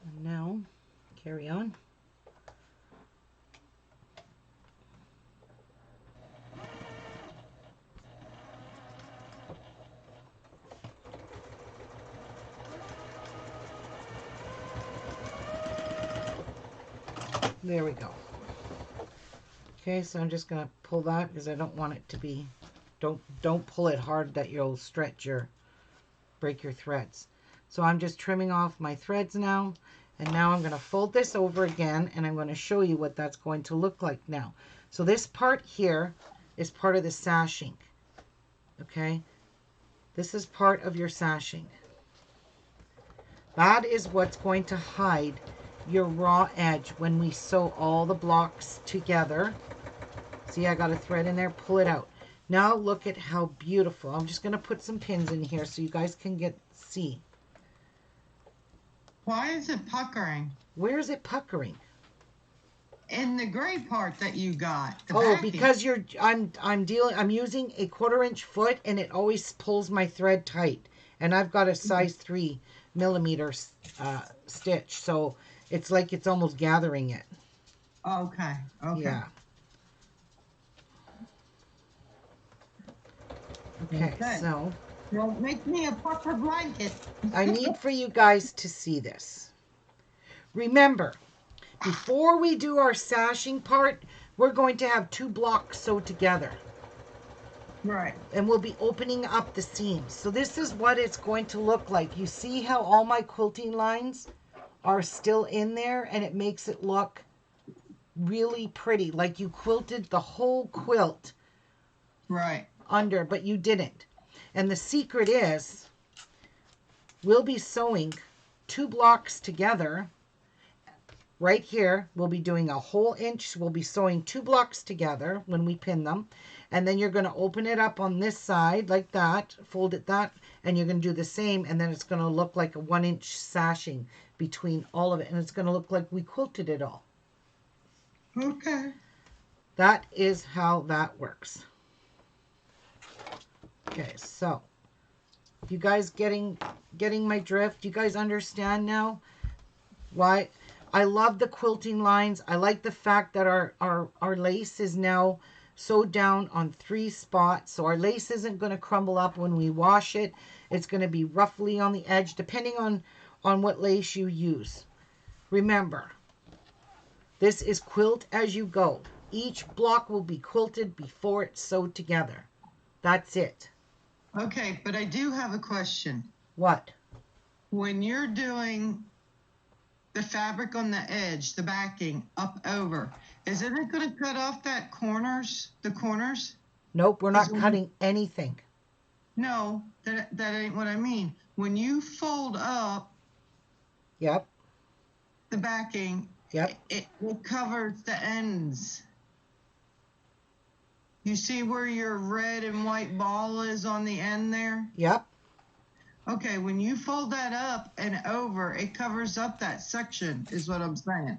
And now, carry on. There we go. Okay, so I'm just going to pull that because I don't want it to be, don't pull it hard that you'll break your threads. So I'm just trimming off my threads now, and now I'm going to fold this over again, and I'm going to show you what that's going to look like now. So this part here is part of the sashing. Okay, this is part of your sashing. That is what's going to hide your raw edge when we sew all the blocks together. See, I got a thread in there, pull it out. Now look at how beautiful. I'm just going to put some pins in here so you guys can see. Why is it puckering? Where is it puckering? In the gray part that you got. Oh, backing. because I'm using a 1/4 foot, and it always pulls my thread tight. And I've got a size 3mm stitch, so it's like it's almost gathering it. Okay. Okay. Yeah. Okay, so Well, make me a pucker blanket. I need for you guys to see this. Remember, before we do our sashing part, we're going to have 2 blocks sewed together. Right. And we'll be opening up the seams. So this is what it's going to look like. You see how all my quilting lines are still in there, and it makes it look really pretty, like you quilted the whole quilt. Right. Under, but you didn't. And the secret is, we'll be sewing 2 blocks together. Right here, we'll be doing a whole inch. We'll be sewing 2 blocks together when we pin them. And then you're going to open it up on this side like that, fold it that, and you're going to do the same. And then it's going to look like a 1-inch sashing between all of it. And it's going to look like we quilted it all. Okay. That is how that works. Okay, so you guys getting my drift? You guys understand now why I love the quilting lines? I like the fact that our lace is now sewed down on 3 spots, so our lace isn't going to crumble up when we wash it. It's going to be roughly on the edge, depending on what lace you use. Remember, this is quilt as you go. Each block will be quilted before it's sewed together. That's it. Okay, but I do have a question. What? When you're doing the fabric on the edge, the backing up over, isn't it going to cut off the corners? Nope, we're not cutting anything. No, that ain't what I mean. When you fold up Yep. the backing, Yep. it covers the ends. You see where your red and white ball is on the end there? Yep. Okay, when you fold that up and over, it covers up that section, is what I'm saying.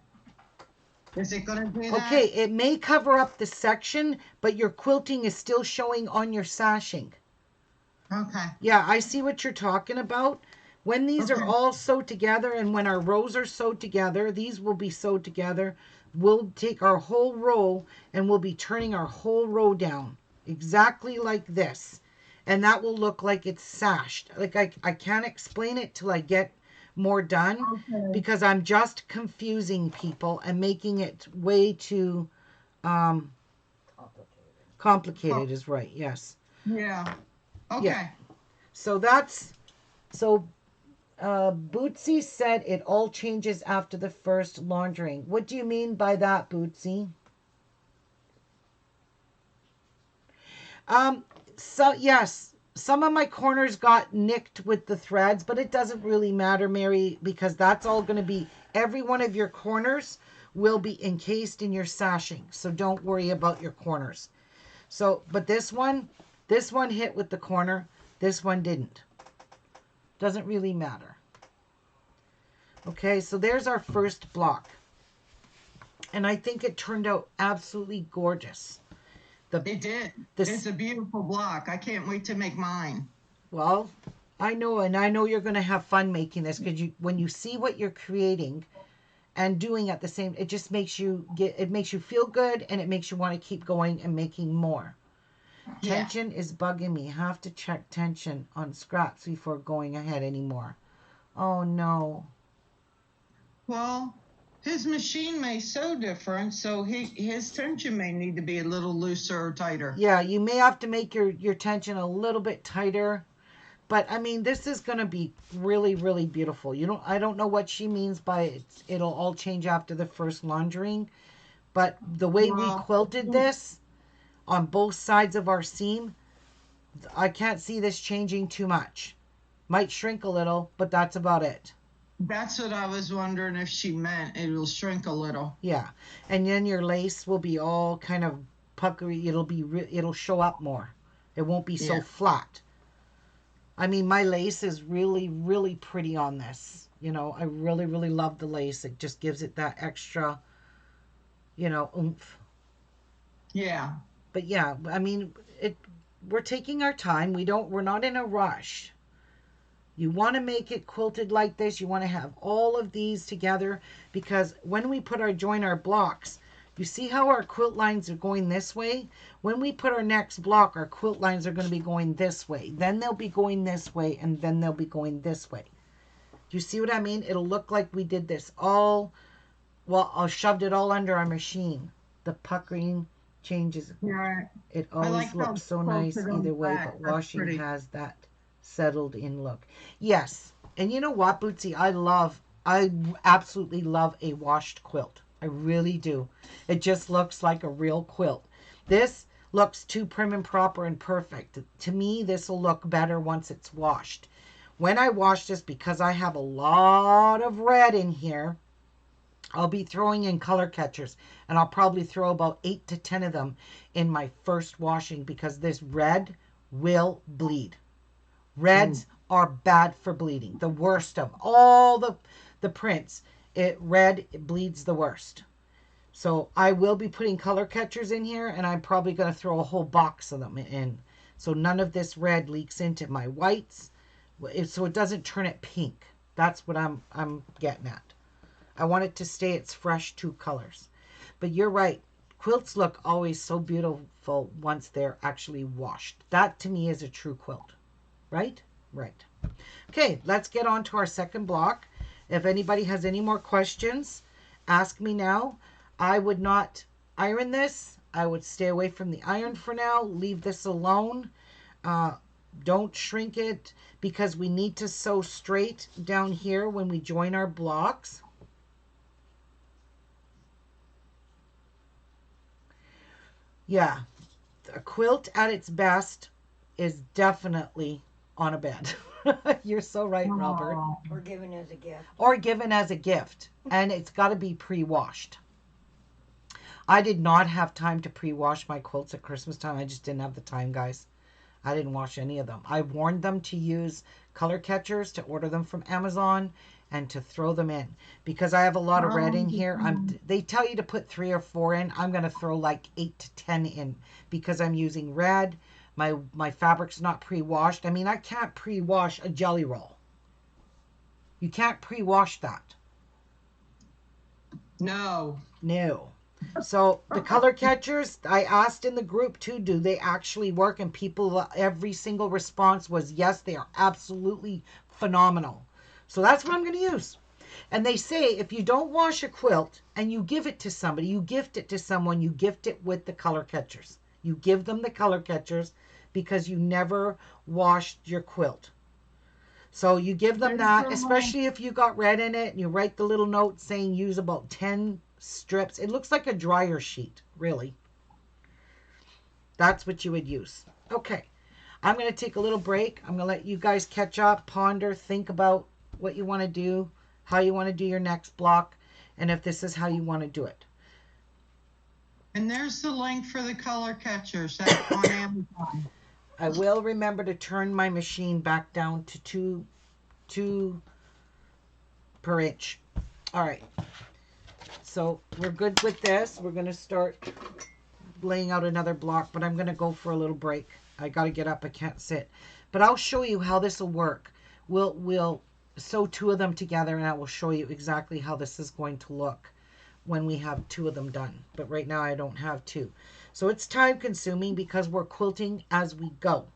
Is it going to do that? Okay, it may cover up the section, but your quilting is still showing on your sashing. Okay. Yeah, I see what you're talking about. When these are Okay. all sewed together, and when our rows are sewed together, these will be sewed together. We'll take our whole row and we'll be turning our whole row down exactly like this. And that will look like it's sashed. Like I can't explain it till I get more done, Okay. because I'm just confusing people and making it way too complicated is right. Yes. Yeah. Okay. Yeah. So Bootsy said it all changes after the first laundering. What do you mean by that, Bootsy? So yes, some of my corners got nicked with the threads, but it doesn't really matter, Mary, because that's all going to be, every one of your corners will be encased in your sashing. So don't worry about your corners. So, but this one hit with the corner. This one didn't. Doesn't really matter. Okay, so there's our first block. And I think it turned out absolutely gorgeous. It did. It's a beautiful block. I can't wait to make mine. Well, I know, and I know you're going to have fun making this, because when you see what you're creating and doing at the same, it just makes you feel good, and it makes you want to keep going and making more. Yeah. Tension is bugging me. Have to check tension on scraps before going ahead anymore. Oh no. Well, his machine may sew different, so his tension may need to be a little looser or tighter. Yeah, you may have to make your tension a little bit tighter. But I mean, this is going to be really, really beautiful. I don't know what she means by it'll all change after the first laundering. But the way we quilted this on both sides of our seam, I can't see this changing too much. Might shrink a little, but that's about it. That's what I was wondering if she meant. It will shrink a little. Yeah, and then your lace will be all kind of puckery. It'll show up more. It won't be so flat. I mean, my lace is really, really pretty on this. You know, I really, really love the lace. It just gives it that extra, oomph. Yeah. But yeah, I mean, we're taking our time. We're not in a rush. You want to make it quilted like this. You want to have all of these together, because when we join our blocks, you see how our quilt lines are going this way? When we put our next block, our quilt lines are going to be going this way. Then they'll be going this way, and then they'll be going this way. Do you see what I mean? It'll look like we did this all, well, I shoved it all under our machine. The puckering changes. Yeah. It always looks so nice either way, but washing has that settled in look. Yes. And you know what, Bootsy? I absolutely love a washed quilt. I really do. It just looks like a real quilt. This looks too prim and proper and perfect. To me, this will look better once it's washed. When I wash this, because I have a lot of red in here, I'll be throwing in color catchers, and I'll probably throw about 8 to 10 of them in my first washing, because this red will bleed. Reds are bad for bleeding. The worst of all the prints. Red bleeds the worst. So I will be putting color catchers in here, and I'm probably going to throw a whole box of them in. So none of this red leaks into my whites, so it doesn't turn it pink. That's what I'm getting at. I want it to stay its fresh 2 colors. But you're right. Quilts look always so beautiful once they're actually washed. That to me is a true quilt. Right? Right. Okay, let's get on to our second block. If anybody has any more questions, ask me now. I would not iron this. I would stay away from the iron for now. Leave this alone. Don't shrink it, because we need to sew straight down here when we join our blocks. Yeah, a quilt at its best is definitely on a bed. You're so right, Robert. Or given as a gift. Or given as a gift. And it's got to be pre-washed. I did not have time to pre-wash my quilts at Christmas time. I just didn't have the time, guys. I didn't wash any of them. I warned them to use color catchers, to order them from Amazon, and to throw them in, because I have a lot of red in here. They tell you to put 3 or 4 in. I'm going to throw like 8 to 10 in, because I'm using red. My fabric's not pre-washed. I mean, I can't pre-wash a jelly roll. You can't pre-wash that. No. So the color catchers, I asked in the group too, do they actually work? And every single response was yes, they are absolutely phenomenal. So that's what I'm going to use. And they say if you don't wash a quilt and you give it to somebody, you gift it to someone, you gift it with the color catchers. You give them the color catchers because you never washed your quilt. So you give them There's that, the link. especially if you got red in it and you write the little note saying use about 10 strips. It looks like a dryer sheet, really. That's what you would use. Okay. I'm going to take a little break. I'm going to let you guys catch up, ponder, think about what you want to do, how you want to do your next block, and if this is how you want to do it. And there's the link for the color catchers that on Amazon. I will remember to turn my machine back down to two per inch. All right. So we're good with this. We're going to start laying out another block, but I'm going to go for a little break. I got to get up. I can't sit. But I'll show you how this will work. We'll sew two of them together, and I will show you exactly how this is going to look when we have two of them done. But right now I don't have two. So it's time consuming because we're quilting as we go.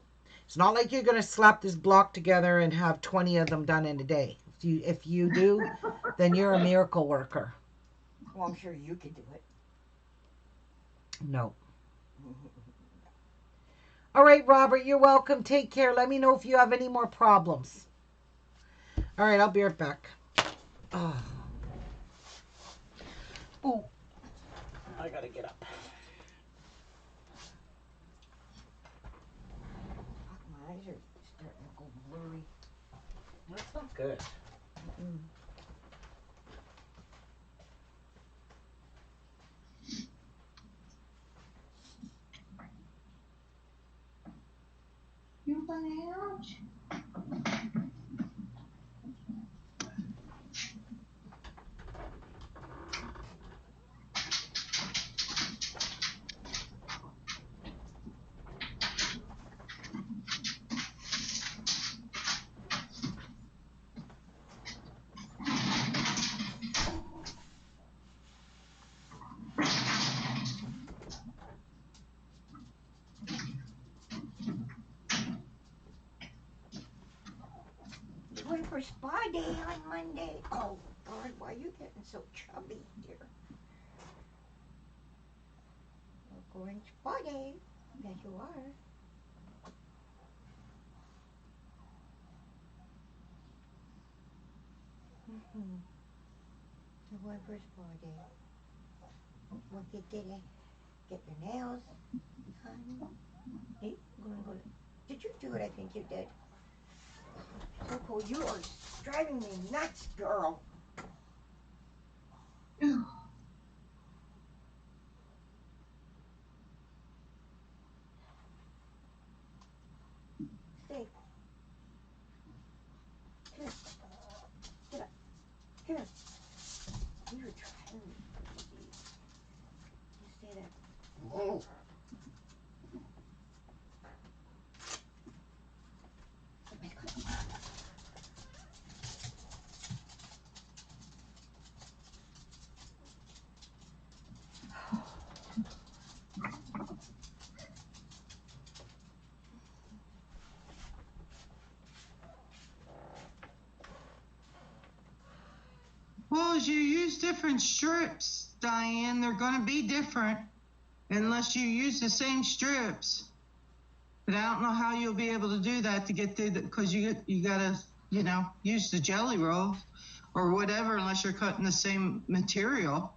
It's not like you're going to slap this block together and have 20 of them done in a day. If you do, then you're a miracle worker. Well, I'm sure you could do it. No. All right, Robert, you're welcome. Take care. Let me know if you have any more problems. All right, I'll be right back. Oh. Ooh. I got to get up. My eyes are starting to go blurry. That's not good. Mm. You been out? It's going for spa day on Monday. Oh, God, why are you getting so chubby, dear? We're going spa day. Yes, you are. Mm-hmm. You're going for spa day. What you did get your nails done? Hey, going to go to... Did you do it? I think you did. Coco, you are driving me nuts, girl. Stay. Here. Get up. Here. You're driving me crazy. You stay there. Oh. Well, as you use different strips, Diane, they're going to be different unless you use the same strips. But I don't know how you'll be able to do that to get through because you gotta use the jelly roll or whatever unless you're cutting the same material.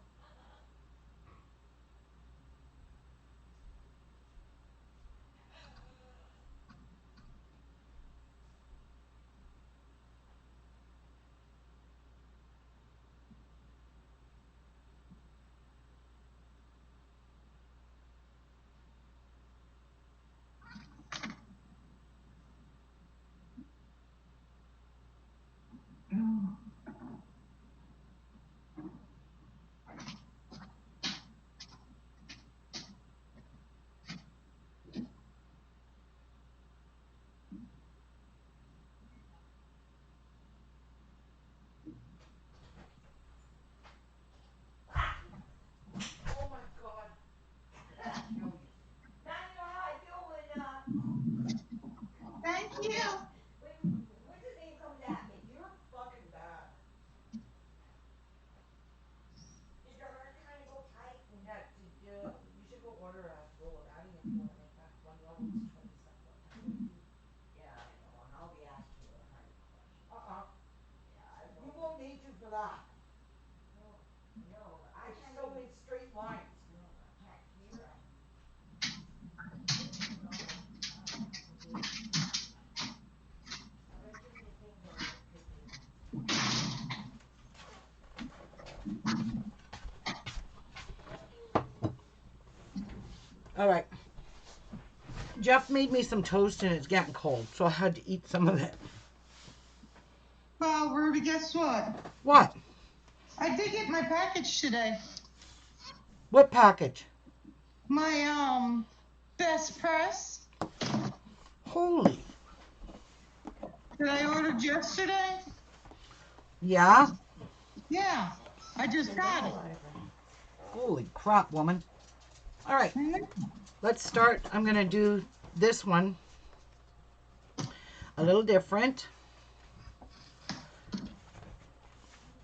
All right. Jeff made me some toast and it's getting cold, so I had to eat some of it. Well, Ruby, guess what? What? I did get my package today. What package? My best press Holy. that I ordered yesterday. Yeah? Yeah, I just got it. Holy crap, woman. All right. Let's start. I'm going to do this one a little different.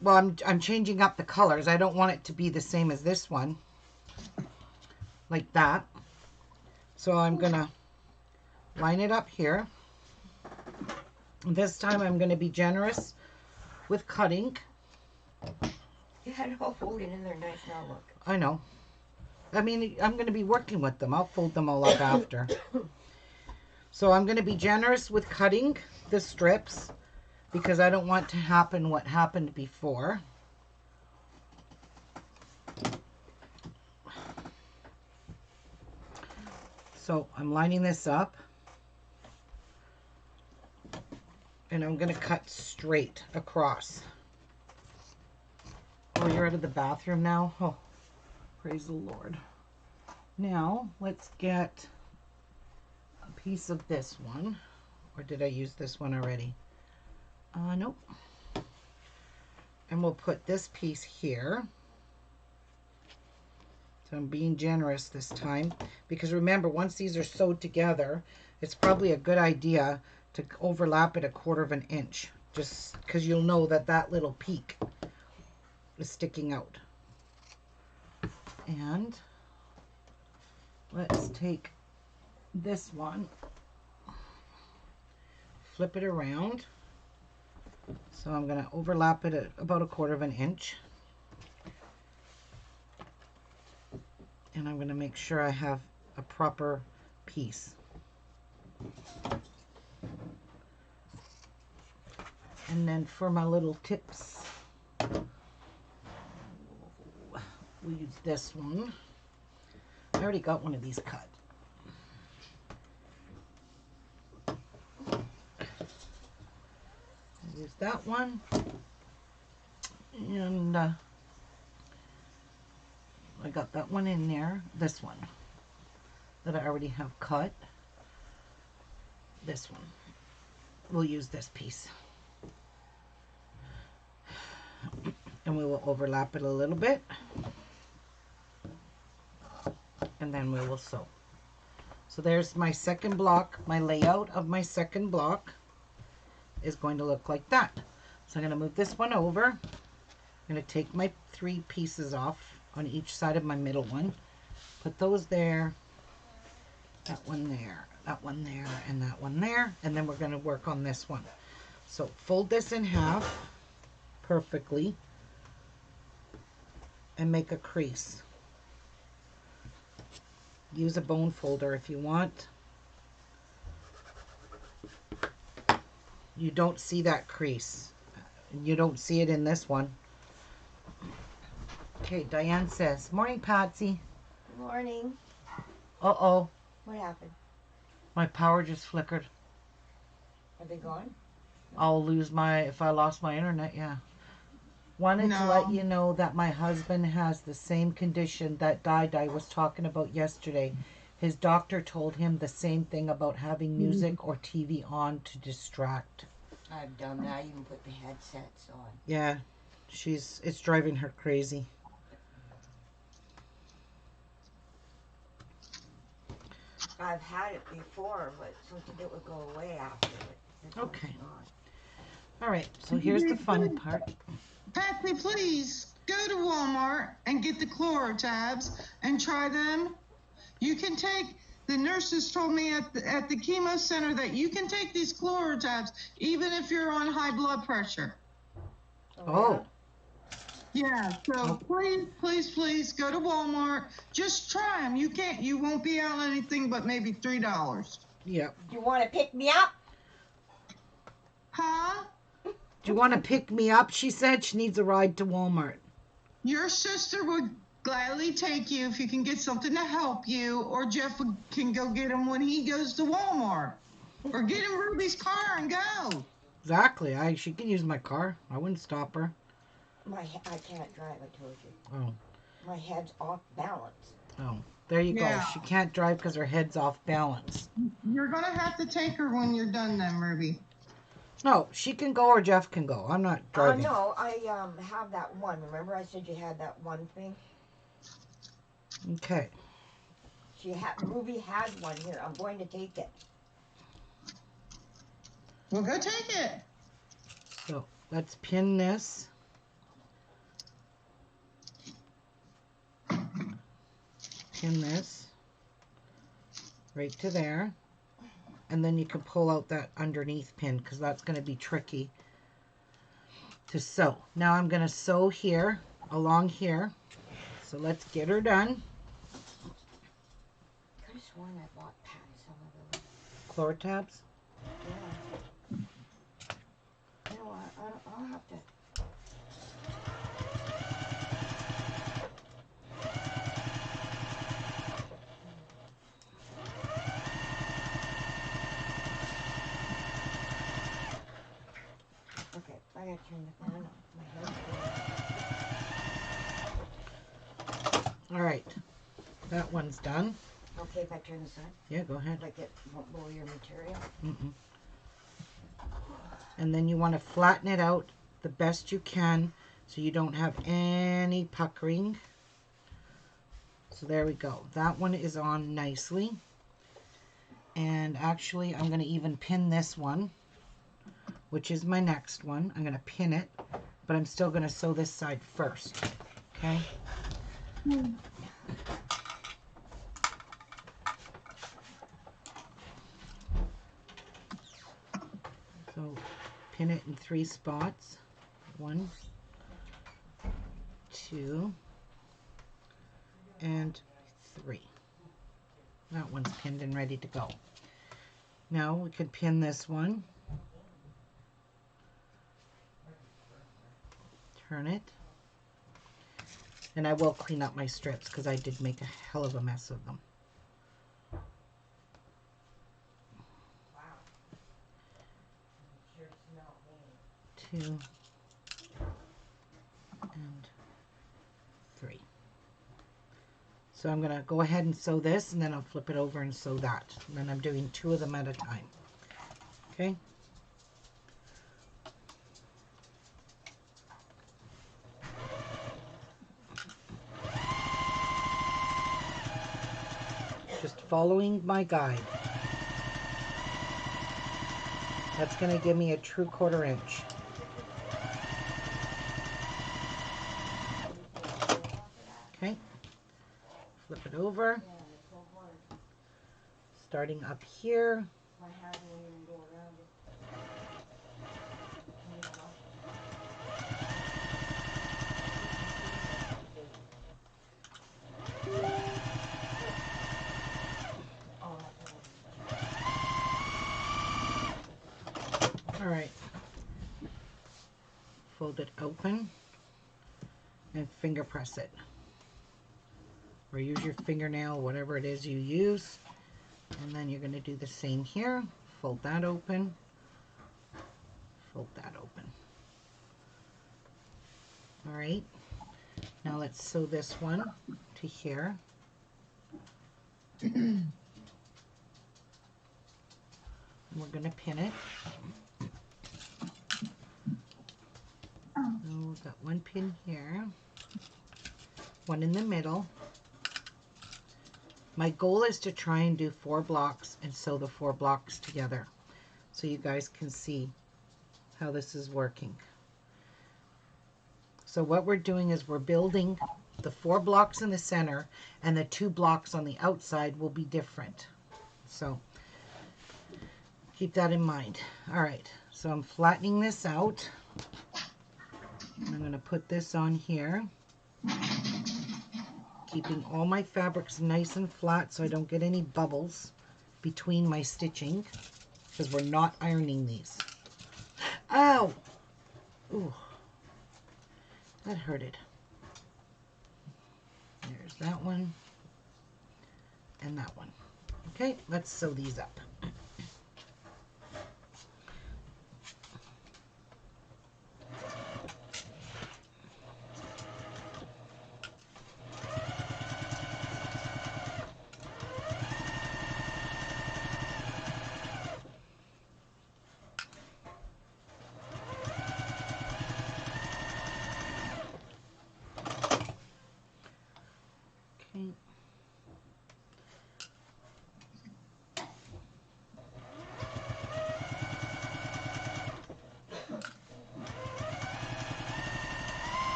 Well, I'm changing up the colors. I don't want it to be the same as this one. Like that. So I'm going to line it up here. This time I'm going to be generous with cutting. You had it all folded in there nice now, look. I know. I mean, I'm going to be working with them. I'll fold them all up after. So I'm going to be generous with cutting the strips because I don't want to happen what happened before. So I'm lining this up. And I'm going to cut straight across. Oh, you're out of the bathroom now? Oh, praise the Lord. Now, let's get a piece of this one. Or did I use this one already? Nope. And we'll put this piece here. So I'm being generous this time. Because remember, once these are sewed together, it's probably a good idea to overlap it 1/4 of an inch. Just because you'll know that that little peak is sticking out. And let's take this one, flip it around. So I'm going to overlap it at about 1/4 of an inch. And I'm going to make sure I have a proper piece. And then for my little tips, we'll use this one. I already got one of these cut. I'll use that one. And I got that one in there. This one that I already have cut. This one. We'll use this piece. And we will overlap it a little bit. And then we will sew. So there's my second block. My layout of my second block is going to look like that. So I'm going to move this one over. I'm going to take my 3 pieces off on each side of my middle one. Put those there. That one there. That one there. And that one there. And then we're going to work on this one. So fold this in half perfectly. And make a crease. Use a bone folder if you want. You don't see that crease. You don't see it in this one. Okay, Diane says, morning, Patsy. Good morning. Uh-oh. What happened? My power just flickered. Are they gone? I'll lose my, if I lost my internet, yeah. Wanted to let you know that my husband has the same condition that Di was talking about yesterday. His doctor told him the same thing about having music or TV on to distract. I've done that. I even put the headsets on. Yeah, it's driving her crazy. I've had it before, but something it would go away after it. Okay. All right, so here's the fun part. Patsy, please go to Walmart and get the Chloro tabs and try them. You can take, the nurses told me at the chemo center that you can take these Chloro tabs even if you're on high blood pressure. Oh. Yeah, so please go to Walmart. Just try them. You won't be out anything but maybe $3. Yep. Do you want to pick me up? Huh? Do you want to pick me up? She said she needs a ride to Walmart. Your sister would gladly take you if you can get something to help you, or Jeff can go get him when he goes to Walmart. Or get in Ruby's car and go. Exactly. She can use my car. I wouldn't stop her. I can't drive, I told you. Oh. My head's off balance. Oh. There you Yeah. go. She can't drive because her head's off balance. You're going to have to take her when you're done then, Ruby. No, she can go or Jeff can go. I'm not driving. No, I have that one. Remember I said you had that one thing? Okay. Ruby had one here. I'm going to take it. Well, go take it. So let's pin this. Pin this right to there. And then you can pull out that underneath pin because that's going to be tricky to sew. Now I'm going to sew here, along here. So let's get her done. I could have sworn I bought Pat some of those. Floor tabs. Yeah. You know what? I'll have to. Okay, I gotta turn the fan off. My head's All right. That one's done. okay if I turn this on? Yeah, go ahead. Like it won't blow your material? Mm-mm. And then you want to flatten it out the best you can so you don't have any puckering. So there we go. That one is on nicely. And actually I'm going to even pin this one, which is my next one. I'm going to pin it, but I'm still going to sew this side first. Okay? So pin it in 3 spots. 1, 2, and 3. That one's pinned and ready to go. Now we can pin this one. Turn it. And I will clean up my strips because I did make a hell of a mess of them. Wow. Sure smell me. 2 and 3. So I'm going to go ahead and sew this, and then I'll flip it over and sew that. And then I'm doing 2 of them at a time. Okay? Just following my guide. That's going to give me a true 1/4 inch. Okay? Flip it over. Starting up here. My hair won't even go around it. All right. Fold it open and finger press it. Or use your fingernail, whatever it is you use. And then you're going to do the same here. Fold that open. Fold that open. All right. Now let's sew this one to here. And we're going to pin it. So we've got one pin here, one in the middle. My goal is to try and do 4 blocks and sew the 4 blocks together so you guys can see how this is working. So what we're doing is we're building the 4 blocks in the center, and the 2 blocks on the outside will be different. So keep that in mind. All right, so I'm flattening this out. I'm going to put this on here, keeping all my fabrics nice and flat so I don't get any bubbles between my stitching, because we're not ironing these. Ow! Ooh, that hurted. There's that one and that one. Okay, let's sew these up. Okay.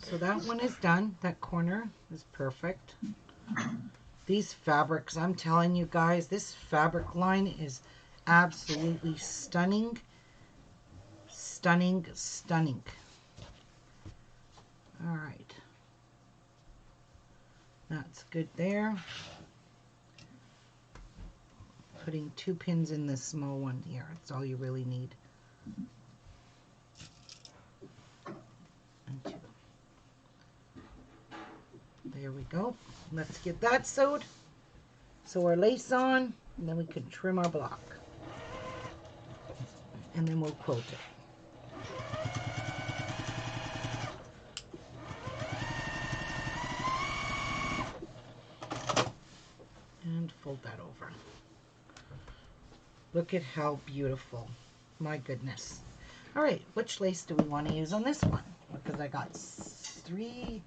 So that one is done. That corner is perfect. These fabrics, I'm telling you guys, this fabric line is absolutely stunning. Stunning, stunning. All right. That's good there. Putting 2 pins in this small one here. That's all you really need. And 2. There we go. Let's get that sewed. Sew our lace on, and then we can trim our block. And then we'll quilt it. And fold that over. Look at how beautiful. My goodness. All right, which lace do we want to use on this one? Because I got 3.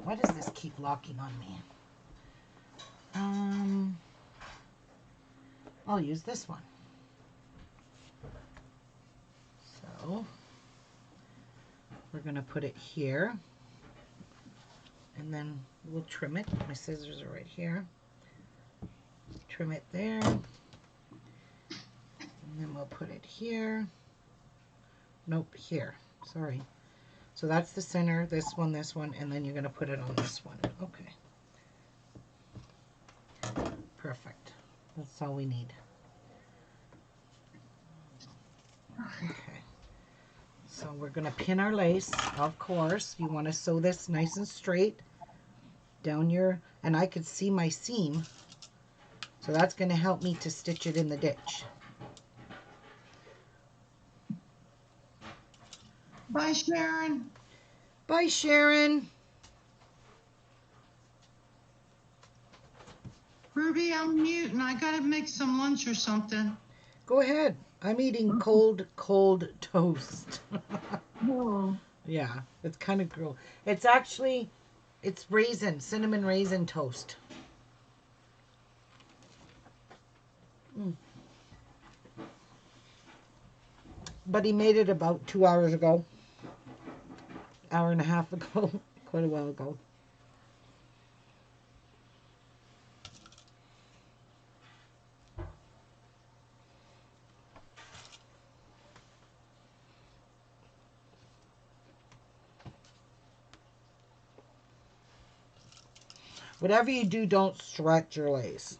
Why does this keep locking on me? I'll use this one. So we're going to put it here, and then we'll trim it. My scissors are right here. Trim it there, and then we'll put it here. Nope, here. Sorry. So that's the center, this one, and then you're going to put it on this one. Okay. Perfect. That's all we need. Okay. So we're going to pin our lace, of course. You want to sew this nice and straight down your, and I could see my seam. So that's going to help me to stitch it in the ditch. Bye, Sharon. Bye, Sharon. Ruby, I'm mute and I gotta make some lunch or something. Go ahead. I'm eating cold toast. Oh. Yeah, it's kind of cool. It's actually, it's raisin, cinnamon raisin toast. But he made it about 2 hours ago. Hour and a half ago. Quite a while ago. Whatever you do, don't stretch your lace.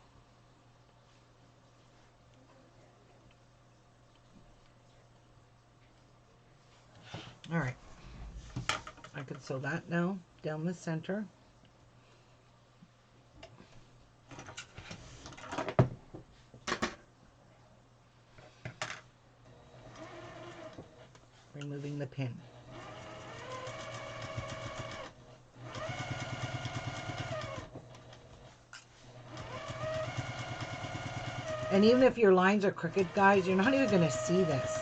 All right. I can sew that now down the center. Removing the pin. And even if your lines are crooked, guys, you're not even going to see this.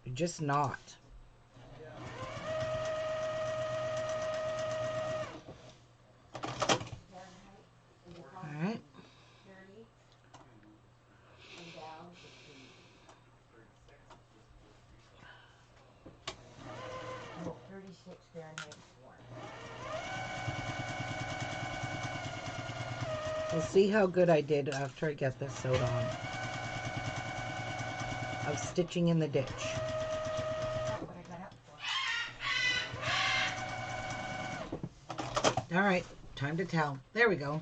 You're just not. All right. We'll see how good I did after I get this sewed on. Of stitching in the ditch. All right, time to tell. There we go.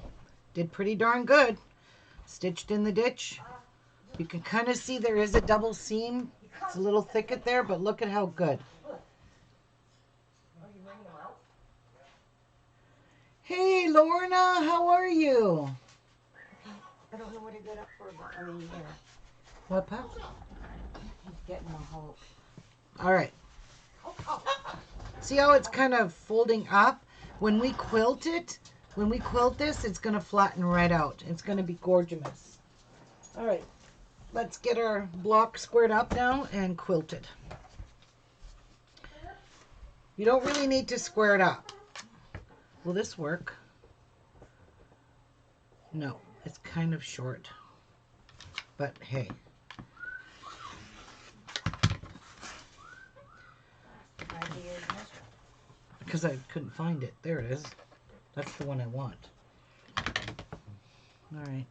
Did pretty darn good. Stitched in the ditch. You can kind of see there is a double seam. It's a little thick at there, but look at how good. Hey, Lorna, how are you? I don't know what I got up for, but I'm in here. What, Pop? He's getting the Hulk. All right. See how it's kind of folding up? When we quilt this, it's going to flatten right out. It's going to be gorgeous. All right. Let's get our block squared up now and quilted. You don't really need to square it up. Will this work? No, it's kind of short. But hey. Because I couldn't find it. There it is. That's the one I want. All right.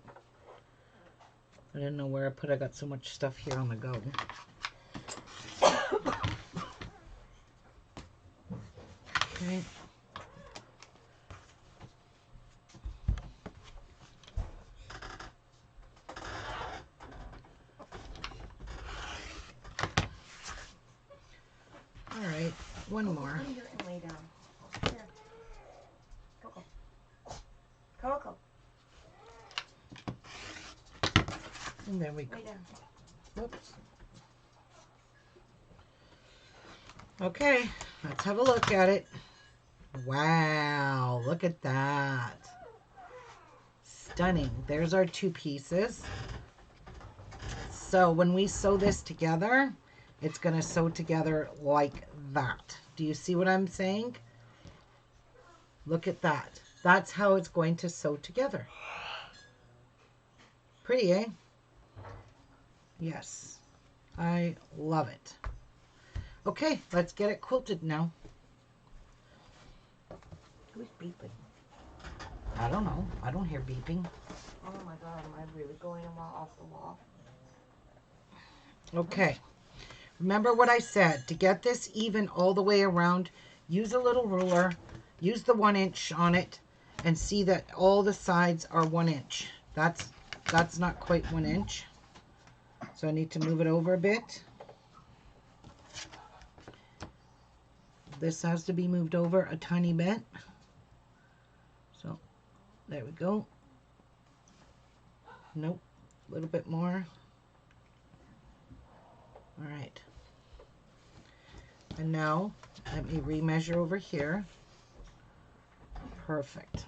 I didn't know where I put. I got so much stuff here on the go. Okay. All right. One more. Come here and lay down. Here. Coco. Coco. And there we go. Lay down. Whoops. Okay, let's have a look at it. Wow, look at that. Stunning. There's our two pieces. So when we sew this together, it's going to sew together like that. Do you see what I'm saying? Look at that. That's how it's going to sew together. Pretty, eh? Yes. I love it. Okay, let's get it quilted now. Who's beeping? I don't know. I don't hear beeping. Oh my God, am I really going off the wall? Okay. Remember what I said. To get this even all the way around, use a little ruler, use the 1 inch on it, and see that all the sides are 1 inch. That's not quite 1 inch. So I need to move it over a bit. This has to be moved over a tiny bit. So there we go. Nope, a little bit more. All right. And now let me remeasure over here. Perfect.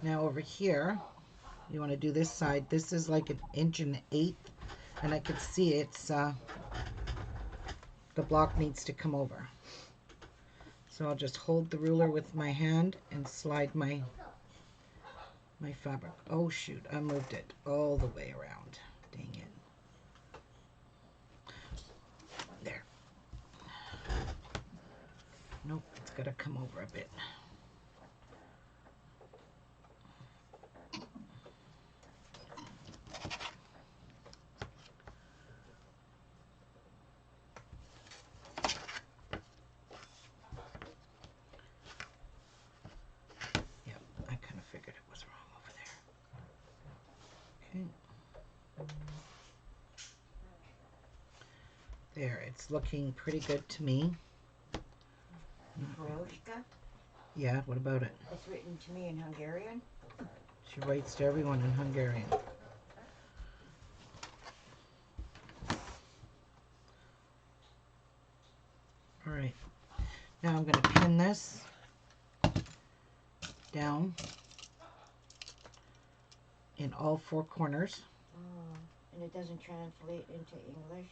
Now over here, you want to do this side. This is like 1 1/8, and I can see it's the block needs to come over. So I'll just hold the ruler with my hand and slide my fabric. Oh shoot, I moved it all the way around. Dang it. There. Nope, it's got to come over a bit. Yep, I kind of figured it was wrong over there. Okay. There, it's looking pretty good to me. Broshka? Yeah, what about it? It's written to me in Hungarian. She writes to everyone in Hungarian. All right, now I'm going to pin this down in all 4 corners. Oh, and it doesn't translate into English?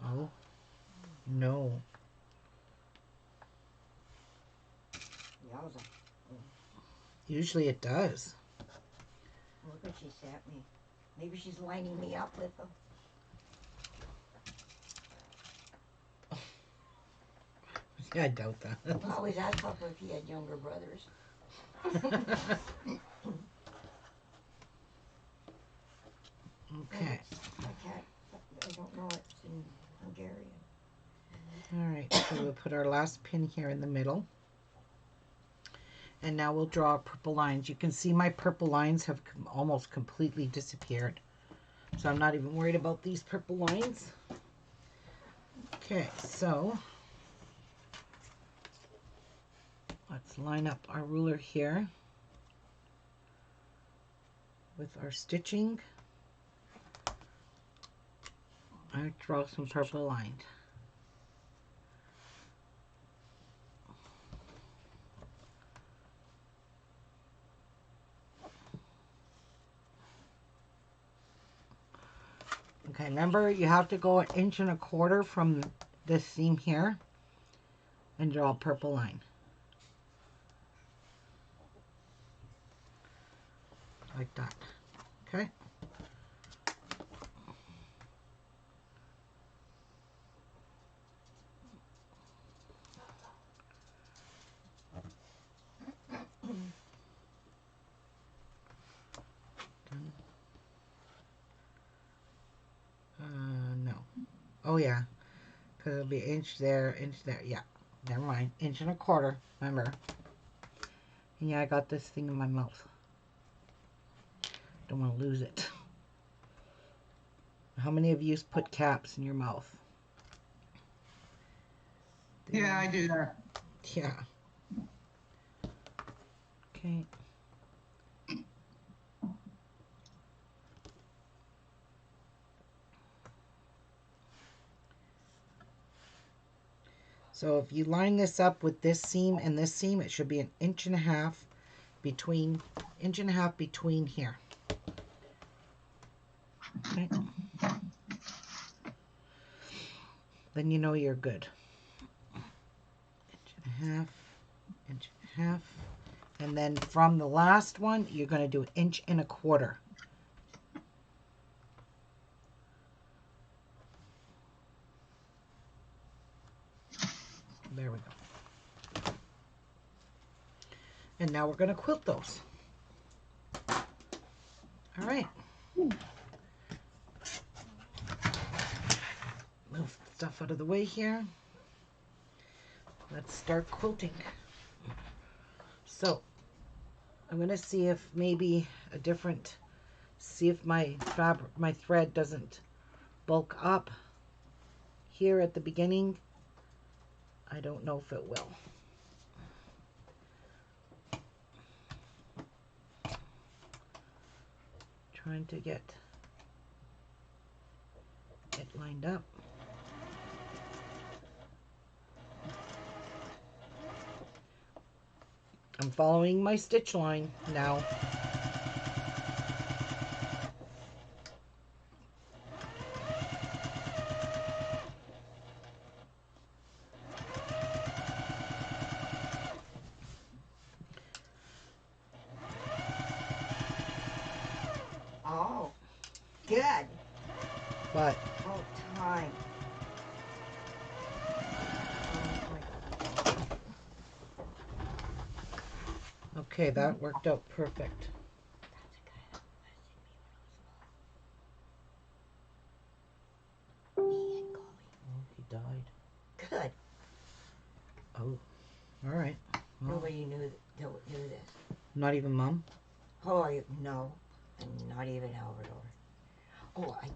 Oh, no. Yowza. Usually it does. Look what she sent me. Maybe she's lining me up with them. Yeah, I doubt that. I always asked Papa if he had younger brothers. Okay. I don't know it's in Hungarian. All right, so we'll put our last pin here in the middle. And now we'll draw purple lines. You can see my purple lines have almost completely disappeared. So I'm not even worried about these purple lines. Okay, so Let's line up our ruler here with our stitching. I draw some purple lines. Okay, remember you have to go 1.25 inches from this seam here and draw a purple line. Like that. Okay. No. Oh yeah, because it'll be inch there, inch there. Yeah, never mind. 1.25 inches. Remember. And yeah, I got this thing in my mouth. Don't want to lose it. How many of you put caps in your mouth? Yeah, I do that. Yeah. Okay. So if you line this up with this seam and this seam, it should be 1.5 inches between, 1.5 inches between here. Okay. Then you know you're good. 1.5 inches, 1.5 inches. And then from the last one, you're going to do 1.25 inches. There we go. And now we're going to quilt those. All right. Move stuff out of the way here. Let's start quilting. So I'm going to see if maybe see if my thread doesn't bulk up here at the beginning. I don't know if it will. Trying to get it lined up. I'm following my stitch line now. Oh, good. But Whole time. okay, that worked out perfect. Oh, he died. Good. Oh, all right. Well, Nobody knew this. not even Mom? Oh, no. And not even Albert or. Oh, I did.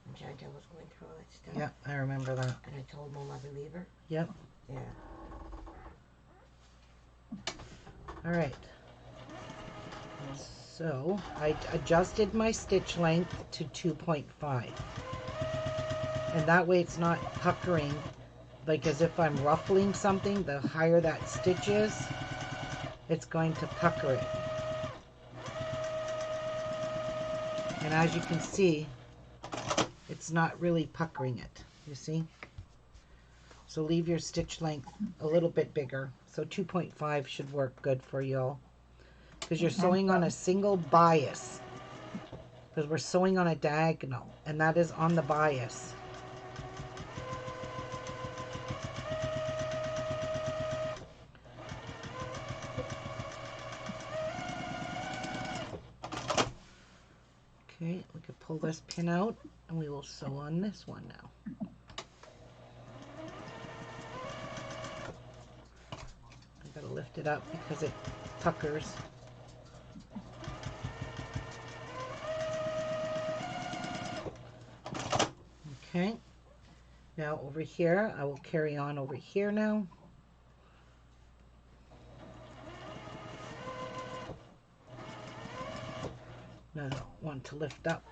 When Chantel was going through all that stuff. Yeah, I remember that. And I told Mom I believe her. Yep. Yeah. All right. So I adjusted my stitch length to 2.5. And that way it's not puckering, like as if I'm ruffling something. The higher that stitch is, it's going to pucker it. And as you can see, it's not really puckering it, you see? So leave your stitch length a little bit bigger. So 2.5 should work good for y'all. Because you're sewing on a single bias. Because we're sewing on a diagonal, and that is on the bias. Okay, we could pull this pin out, and we will sew on this one now. I gotta lift it up because it puckers. Okay, now over here, I will carry on over here now. to lift up.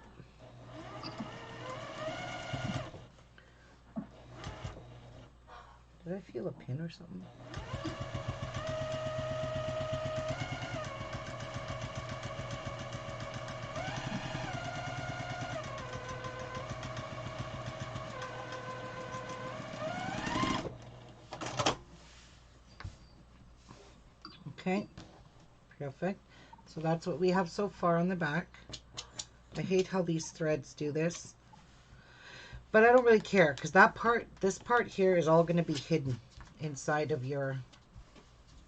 Did I feel a pin or something? Okay, perfect. So that's what we have so far on the back. I hate how these threads do this, but I don't really care because this part here is all going to be hidden inside of your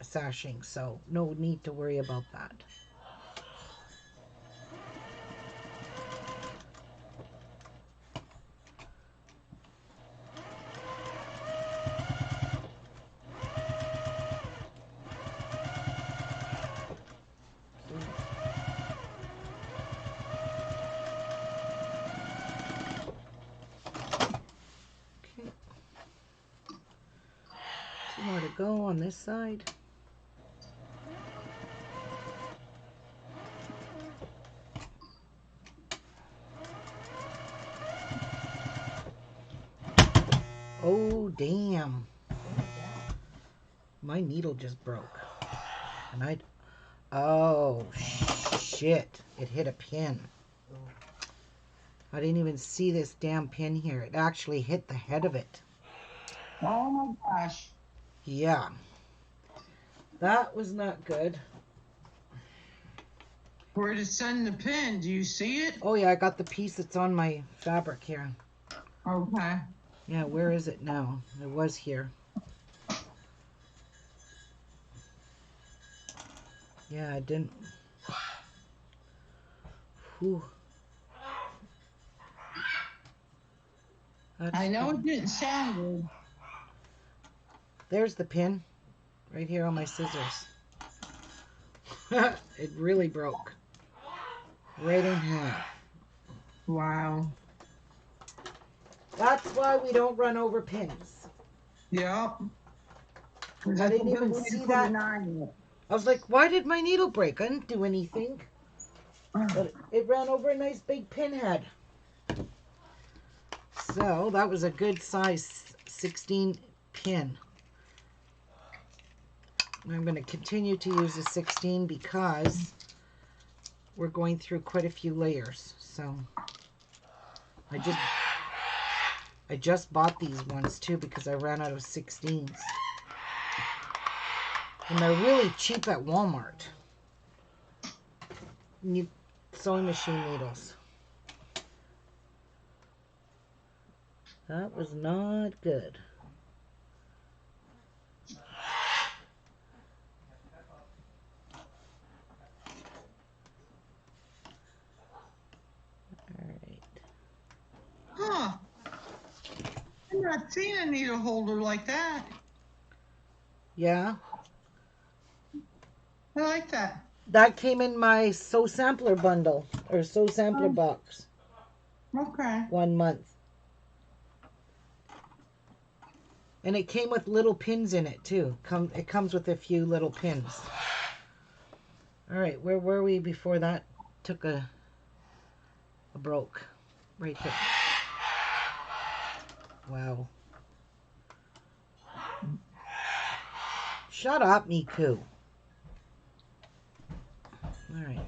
sashing, so no need to worry about that. Okay. 2 more to go on this side. Oh, damn. My needle just broke. And oh, shit. It hit a pin. I didn't even see this damn pin here. It actually hit the head of it. Oh my gosh. Yeah. That was not good. Where to send the pin? Do you see it? Oh, yeah, I got the piece that's on my fabric here. Okay. Yeah, where is it now? It was here. Yeah, I didn't. Whew. I know it didn't sound good. There's the pin right here on my scissors. It really broke. Right in half. Wow. That's why we don't run over pins. Yep. I didn't even see that. I was like, why did my needle break? I didn't do anything. But it ran over a nice big pin head. So that was a good size 16 pin. I'm going to continue to use a 16 because we're going through quite a few layers. So I just bought these ones too because I ran out of 16s. And they're really cheap at Walmart. New sewing machine needles. That was not good. Alright. Huh. I've not seen a needle holder like that. Yeah. I like that. That came in my Sew Sampler bundle, or Sew Sampler Oh, box, okay. 1 month. And it came with little pins in it too. It comes with a few little pins. Alright, where were we before that took a broke? Right here. Wow. Shut up, Miku. Alright.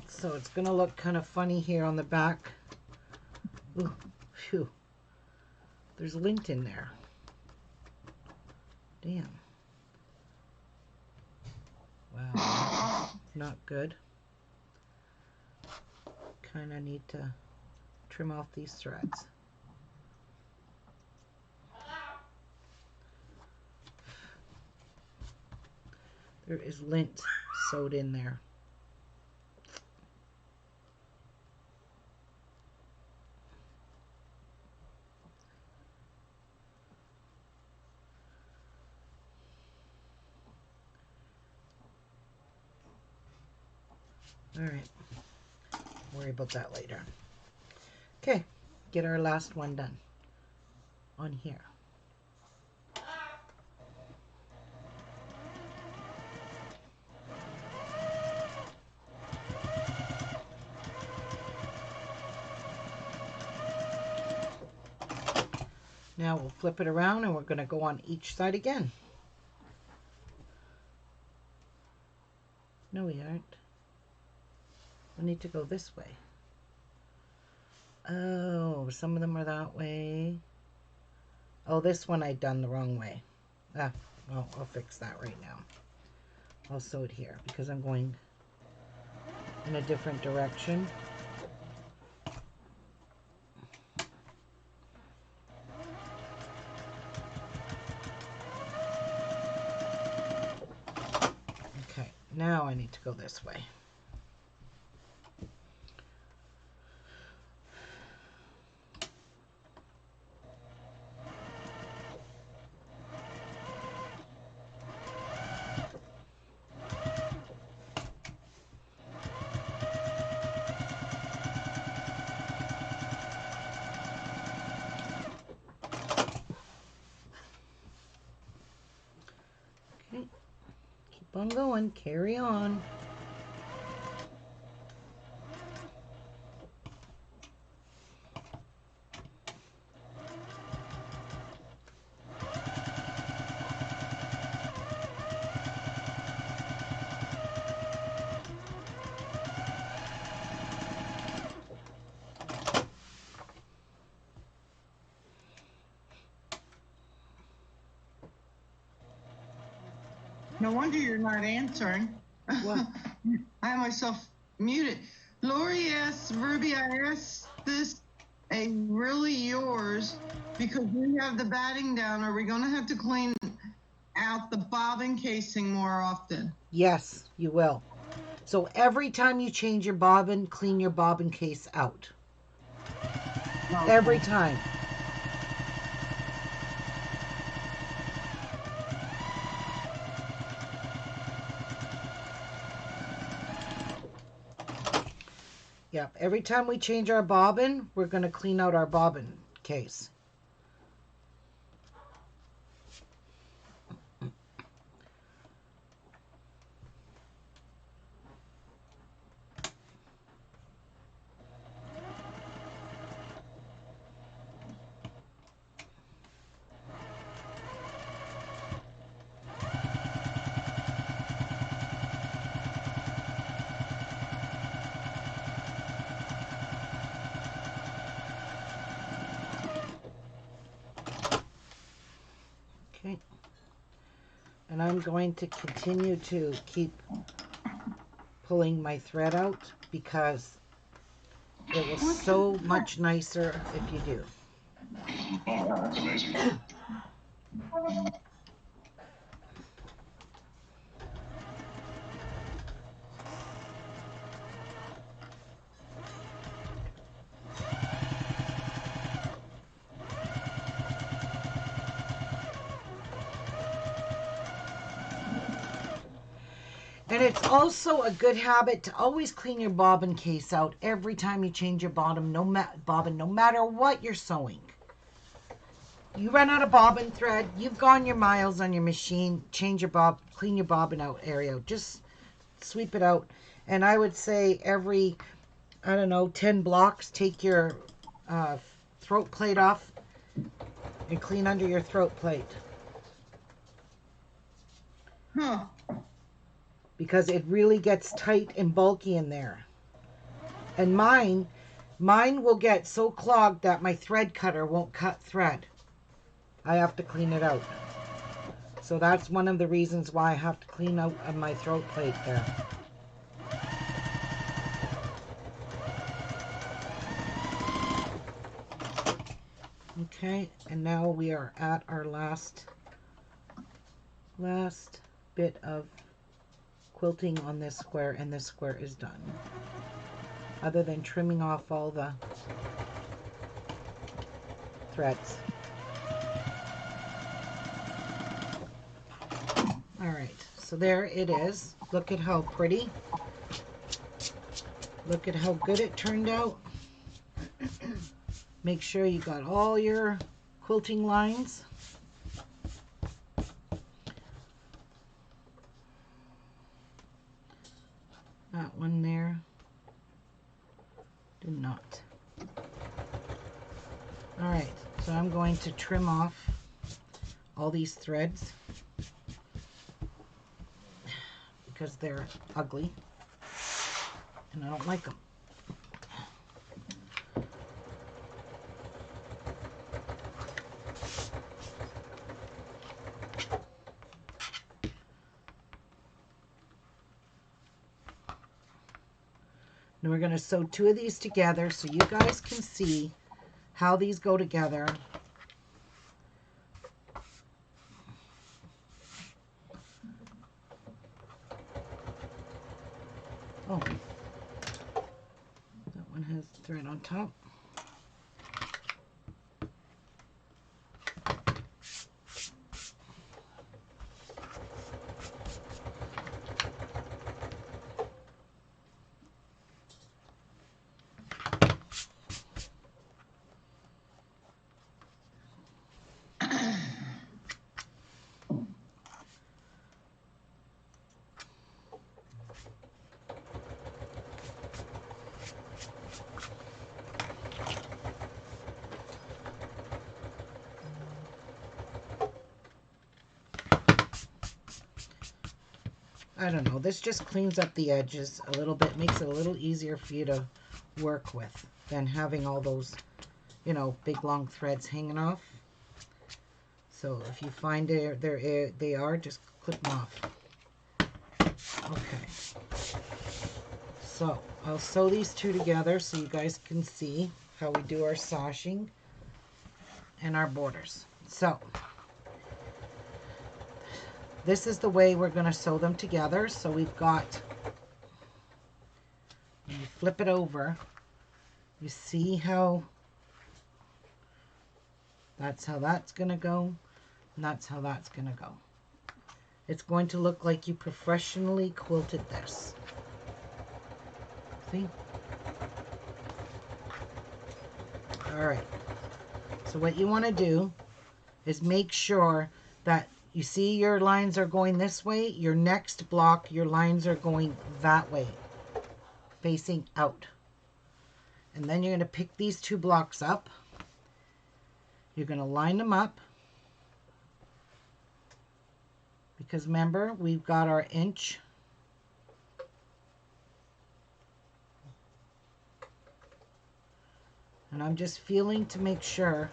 So it's going to look kind of funny here on the back. Ooh, phew. There's lint in there. Damn. Wow. Not good. Kind of need to trim off these threads. There is lint sewed in there. Alright. Worry about that later. Okay. Get our last one done. On here. Now we'll flip it around and we're going to go on each side again. No, we aren't. We need to go this way. Oh, some of them are that way. Oh, this one I done the wrong way. Ah, well, I'll fix that right now. I'll sew it here because I'm going in a different direction. Okay, now I need to go this way. Okay, keep on going, carry on. No wonder you're not answering. What? I have myself muted. Lori asks, Ruby, I asked this a really yours because we have the batting down. Are we going to have to clean out the bobbin casing more often? Yes, you will. So every time you change your bobbin, clean your bobbin case out. Okay. Every time. Yep, every time we change our bobbin, we're going to clean out our bobbin case. Okay. And I'm going to continue to keep pulling my thread out because it will so much nicer if you do. Oh, that's amazing. And it's also a good habit to always clean your bobbin case out every time you change your bobbin, no matter what you're sewing. You run out of bobbin thread, you've gone your miles on your machine, change your clean your bobbin out area. Just sweep it out. And I would say every, I don't know, 10 blocks, take your throat plate off and clean under your throat plate. Huh. Because it really gets tight and bulky in there. And mine will get so clogged that my thread cutter won't cut thread. I have to clean it out. So that's one of the reasons why I have to clean out my throat plate there. Okay, and now we are at our last bit of quilting on this square, and this square is done. Other than trimming off all the threads. All right, so there it is. Look at how pretty. Look at how good it turned out. Make sure you got all your quilting lines. That one there did not. All right, So I'm going to trim off all these threads because they're ugly and I don't like them. Now we're going to sew 2 of these together so you guys can see how these go together. Oh, that one has thread on top. I don't know, this just cleans up the edges a little bit, makes it a little easier for you to work with than having all those, you know, big long threads hanging off. So if you find they are, just clip them off. Okay. So I'll sew these 2 together so you guys can see how we do our sashing and our borders. So this is the way we're going to sew them together. So we've got, when you flip it over, you see how that's going to go, and that's how that's going to go. It's going to look like you professionally quilted this. See? All right. So what you want to do is make sure that you see your lines are going this way. Your next block, your lines are going that way, facing out. And then you're going to pick these 2 blocks up. You're going to line them up. Because remember, we've got our inch. And I'm just feeling to make sure.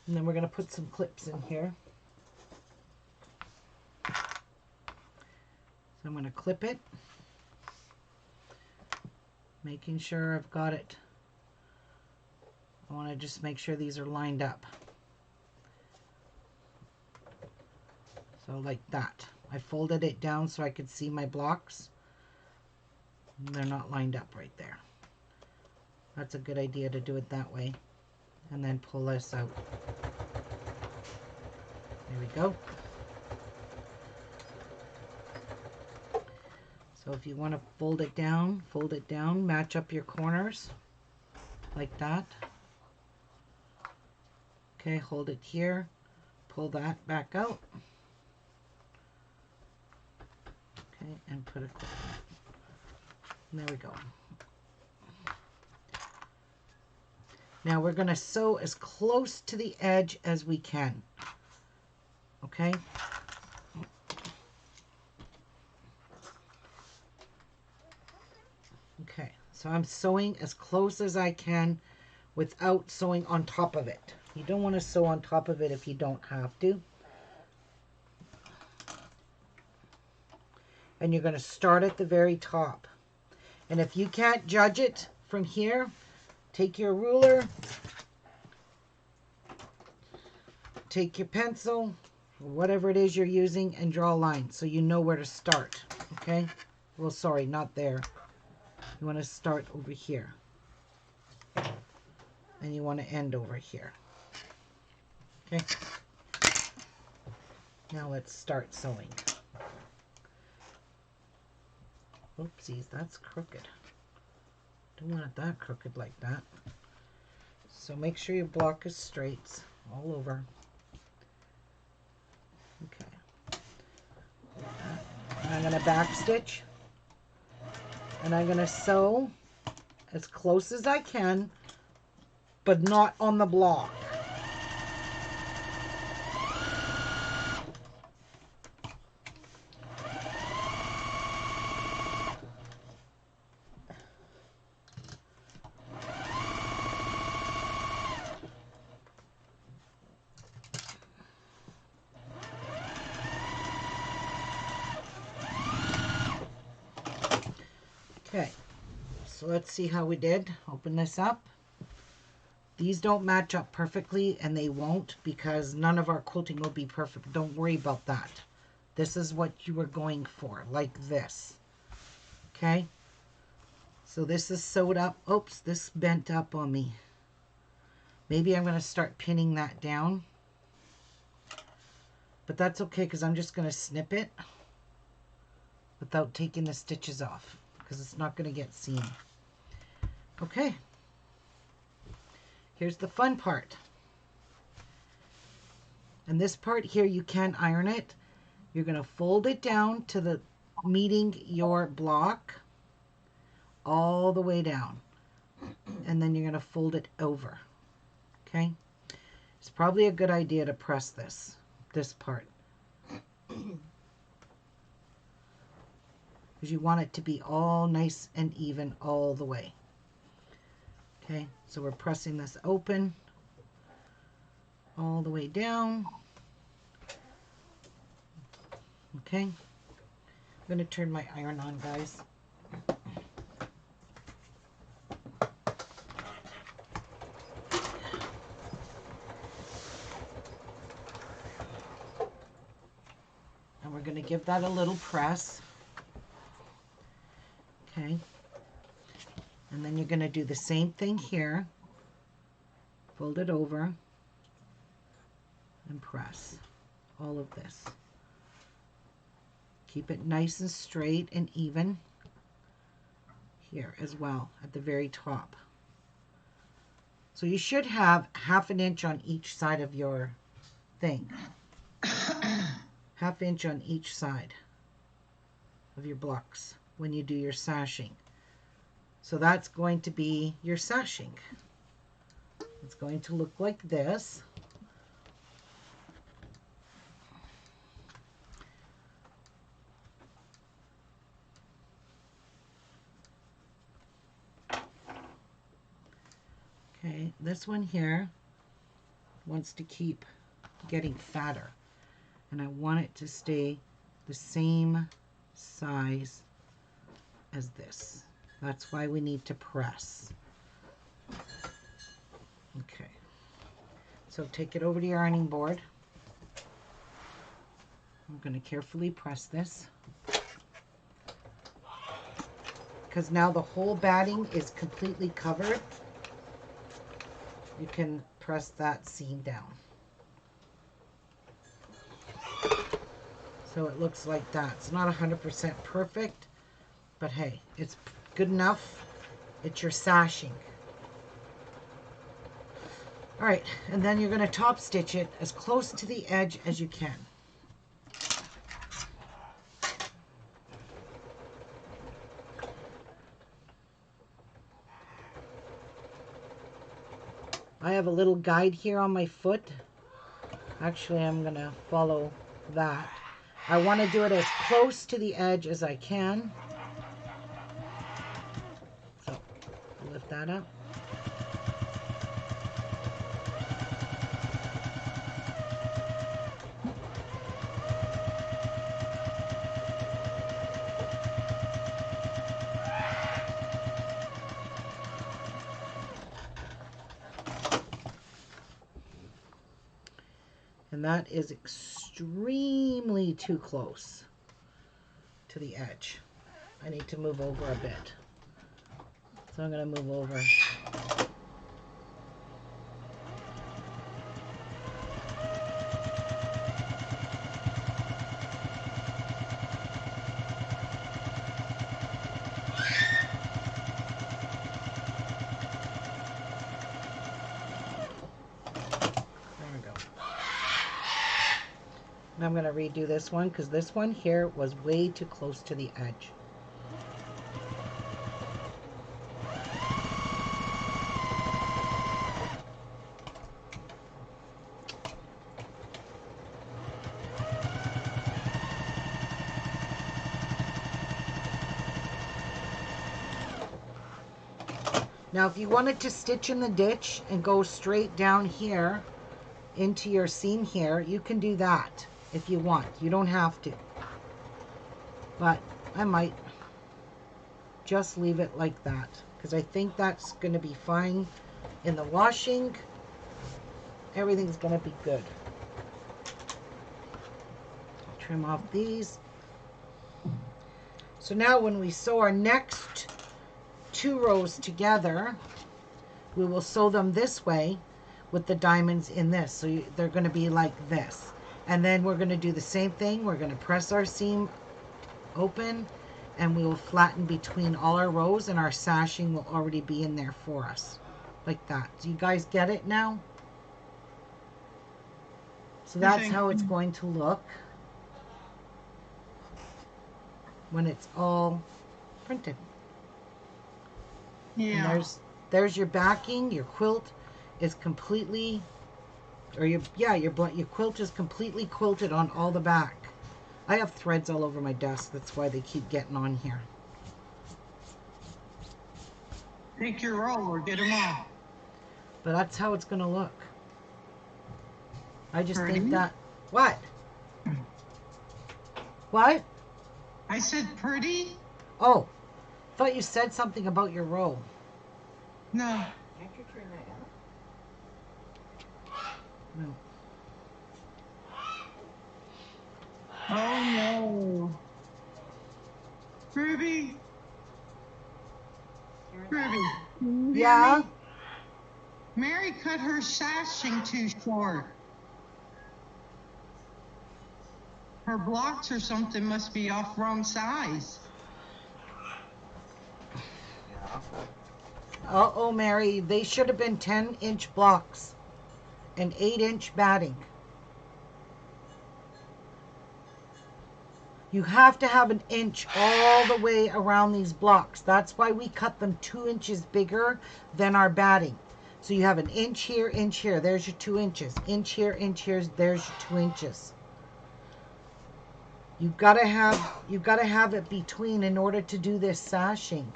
And then we're going to put some clips in here. So I'm going to clip it. Making sure I've got it. I want to just make sure these are lined up. So like that. I folded it down so I could see my blocks. And they're not lined up right there. That's a good idea to do it that way. And then pull this out. There we go. So if you want to fold it down, match up your corners like that. Okay, hold it here, pull that back out. Okay, and put it there. And there we go. Now we're going to sew as close to the edge as we can. Okay? Okay, so I'm sewing as close as I can without sewing on top of it. You don't want to sew on top of it if you don't have to. And you're going to start at the very top. And if you can't judge it from here, take your ruler, take your pencil, or whatever it is you're using, and draw a line so you know where to start. Okay? Well, sorry, not there. You want to start over here. And you want to end over here. Okay? Now let's start sewing. Oopsies, that's crooked. Don't want it that crooked like that. So make sure your block is straight all over. Okay. And I'm going to back stitch. And I'm going to sew as close as I can but not on the block. Okay, so let's see how we did. Open this up. These don't match up perfectly, and they won't, because none of our quilting will be perfect. Don't worry about that. This is what you were going for, like this. Okay, so this is sewed up. Oops, this bent up on me. Maybe I'm going to start pinning that down, but that's okay, because I'm just going to snip it without taking the stitches off, because it's not going to get seen. Okay, here's the fun part. And this part here, you can iron it. You're going to fold it down to the meeting your block all the way down, and then you're going to fold it over. Okay, it's probably a good idea to press this part, because you want it to be all nice and even all the way. Okay, so we're pressing this open all the way down. Okay, I'm going to turn my iron on, guys. And we're going to give that a little press. Okay, and then you're going to do the same thing here. Fold it over and press all of this. Keep it nice and straight and even here as well at the very top. So you should have 1/2 inch on each side of your thing. 1/2 inch on each side of your blocks when you do your sashing. So that's going to be your sashing. It's going to look like this. Okay, this one here wants to keep getting fatter, and I want it to stay the same size as this. That's why we need to press. Okay, so take it over to your ironing board. I'm going to carefully press this, because now the whole batting is completely covered. You can press that seam down. So it looks like that. It's not 100% perfect, but hey, it's good enough. It's your sashing. All right, and then you're going to top stitch it as close to the edge as you can. I have a little guide here on my foot. Actually, I'm going to follow that. I want to do it as close to the edge as I can. So, lift that up. And that is extremely too close to the edge. I need to move over a bit. So I'm going to move over. And I'm going to redo this one, because this one here was way too close to the edge. Now, if you wanted to stitch in the ditch and go straight down here into your seam here, you can do that if you want. You don't have to. But I might just leave it like that because I think that's going to be fine in the washing. Everything's going to be good. Trim off these. So now when we sew our next 2 rows together, we will sew them this way with the diamonds in this. So they're going to be like this. And then we're going to do the same thing. We're going to press our seam open and we will flatten between all our rows, and our sashing will already be in there for us. Like that. Do you guys get it now? So that's how it's going to look when it's all printed. Yeah. And there's your backing. Your quilt is completely, or your quilt is completely quilted on all the back. I have threads all over my desk. That's why they keep getting on here. Take your roll or get them all. But that's how it's going to look. I just Pretty. think that... What? What? I said pretty? Oh, thought you said something about your roll. No. Can't you turn that up? No. Oh no. Ruby. Ruby. can you hear Yeah? me? Mary cut her sashing too short. Her blocks or something must be off wrong size. Uh-oh, Mary. They should have been 10-inch blocks and 8-inch batting. You have to have an inch all the way around these blocks. That's why we cut them 2 inches bigger than our batting. So you have an inch here, inch here. There's your 2 inches. Inch here, there's your 2 inches. You've got to have it between in order to do this sashing.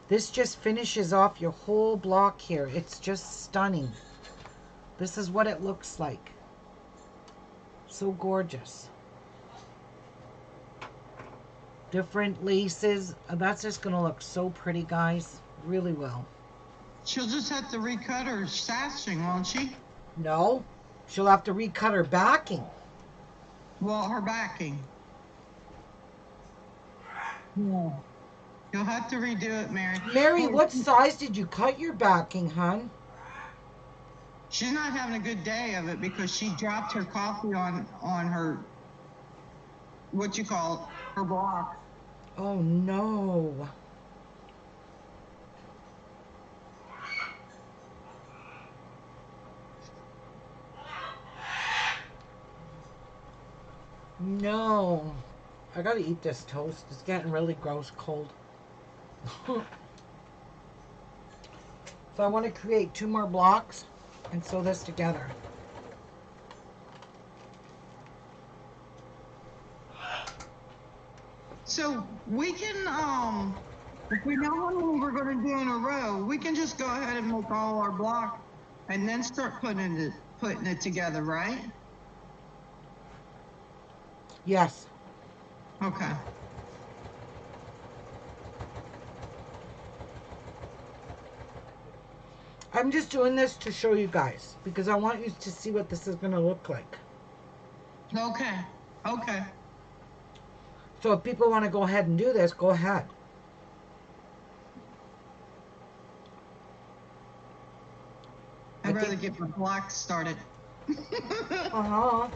This just finishes off your whole block here. It's just stunning. This is what it looks like. So gorgeous. Different laces. That's just going to look so pretty, guys. Really will. She'll just have to recut her sashing, won't she? No. She'll have to recut her backing. Well, her backing. Yeah. You'll have to redo it, Mary. Mary, what size did you cut your backing, hon? She's not having a good day of it because she dropped her coffee on her, what you call her block. Oh, no. No. I gotta eat this toast. It's getting really gross cold. So I want to create 2 more blocks and sew this together. So we can, if we know how many we're going to do in a row, we can just go ahead and make all our blocks and then start putting it together, right? Yes. Okay. I'm just doing this to show you guys because I want you to see what this is going to look like. Okay. Okay. So if people want to go ahead and do this, go ahead. I'd rather get my blocks started. Uh-huh.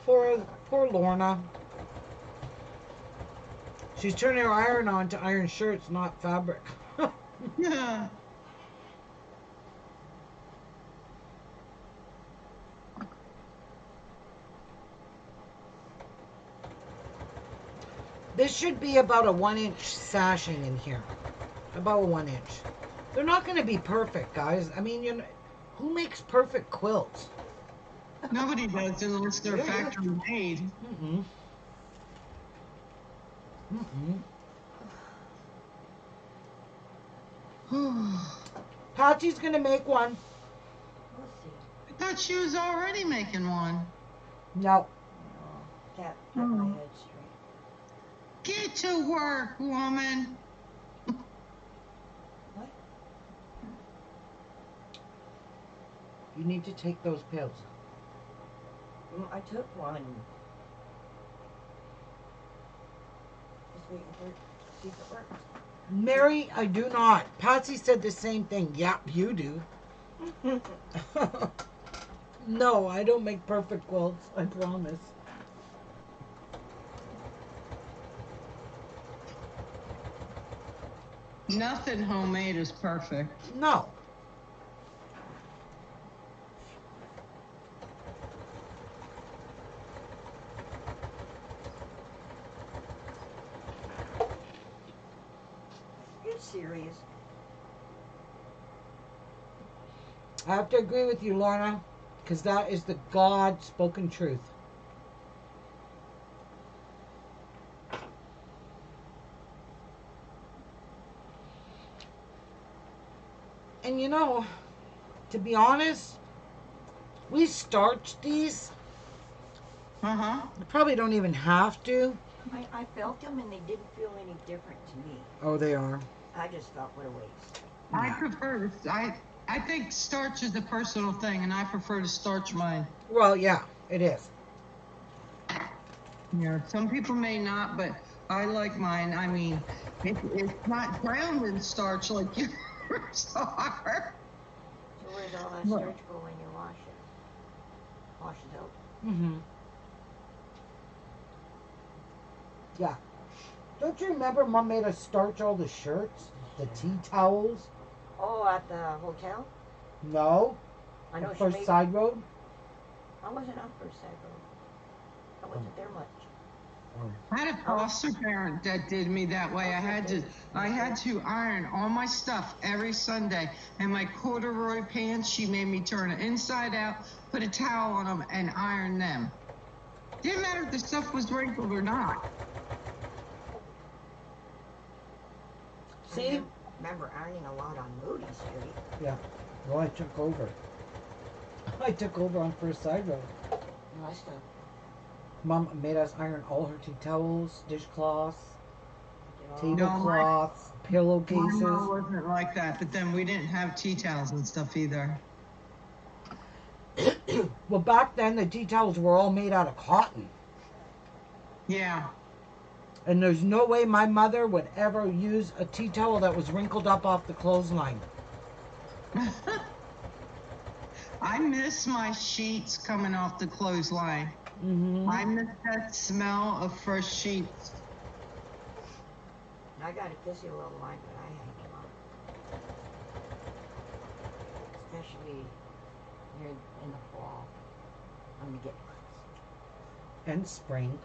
Poor Lorna. She's turning her iron on to iron shirts, not fabric. Yeah. This should be about a 1-inch sashing in here. About a 1 inch. They're not going to be perfect, guys. I mean, you know, who makes perfect quilts? Nobody does unless they're factory made. Mm-mm. Mm-mm. Patsy's going to make one. We'll see. I thought she was already making one. No. No, get my head straight. Get to work, woman. What? You need to take those pills. I took one. Just waiting for it to see if it works. Mary, I do not. Patsy said the same thing. Yep, you do. No, I don't make perfect quilts. I promise. Nothing homemade is perfect. No. You're serious. I have to agree with you, Lorna, because that is the God-spoken truth. And you know, to be honest, we starch these. Uh-huh. We probably don't even have to. I felt them and they didn't feel any different to me. Oh, they are. I just felt what a waste. I prefer to, I think starch is a personal thing, and I prefer to starch mine. Well, yeah, it is. Yeah, some people may not, but I like mine. I mean, it's not drowned in starch like yours are. So where's all that Well- starch go when you wash it? Wash it out. Mm-hmm. Yeah. Don't you remember Mom made us starch all the shirts? The tea towels? Oh, at the hotel? No. I know On she First made. Side Road? I wasn't on First Side Road. I wasn't there much. I had a foster parent that did me that way. I had to iron all my stuff every Sunday, and my corduroy pants, she made me turn it inside out, put a towel on them, and iron them. Didn't matter if the stuff was wrinkled or not. See? I remember ironing a lot on Moody Street. Yeah. Well, I took over. I took over on First Side Road. No, I stopped. Mom made us iron all her tea towels, dishcloths, Did all- tablecloths, My pillowcases. mom wasn't like that, but then we didn't have tea towels and stuff either. Well, back then the tea towels were all made out of cotton. Yeah. And there's no way my mother would ever use a tea towel that was wrinkled up off the clothesline. I miss my sheets coming off the clothesline. Mm-hmm. I miss that smell of fresh sheets. I got a kissy little line, but I hang them up. Especially near in the fall. I'm gonna get And spring.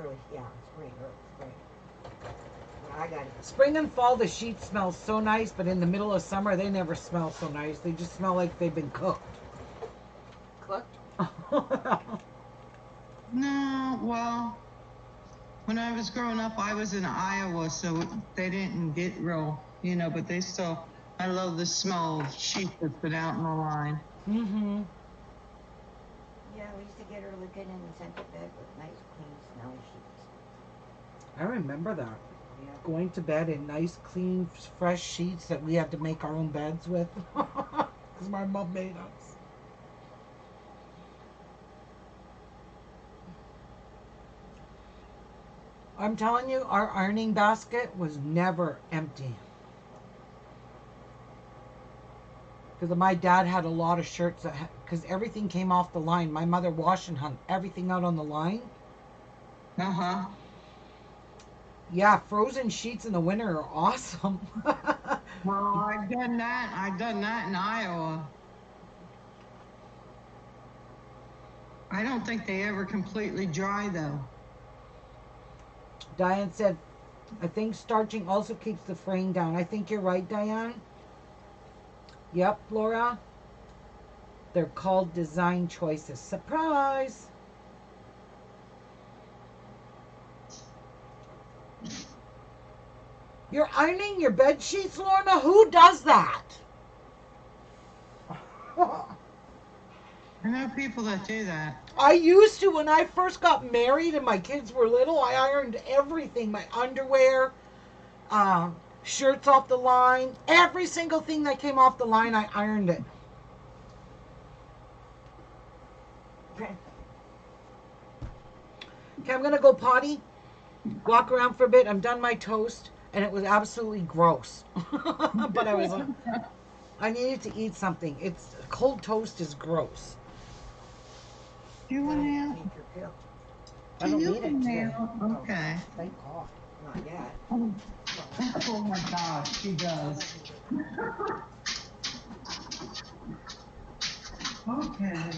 early, yeah, spring, early spring. But I got it. Spring and fall, the sheets smell so nice, but in the middle of summer, they never smell so nice. They just smell like they've been cooked. Cooked. No, well, when I was growing up, I was in Iowa, so they didn't get real, but they still, I love the smell of sheets that's been out in the line. Mm-hmm. Yeah, we used to get her looking in the center bed with nice, clean, smelly sheets. I remember that. Yeah. Going to bed in nice, clean, fresh sheets that we had to make our own beds with. Because my mom made us. I'm telling you, our ironing basket was never empty. Because my dad had a lot of shirts that, because everything came off the line. My mother washed and hung everything out on the line. Uh-huh. Yeah, frozen sheets in the winter are awesome. Well, I've done that. I've done that in Iowa. I don't think they ever completely dry, though. Diane said, I think starching also keeps the fraying down. I think you're right, Diane. Yep, Laura. They're called design choices. Surprise! You're ironing your bed sheets, Lorna? Who does that? I know people that do that. I used to when I first got married and my kids were little. I ironed everything, my underwear, uh, shirts off the line, every single thing that came off the line, I ironed it. Okay, I'm gonna go potty, walk around for a bit. I'm done my toast, and it was absolutely gross. But I needed to eat something. It's cold toast is gross. You want to? Take your pill. I don't need it today. Okay. Thank God. Not yet. Oh my gosh, she does. Okay.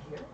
Here?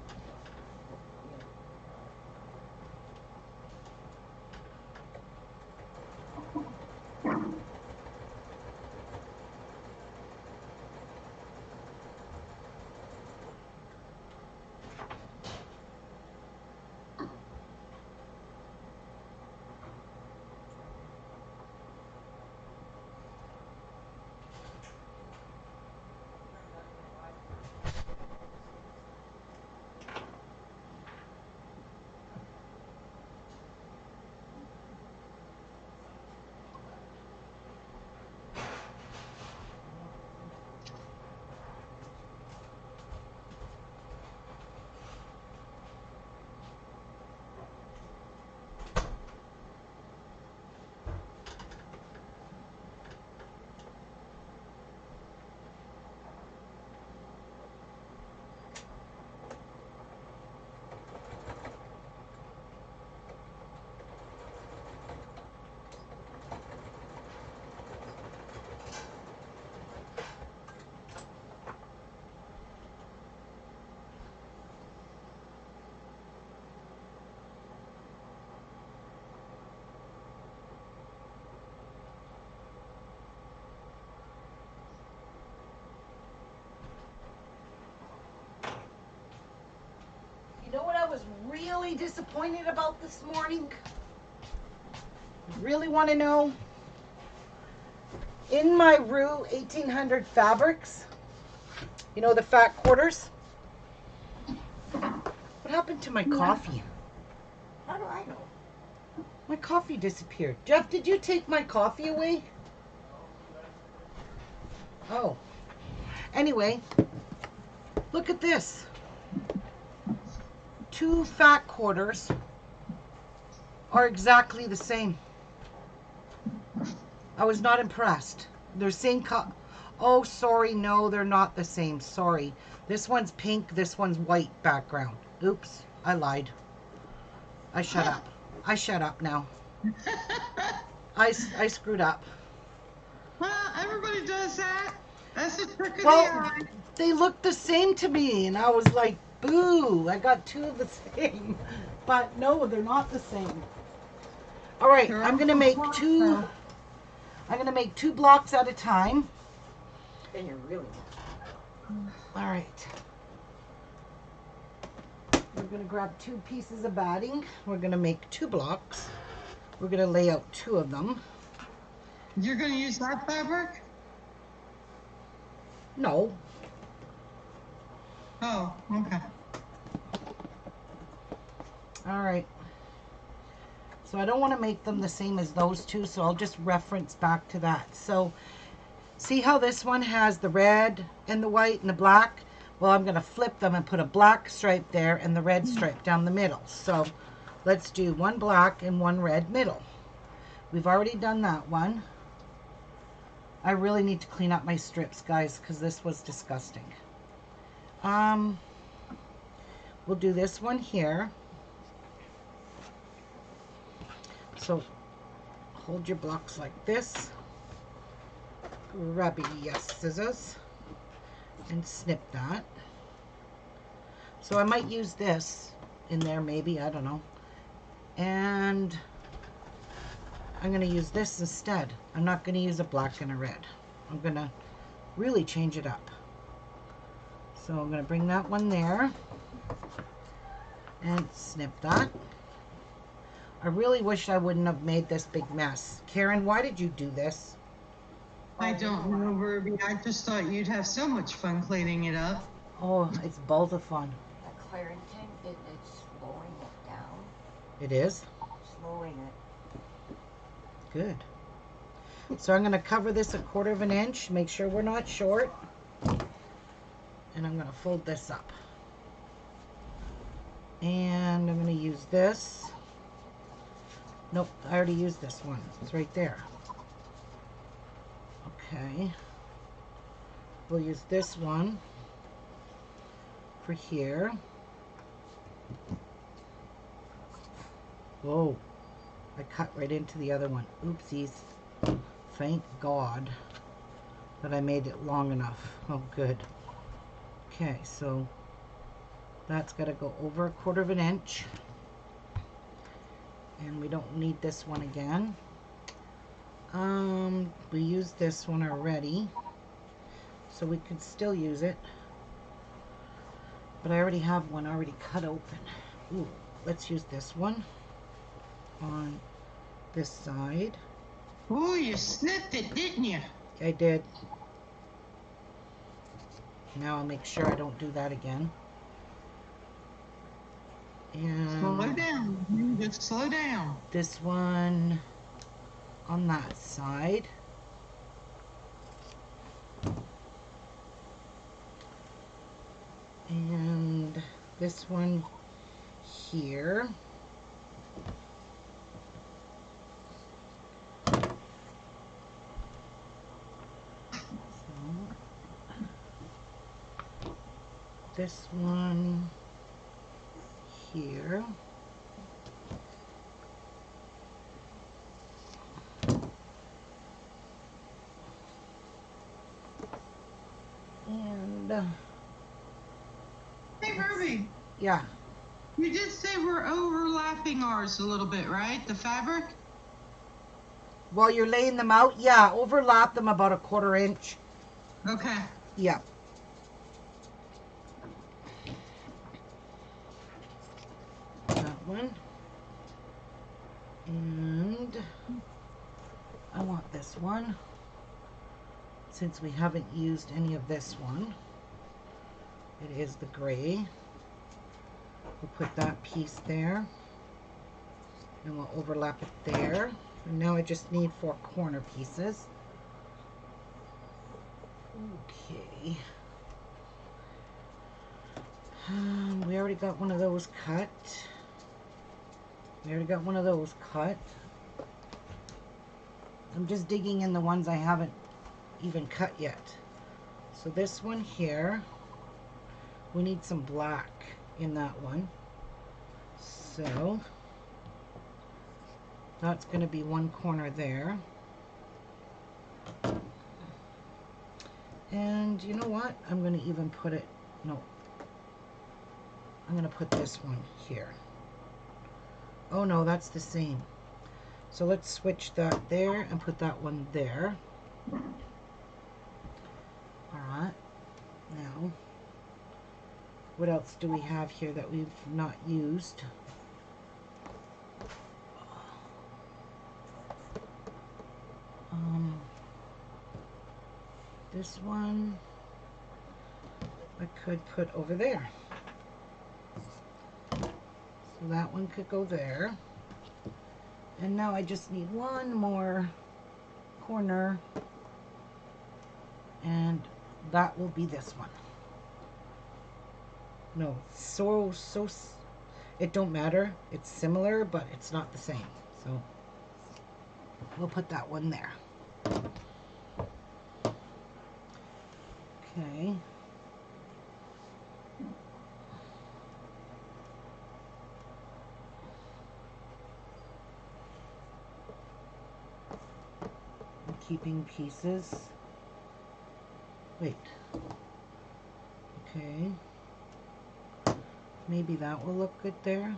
You know what I was really disappointed about this morning? Really want to know? In my Rue 1800 fabrics, you know the fat quarters? What happened to my coffee? How do I know? My coffee disappeared. Jeff, did you take my coffee away? Oh. Anyway, look at this. 2 fat quarters are exactly the same. I was not impressed. They're same oh, sorry, no, they're not the same. Sorry. This one's pink, this one's white background. Oops. I lied. I shut up. I shut up now. I screwed up. Well, everybody does that. That's a trick of the Well, eye. they looked the same to me, and I was like, boo, I got two of the same. But no, they're not the same. All right, They're I'm all going to make blocked, two. though. I'm going to make 2 blocks at a time. Then you're really. All right. We're going to grab 2 pieces of batting. We're going to make 2 blocks. We're going to lay out 2 of them. You're going to use that fabric? No. Oh, okay. All right. So I don't want to make them the same as those 2, so I'll just reference back to that. So see how this one has the red and the white and the black? Well, I'm going to flip them and put a black stripe there and the red stripe down the middle. So let's do 1 black and 1 red middle. We've already done that one. I really need to clean up my strips, guys, because this was disgusting. We'll do this one here. So hold your blocks like this. Grab your scissors and snip that. So I might use this in there maybe, I don't know. And I'm going to use this instead. I'm not going to use a black and a red. I'm going to really change it up. So I'm going to bring that one there and snip that. I really wish I wouldn't have made this big mess. Karen, why did you do this? I don't know, Ruby. I just thought you'd have so much fun cleaning it up. Oh, it's both of fun. The clearing thing, it's slowing it down. It is? Slowing it. Good. So I'm going to cover this 1/4 of an inch. Make sure we're not short. And I'm going to fold this up. And I'm going to use this. Nope, I already used this one. It's right there. Okay. We'll use this one for here. Whoa. I cut right into the other one. Oopsies. Thank God that I made it long enough. Oh, good. Okay, so that's got to go over 1/4 of an inch. And we don't need this one again. We used this one already, so we could still use it. But I already have one already cut open. Ooh, let's use this one on this side. Ooh, you snipped it, didn't you? I did. Now I'll make sure I don't do that again. Slow And down. You just slow down. this one on that side. And this one here. This one here. And Hey, Ruby. yeah, You did say we're overlapping ours a little bit, right? The fabric? while you're laying them out, yeah, overlap them about 1/4 inch. Okay. Yeah. That one. And I want this one. Since we haven't used any of this one. It is the gray. We'll put that piece there. And we'll overlap it there. And now I just need 4 corner pieces. Okay. We already got one of those cut. We already got one of those cut. I'm just digging in the ones I haven't even cut yet. So this one here, we need some black in that one. So that's going to be one corner there. And you know what? I'm going to even put it, no, I'm going to put this one here. Oh no, that's the same. So let's switch that there and put that one there. Alright, now, what else do we have here that we've not used? This one I could put over there. So that one could go there. And now I just need one more corner, and that will be this one. No, it don't matter. It's similar, but it's not the same. So we'll put that one there. Okay. I'm keeping pieces. Wait. Okay. Maybe that will look good there.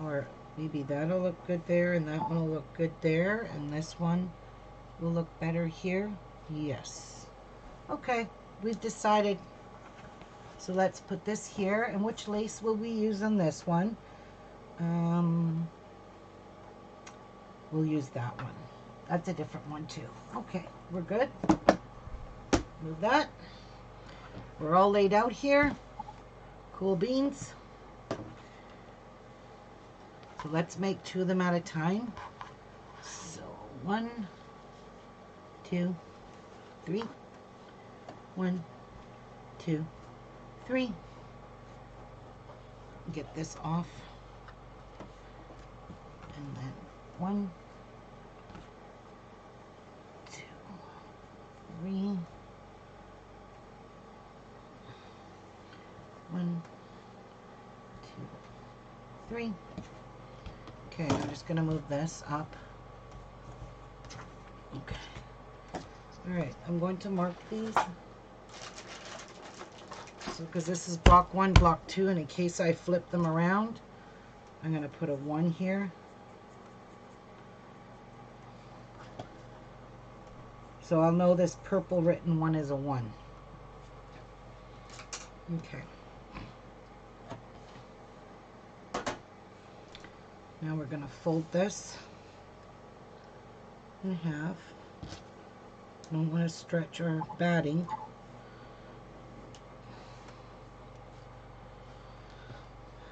Or maybe that'll look good there, and that one will look good there, and this one will look better here. Yes. Okay, we've decided. So let's put this here. And which lace will we use on this one? We'll use that one. That's a different one too. Okay, we're good. Move that. We're all laid out here. Cool beans. So let's make 2 of them at a time. So 1, 2, 3. 1, 2, 3. Get this off. And then 1, 2, 3. 1, 2, 3. Okay, I'm just going to move this up. Okay. Alright, I'm going to mark these. So, because this is block 1, block 2, and in case I flip them around, I'm going to put a 1 here. So I'll know this purple written one is a 1. Okay. Now we're going to fold this in half. Don't want to stretch our batting.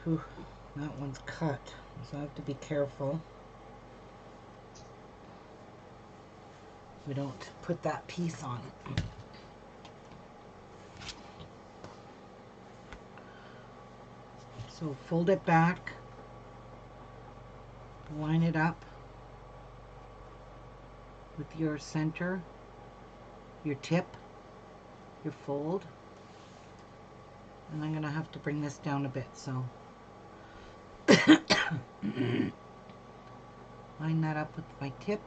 Whew, that one's cut, so I have to be careful. We don't put that piece on. So fold it back, line it up with your center, your tip, your fold, and I'm going to have to bring this down a bit, so line that up with my tip,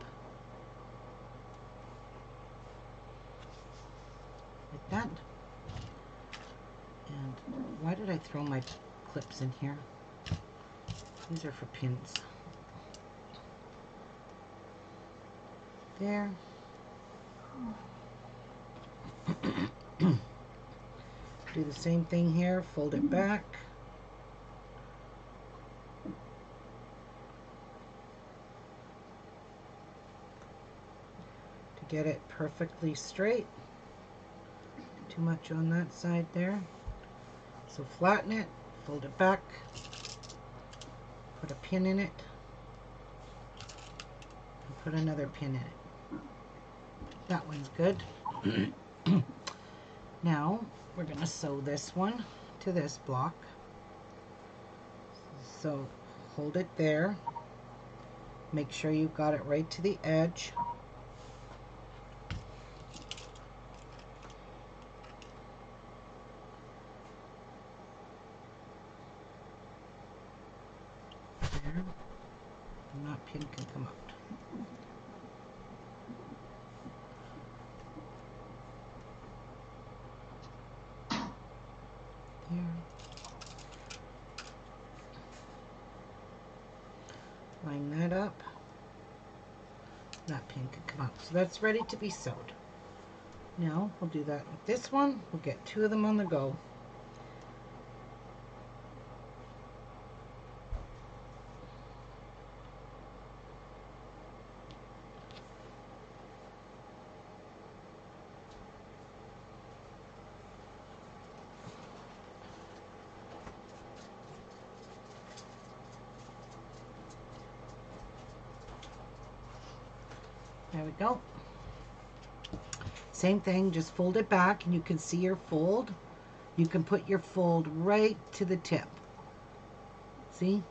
like that. And why did I throw my clips in here? These are for pins. There. Do the same thing here, fold it back. To get it perfectly straight. Too much on that side there. So flatten it, fold it back, put a pin in it, and put another pin in it. That one's good. Now we're going to sew this one to this block. So hold it there. Make sure you've got it right to the edge. pin can come out. There. Line that up. That pin can come out. So that's ready to be sewed. Now we'll do that with this one. We'll get 2 of them on the go. There we go. Same thing, just fold it back and you can see your fold. You can put your fold right to the tip. See?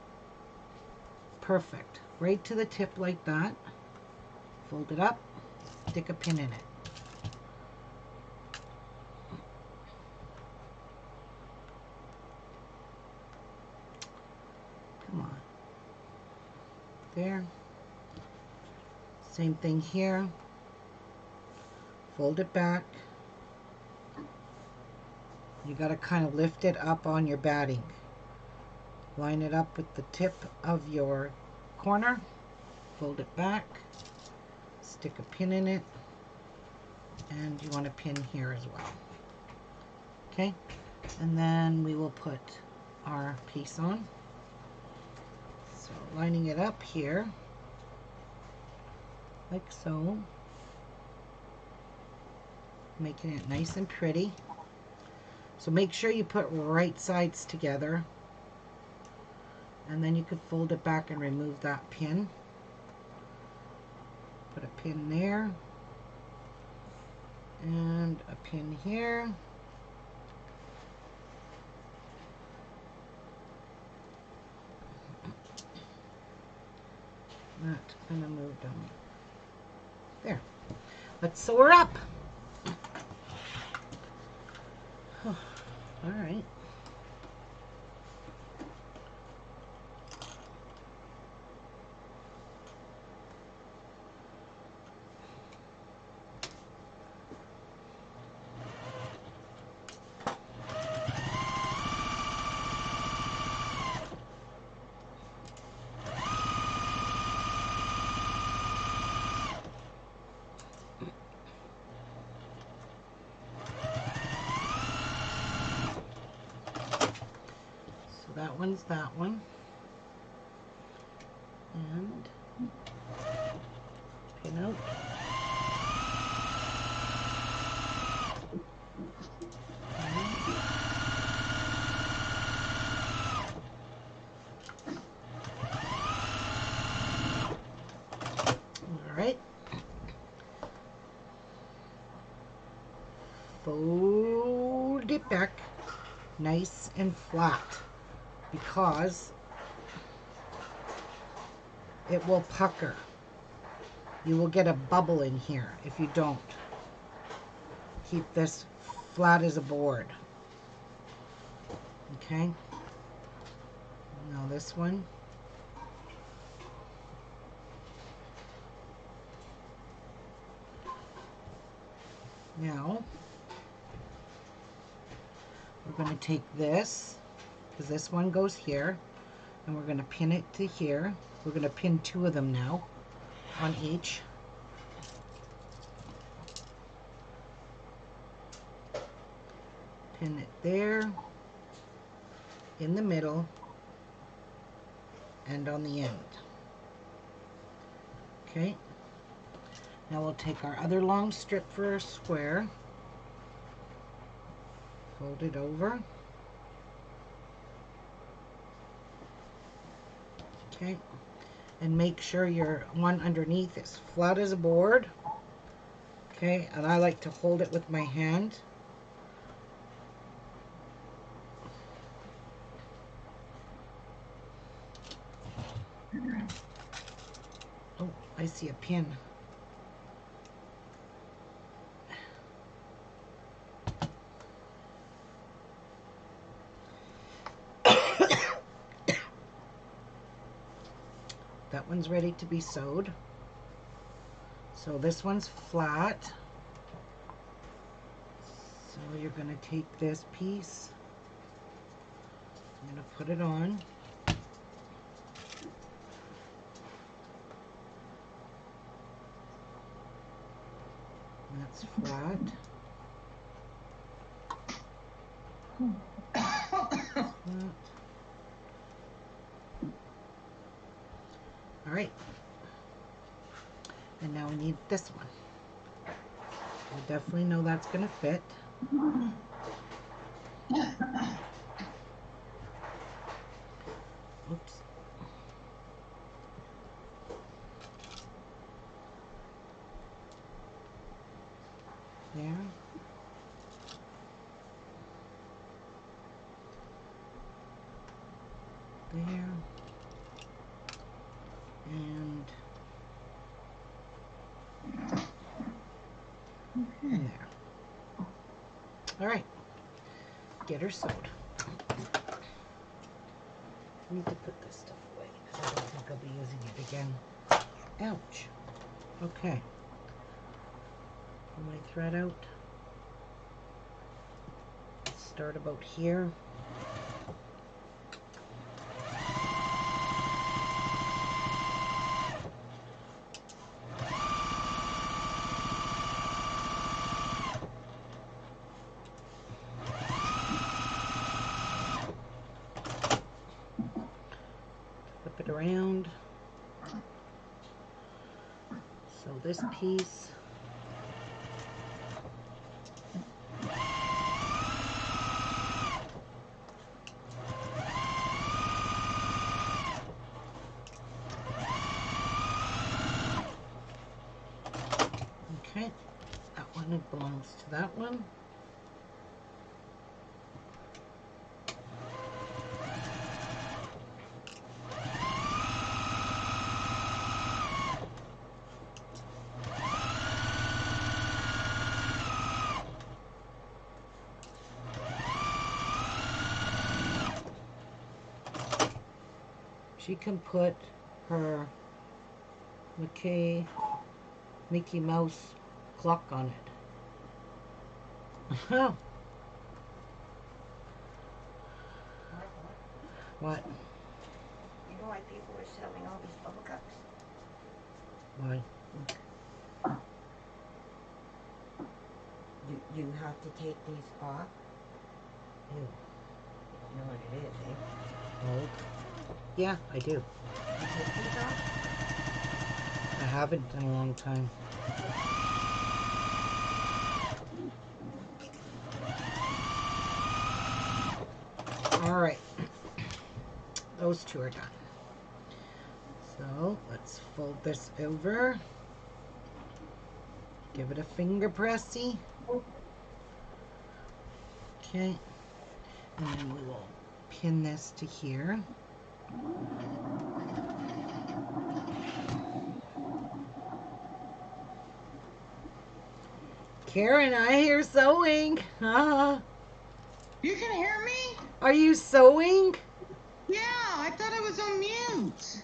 Perfect. Right to the tip like that. Fold it up, stick a pin in it. Come on. There. Same thing here. Fold it back. You got to kind of lift it up on your batting. Line it up with the tip of your corner. Fold it back. Stick a pin in it. And you want a pin here as well. Okay. And then we will put our piece on. So lining it up here. Like so. Making it nice and pretty. So make sure you put right sides together. And then you can fold it back and remove that pin. Put a pin there. And a pin here. That's gonna move down. There. Let's sew her up. All right. That one's that one. And pin out. All right. Fold it back nice and flat, because it will pucker. You will get a bubble in here if you don't. Keep this flat as a board. Okay. Now this one. Now we're going to take this, because this one goes here, and we're going to pin it to here. We're going to pin 2 of them now on each. Pin it there, in the middle, and on the end. Okay. Now we'll take our other long strip for a square, fold it over. Okay. And make sure your one underneath is flat as a board. Okay, and I like to hold it with my hand. Oh, I see a pin. That one's ready to be sewed. So this one's flat. So you're going to take this piece, I'm going to put it on. That's flat. Flat. All right. And now we need this one. I definitely know that's going to fit. Oops. There. There. And in there. All right. Get her sewed. I need to put this stuff away because I don't think I'll be using it again. Ouch. Okay. Pull my thread out. Start about here. Flip it around. So this piece. Okay, that one it belongs to that one. She can put her Mickey Mouse clock on it. What? You know why people are selling all these bubble cups? Why? You have to take these off. Ew. You know what it is, eh? Oh. Yeah, I do. You take these off? I haven't in a long time. All right. Those two are done. So let's fold this over. Give it a finger pressy. Okay. And then we will pin this to here. Karen, I hear sewing. You can hear me? Are you sewing? Yeah, I thought I was on mute.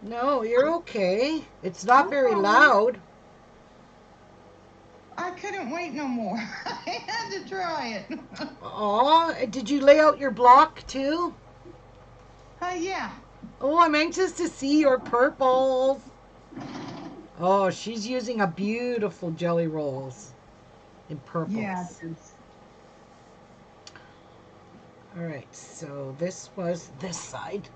No, you're okay. It's not very Oh. loud. I couldn't wait no more. I had to try it. Aw, did you lay out your block too? Yeah. Oh, I'm anxious to see your purples. Oh, she's using a beautiful jelly rolls in purples. Yeah, it is. All right, so this was this side.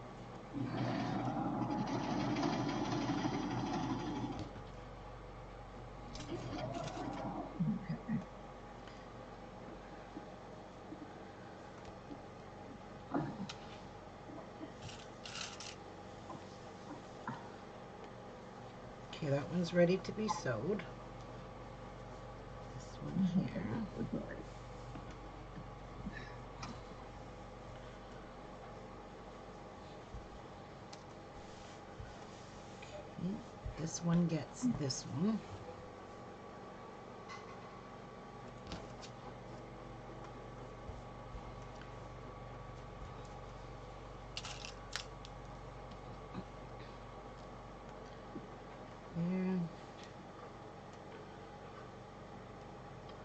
Okay, that one's ready to be sewed. This one here. Okay, this one gets this one.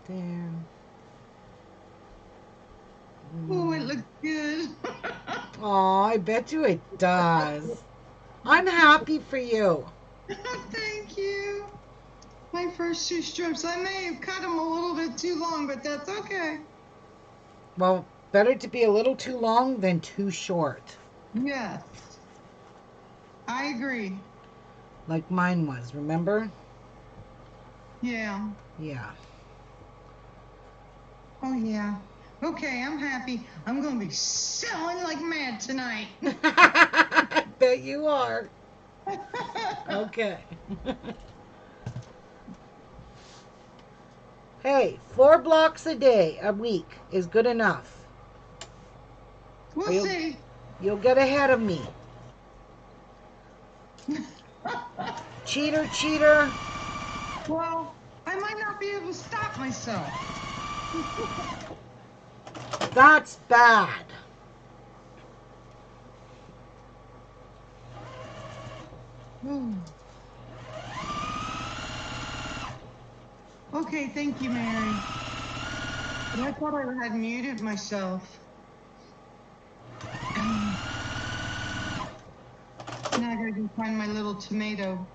there. Oh, it looks good. Oh, I bet you it does. I'm happy for you. Thank you. My first 2 strips. I may have cut them a little bit too long, but that's okay. Well, better to be a little too long than too short. Yes. I agree. Like mine was, remember? Yeah. Yeah. Oh, yeah. Okay, I'm happy. I'm going to be selling like mad tonight. I bet you are. Okay. Hey, 4 blocks a week is good enough. We'll You'll, see. you'll get ahead of me. Cheater, cheater. Well, I might not be able to stop myself. That's bad. Okay, thank you, Mary. But I thought I had muted myself. Now I gotta go find my little tomato.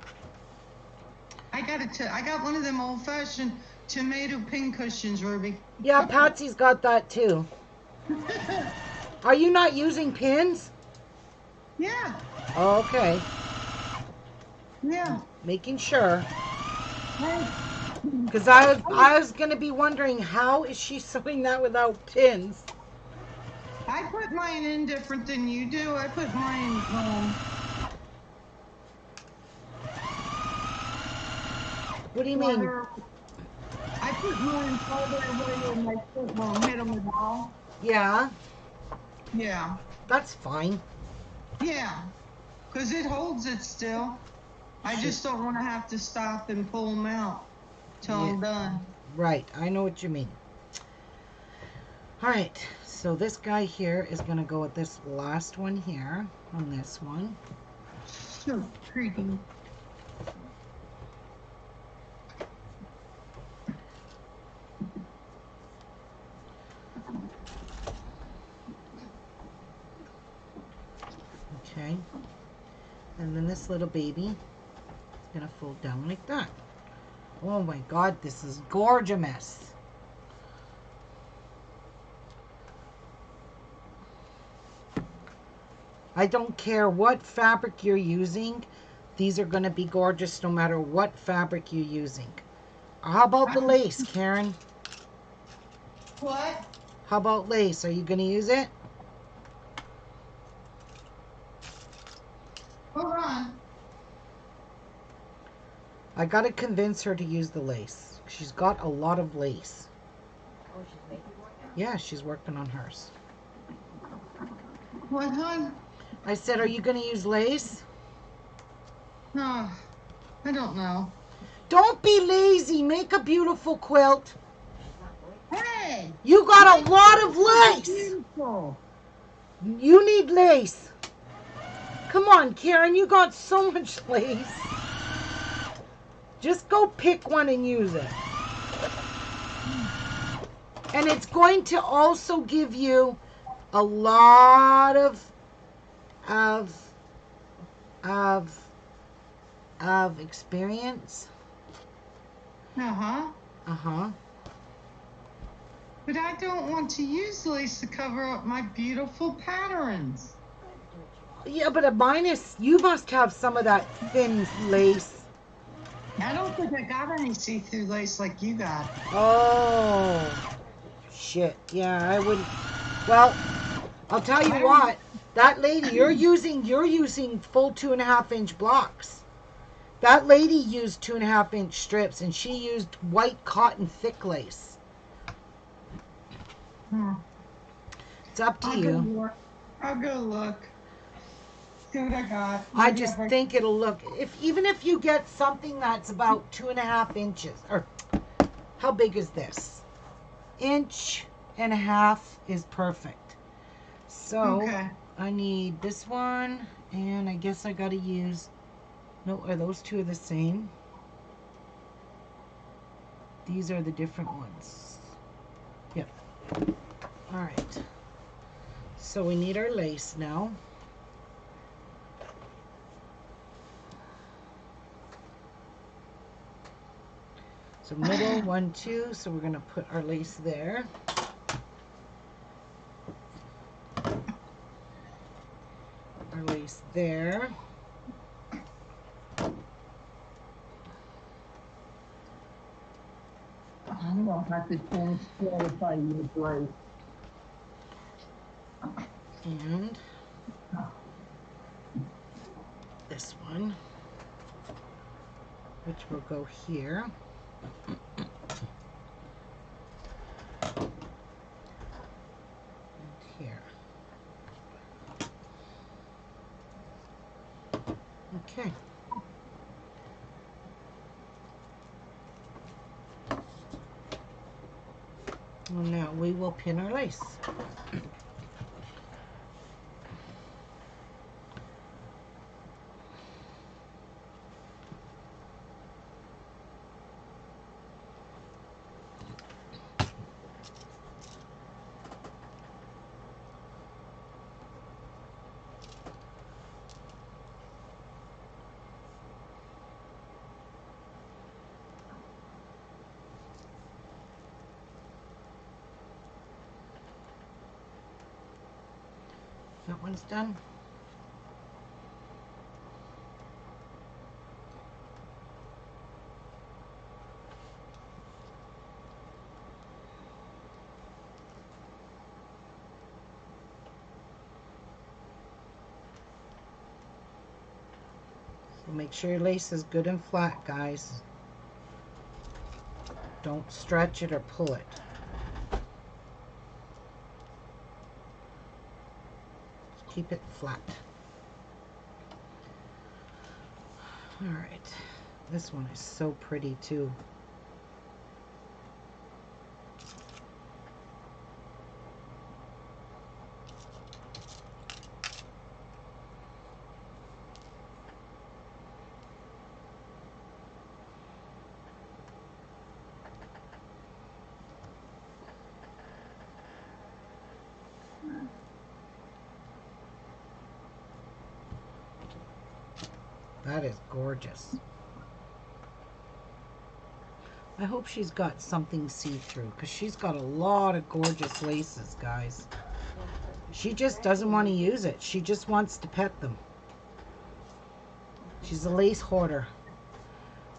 I got one of them old-fashioned tomato pin cushions, Ruby. Yeah, Patsy's got that too. Are you not using pins? Yeah, Okay. yeah. Making sure. Right. Because I was going to be wondering, how is she sewing that without pins? I put mine in different than you do. I put mine What do you mean? farther. I put mine farther away where my foot won't hit them at all. Yeah, Yeah, that's fine. yeah. Because it holds it still. I just don't want to have to stop and pull them out till I'm done. Right, I know what you mean. All right, so this guy here is going to go with this last one here on this one. So pretty. Okay, and then this little baby is going to fold down like that. Oh my God, this is gorgeous. I don't care what fabric you're using. These are going to be gorgeous no matter what fabric you're using. How about the lace, Karen? What? How about lace? Are you going to use it? Hold on. I got to convince her to use the lace. She's got a lot of lace. Oh, she's making one now? Yeah, she's working on hers. What, hon? I said, are you going to use lace? Oh, I don't know. Don't be lazy. Make a beautiful quilt. Hey! You got a lot of lace. Beautiful. You need lace. Come on, Karen. You got so much lace. Just go pick one and use it. And it's going to also give you a lot of experience. Uh-huh. Uh-huh. But I don't want to use lace to cover up my beautiful patterns. Yeah, but mine is, you must have some of that thin lace. I don't think I got any see-through lace like you got. Oh, shit. Yeah, I wouldn't. Well, I'll tell you what. That lady, you're using full 2.5-inch blocks. That lady used 2.5-inch strips, and she used white cotton thick lace. It's up to you. I'll go look. See what I got. I just think it'll look, even if you get something that's about 2.5 inches, or how big is this? 1.5 inches is perfect. So Okay. I need this one, and I guess I gotta use, no, are those two the same? these are the different ones. Yep. All right. So we need our lace now. So middle, 1, 2. So we're going to put our lace there. Our lace there. I'm gonna have to change if I use lace. And this one, which will go here. And here. Okay. Well, now we will pin our lace. That one's done. So make sure your lace is good and flat, guys. Don't stretch it or pull it. Just keep it flat. All right. This one is so pretty too. That is gorgeous. I hope she's got something see-through because she's got a lot of gorgeous laces, guys. She just doesn't want to use it. She just wants to pet them. She's a lace hoarder.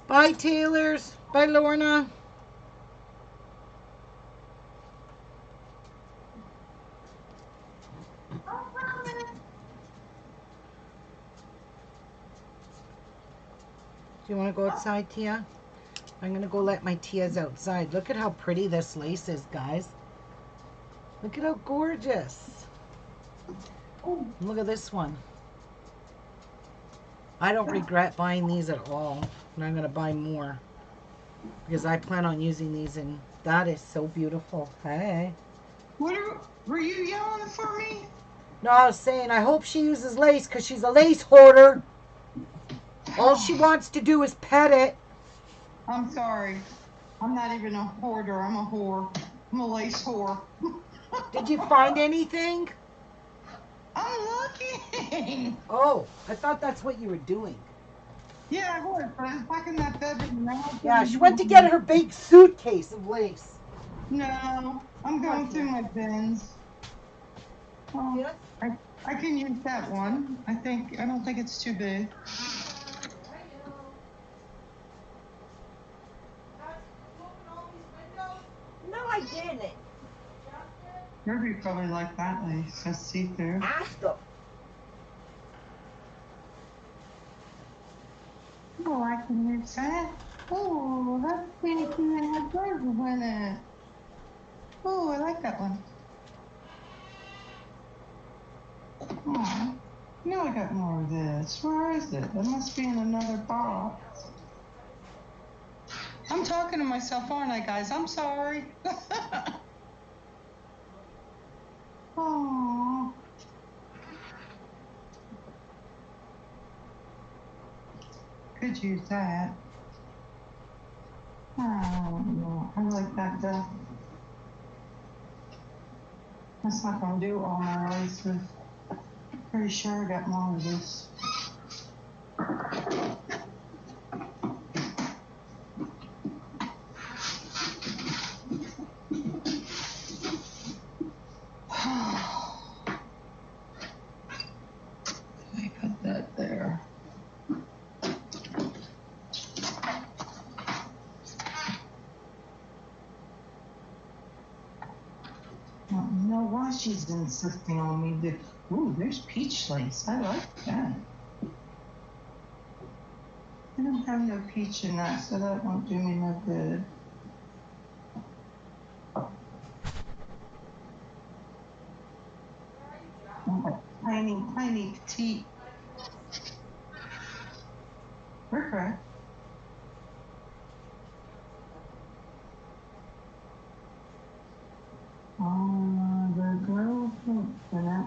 Bye, Taylors. Bye, Lorna. Do you want to go outside, Tia? I'm going to go let my Tias outside. Look at how pretty this lace is, guys. Look at how gorgeous. Oh, look at this one. I don't regret buying these at all. And I'm going to buy more. Because I plan on using these, and that is so beautiful. Hey. Were you yelling for me? No, I was saying I hope she uses lace because she's a lace hoarder. All she wants to do is pet it. I'm sorry. I'm not even a hoarder. I'm a whore. I'm a lace whore. Did you find anything? I'm looking. Oh, I thought that's what you were doing. Yeah, I was, but I was back in that bedroom now. Yeah, she went to get her big suitcase of lace. No, I'm going through my bins. Oh, Yes? I can use that one. I don't think it's too big. No, I didn't. Ruby probably like that lace. Just see through. Ask them. Oh, I can use that. Oh, that's fancy and has birds in it. Oh, I like that one. Oh, now I got more of this. Where is it? It must be in another box. I'm talking to myself, aren't I, guys? I'm sorry. Oh, could use that. Oh. no, I like that though. That's not gonna do all my laces. Pretty sure I got more of this. I put that there. I don't know why she's insisting on me to. Ooh, there's peach lace. I like that. I don't have no peach in that, so that won't do me no good. Tiny, tiny, petite. We're correct. There's no pink in it.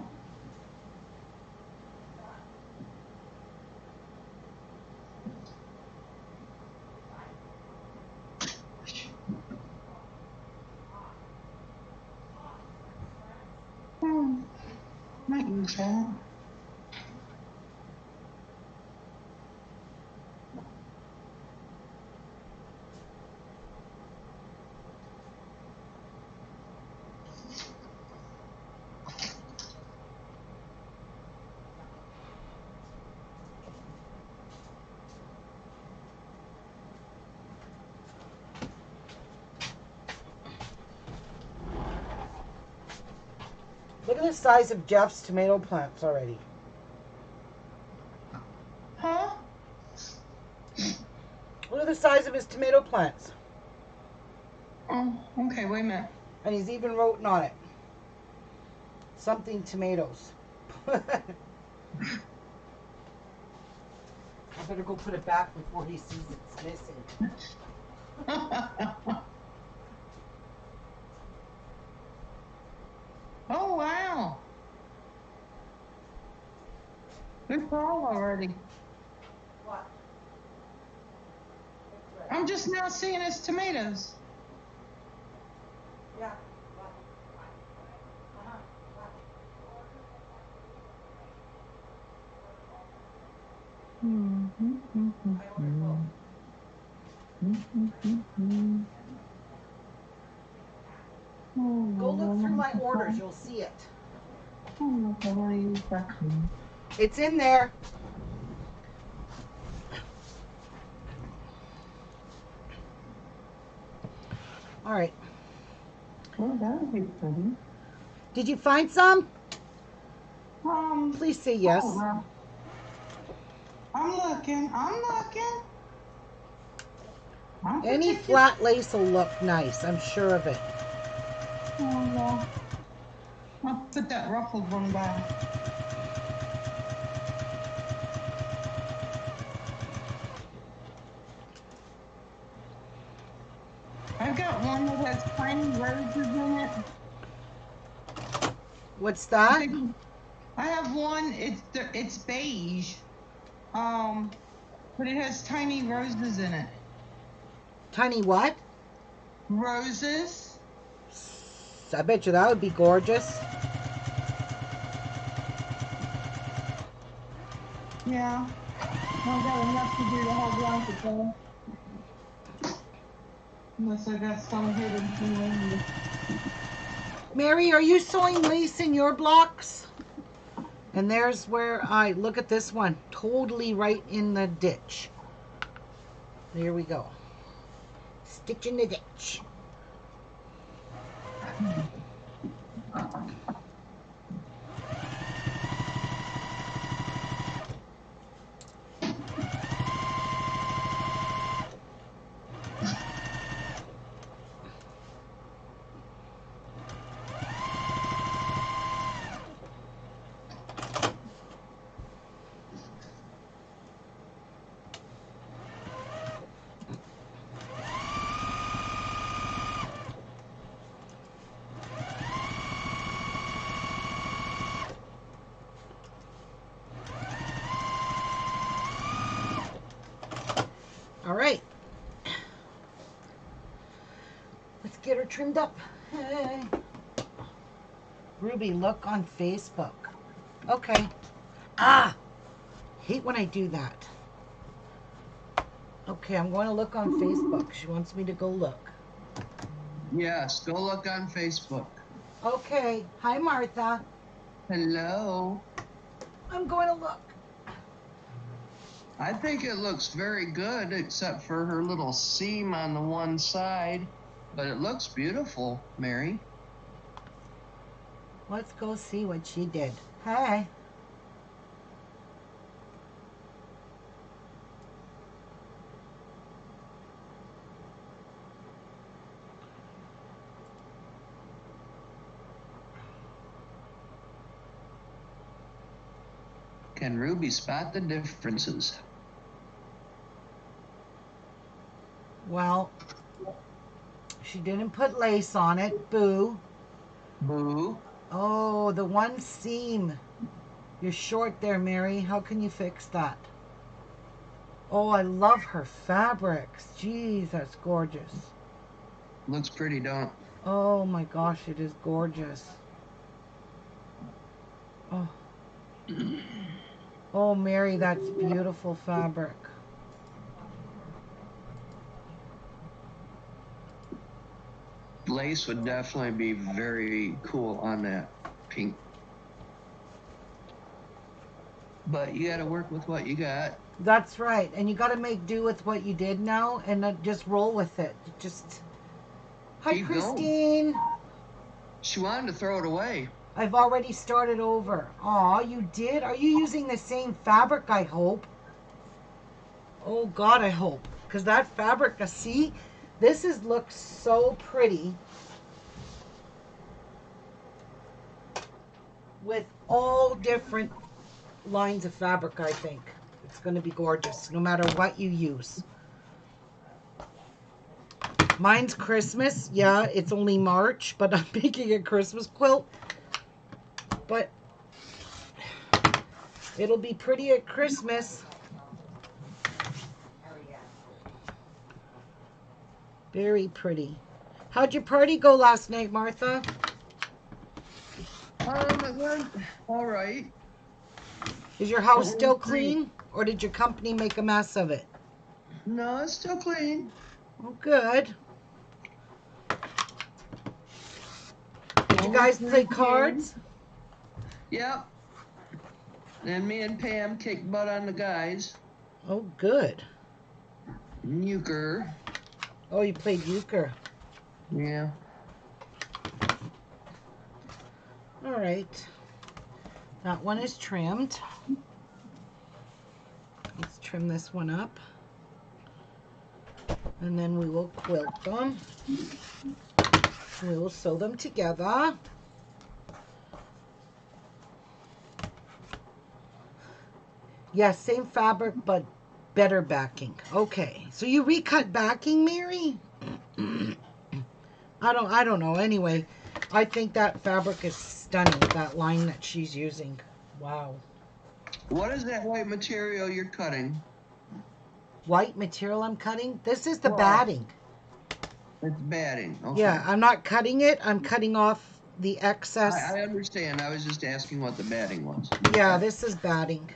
Might use that. Look at the size of Jeff's tomato plants already. Huh? Look at the size of his tomato plants. Oh, okay, wait a minute. And he's even written on it. Something tomatoes. I better go put it back before he sees it's missing. Oh, wow. Good call already. What? I'm just now seeing his tomatoes. Yeah. Go look through my orders, you'll see it. It's in there. All right. Oh, that would be pretty. Did you find some? Um, Please say yes. oh, well. I'm looking. Any flat lace will look nice. I'm sure of it. Oh, well. I'll put that ruffled one back. I've got one that has tiny roses in it. What's that? I have one. It's beige. But it has tiny roses in it. Tiny what? Roses. I bet you that would be gorgeous. Yeah. I've got enough to do the whole blanket though. Unless I got some hidden somewhere. Mary, are you sewing lace in your blocks? And there's where I look at this one. Totally right in the ditch. There we go. Stitch in the ditch. Get her trimmed up. Hey. Ruby, look on Facebook. Okay. Ah! Hate when I do that. Okay, I'm going to look on Facebook. She wants me to go look. Yes, go look on Facebook. Okay. Hi, Martha. Hello. I'm going to look. I think it looks very good, except for her little seam on the one side. But it looks beautiful, Mary. Let's go see what she did. Hi. Can Ruby spot the differences? Well, she didn't put lace on it. Boo. Boo. Oh, the one seam. You're short there, Mary. How can you fix that? Oh, I love her fabrics. Jeez, that's gorgeous. Looks pretty, don't? Oh my gosh, it is gorgeous. Oh. Oh, Mary, that's beautiful fabric. Lace would definitely be very cool on that pink. But you got to work with what you got. That's right. And you got to make do with what you did now and just roll with it. Just. Hi, Keep Christine. going. She wanted to throw it away. I've already started over. Aw, you did? Are you using the same fabric, I hope? Oh, God, I hope. Because that fabric, see? This looks so pretty. With all different lines of fabric, I think. It's going to be gorgeous, no matter what you use. Mine's Christmas. Yeah, it's only March, but I'm making a Christmas quilt. But it'll be pretty at Christmas. Very pretty. How'd your party go last night, Martha? It went all right. Is your house still clean? Or did your company make a mess of it? No, it's still clean. Oh, good. Did you guys play cards? Yep. And me and Pam kicked butt on the guys. Oh, good. Euchre. Oh, you played euchre. Yeah. All right. That one is trimmed. Let's trim this one up. And then we will quilt them. We will sew them together. Yes, same fabric, but better backing. Okay, so you recut backing, Mary? I don't know. Anyway, I think that fabric is stunning, that line that she's using. Wow. What is that white material you're cutting? White material I'm cutting? This is the batting. It's batting. Okay. Yeah, I'm not cutting it. I'm cutting off the excess. I understand. I was just asking what the batting was. Yeah, this is batting.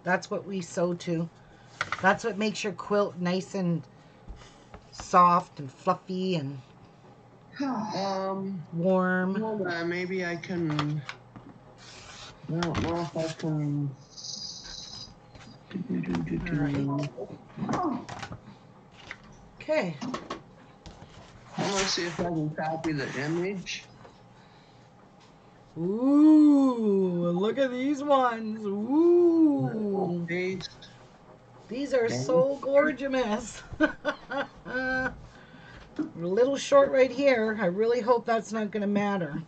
That's what we sew to. That's what makes your quilt nice and soft and fluffy and warm. Hold on, maybe I can. I don't know if I can. All right. Okay. I'm gonna see if I can copy the image. Ooh, look at these ones. Ooh. Paste. These are so gorgeous. We're a little short right here. I really hope that's not going to matter.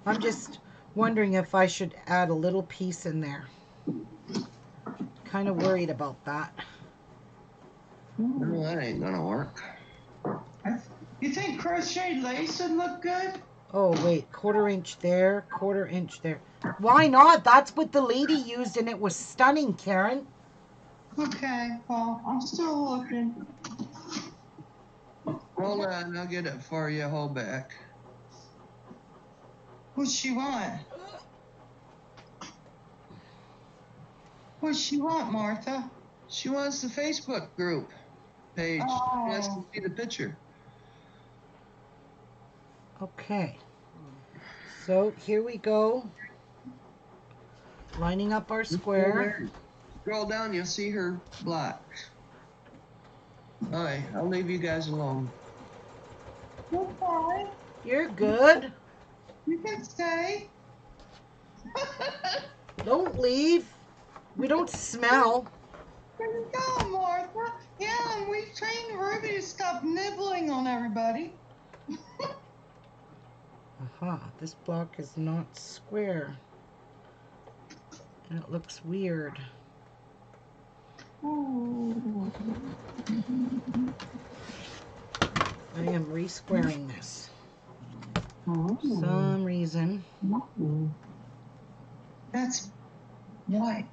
I'm just wondering if I should add a little piece in there. Kind of worried about that. No, that ain't gonna work. You think crochet lace would look good? Oh, wait. 1/4 inch there, 1/4 inch there. Why not? That's what the lady used, and it was stunning, Karen. Okay, well, I'm still looking. Well, Hold on, I'll get it for you. Hold back. What's she want? What's she want, Martha? She wants the Facebook group page. She has to see the picture. Okay. So here we go. Lining up our square. Scroll down, you'll see her block. All right, I'll leave you guys alone. Okay. You're good. You can stay. Don't leave. We don't smell. There you go, Martha. Yeah, and we've trained Ruby to stop nibbling on everybody. Aha, this block is not square. And it looks weird. I am re-squaring this. For some reason. That's what?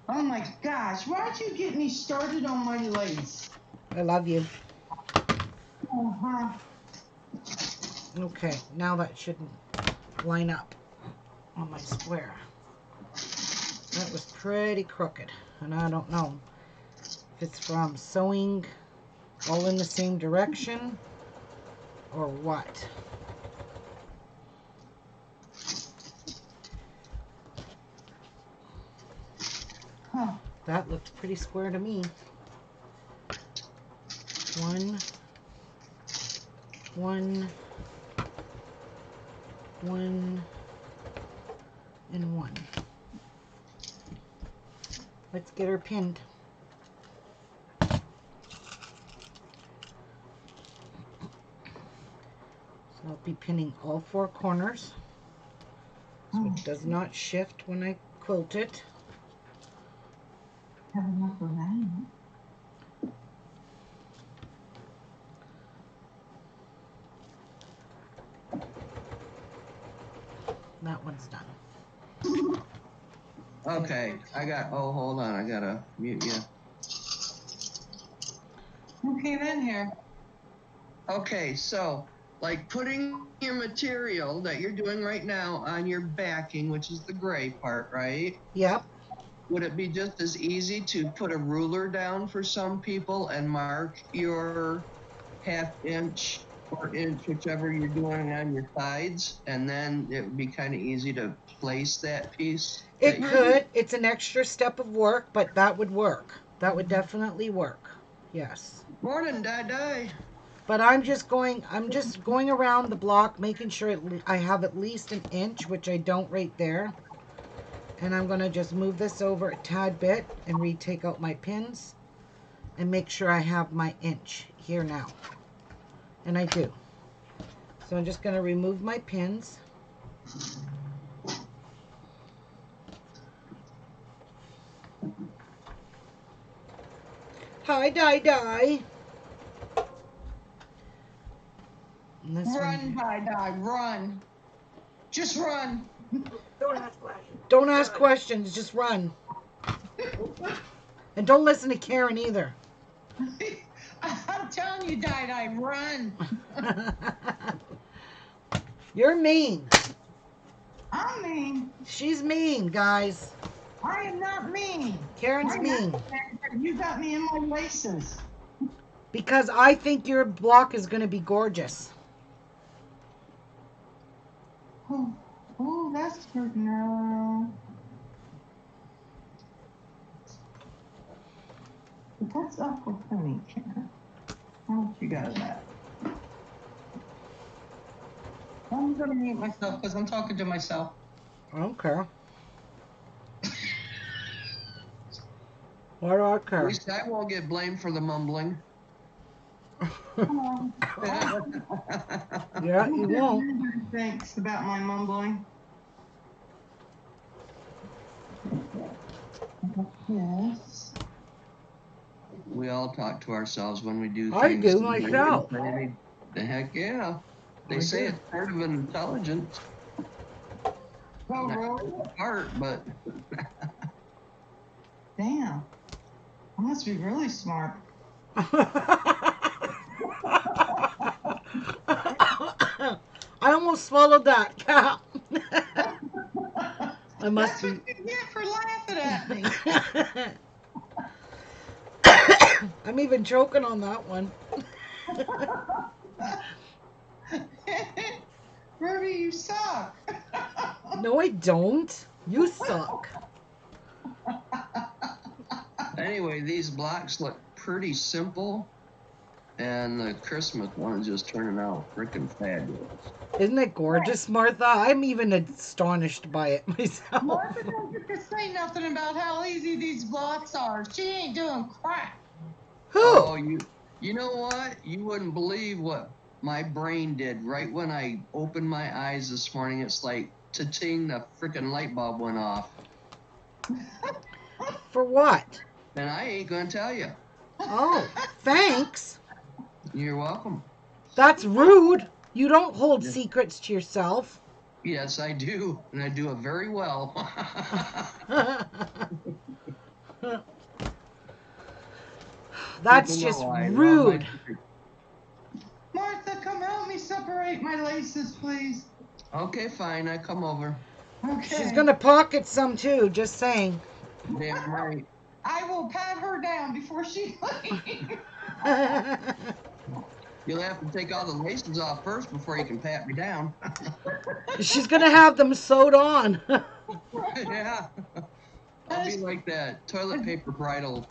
Oh my gosh, why'd you get me started on my lace? I love you. Uh-huh. Okay, now that shouldn't line up on my square. That was pretty crooked, and I don't know if it's from sewing all in the same direction or what. Huh. That looks pretty square to me. One, and one. Let's get her pinned. So I'll be pinning all four corners so it does not shift when I quilt it. Have enough of that. That one's done. Okay, hold on, I gotta mute you. Who came in here? Okay, so, like putting your material that you're doing right now on your backing, which is the gray part, right? Yep. Would it be just as easy to put a ruler down for some people and mark your ½ or inch, whichever you're doing on your sides, and then it would be kind of easy to place that piece? It could. It's an extra step of work, but that would work. That would definitely work. Yes. Morning, Di. But I'm just going around the block, making sure I have at least an inch, which I don't right there. And I'm going to just move this over a tad bit and retake out my pins and make sure I have my inch here now. And I do. So I'm just going to remove my pins. Hi, Di. Run, Di, run. Just run. Don't ask questions. Don't ask questions, just run. And don't listen to Karen either. I'm telling you, Di, run. You're mean. I'm mean. She's mean, guys. I am not mean. Karen's mean. You got me in my laces. Because I think your block is going to be gorgeous. Oh, that's good now. That's awful funny, Karen. How much you got of that? I'm gonna mute myself because I'm talking to myself. Okay. What do I At care? least I won't get blamed for the mumbling. Yeah, you won't. Thanks about my mumbling. Yes. We all talk to ourselves when we do things. I do myself. The heck yeah. They say it's part of an intelligence. Oh, really? Part, but Damn. I must be really smart. almost swallowed that. I must That's be. what you get for laughing at me. I'm even choking on that one. Ruby, you suck. No, I don't. You suck. Anyway, these blocks look pretty simple, and the Christmas one is just turning out freaking fabulous. Isn't it gorgeous, Martha? I'm even astonished by it myself. Martha don't get to say nothing about how easy these blocks are. She ain't doing crap. Who? Oh, you know what? You wouldn't believe what my brain did right when I opened my eyes this morning. It's like, ta-ting, the freaking light bulb went off. For what? And I ain't gonna tell you. Oh, thanks. You're welcome. That's rude. You don't hold Yeah. secrets to yourself. Yes, I do, and I do it very well. That's People just know I love my rude. secrets. Martha, come help me separate my laces, please. Okay, fine, I come over. Okay. She's gonna pocket some too, just saying. Damn right. I will pat her down before she leaves. You'll have to take all the laces off first before you can pat me down. She's gonna have them sewed on. Yeah. I'll be like that toilet paper bridle.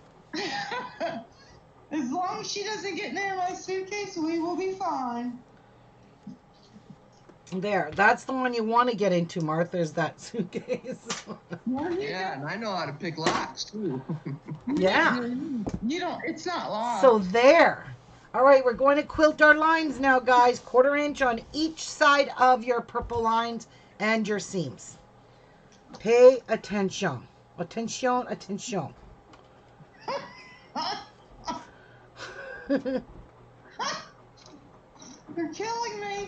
As long as she doesn't get near my suitcase, we will be fine. There, that's the one you want to get into, Martha, is that suitcase. Yeah, and I know how to pick locks too. Yeah. You don't, it's not locked. So there. All right, we're going to quilt our lines now, guys. 1/4 inch on each side of your purple lines and your seams. Pay attention. Attention, attention. You're killing me.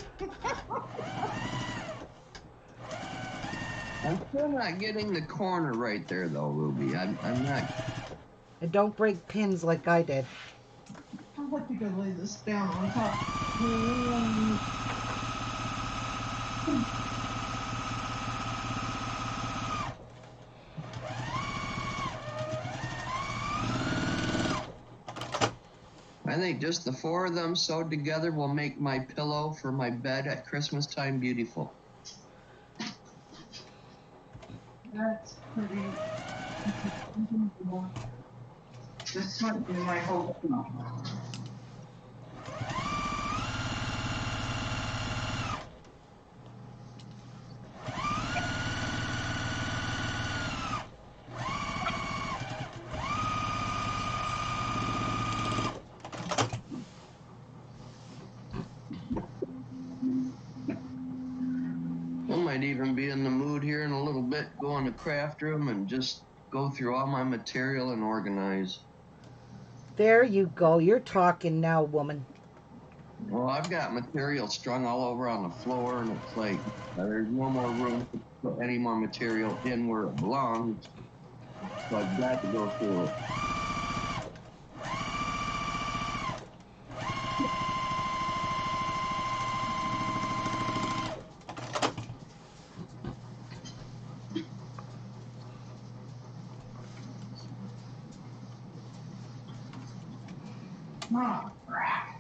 I'm still not getting the corner right there though, Ruby. I'm not. And don't break pins like I did. I'd like to go lay this down on top. I think just the 4 of them sewed together will make my pillow for my bed at Christmas time beautiful. That's pretty. This might be my whole thing. I might even be in the mood here in a little bit, go in the craft room and just go through all my material and organize. There you go. You're talking now, woman. Well, I've got material strung all over on the floor, and it's like there's no more room to put any more material in where it belongs. So I've got to go through it. Oh, crap.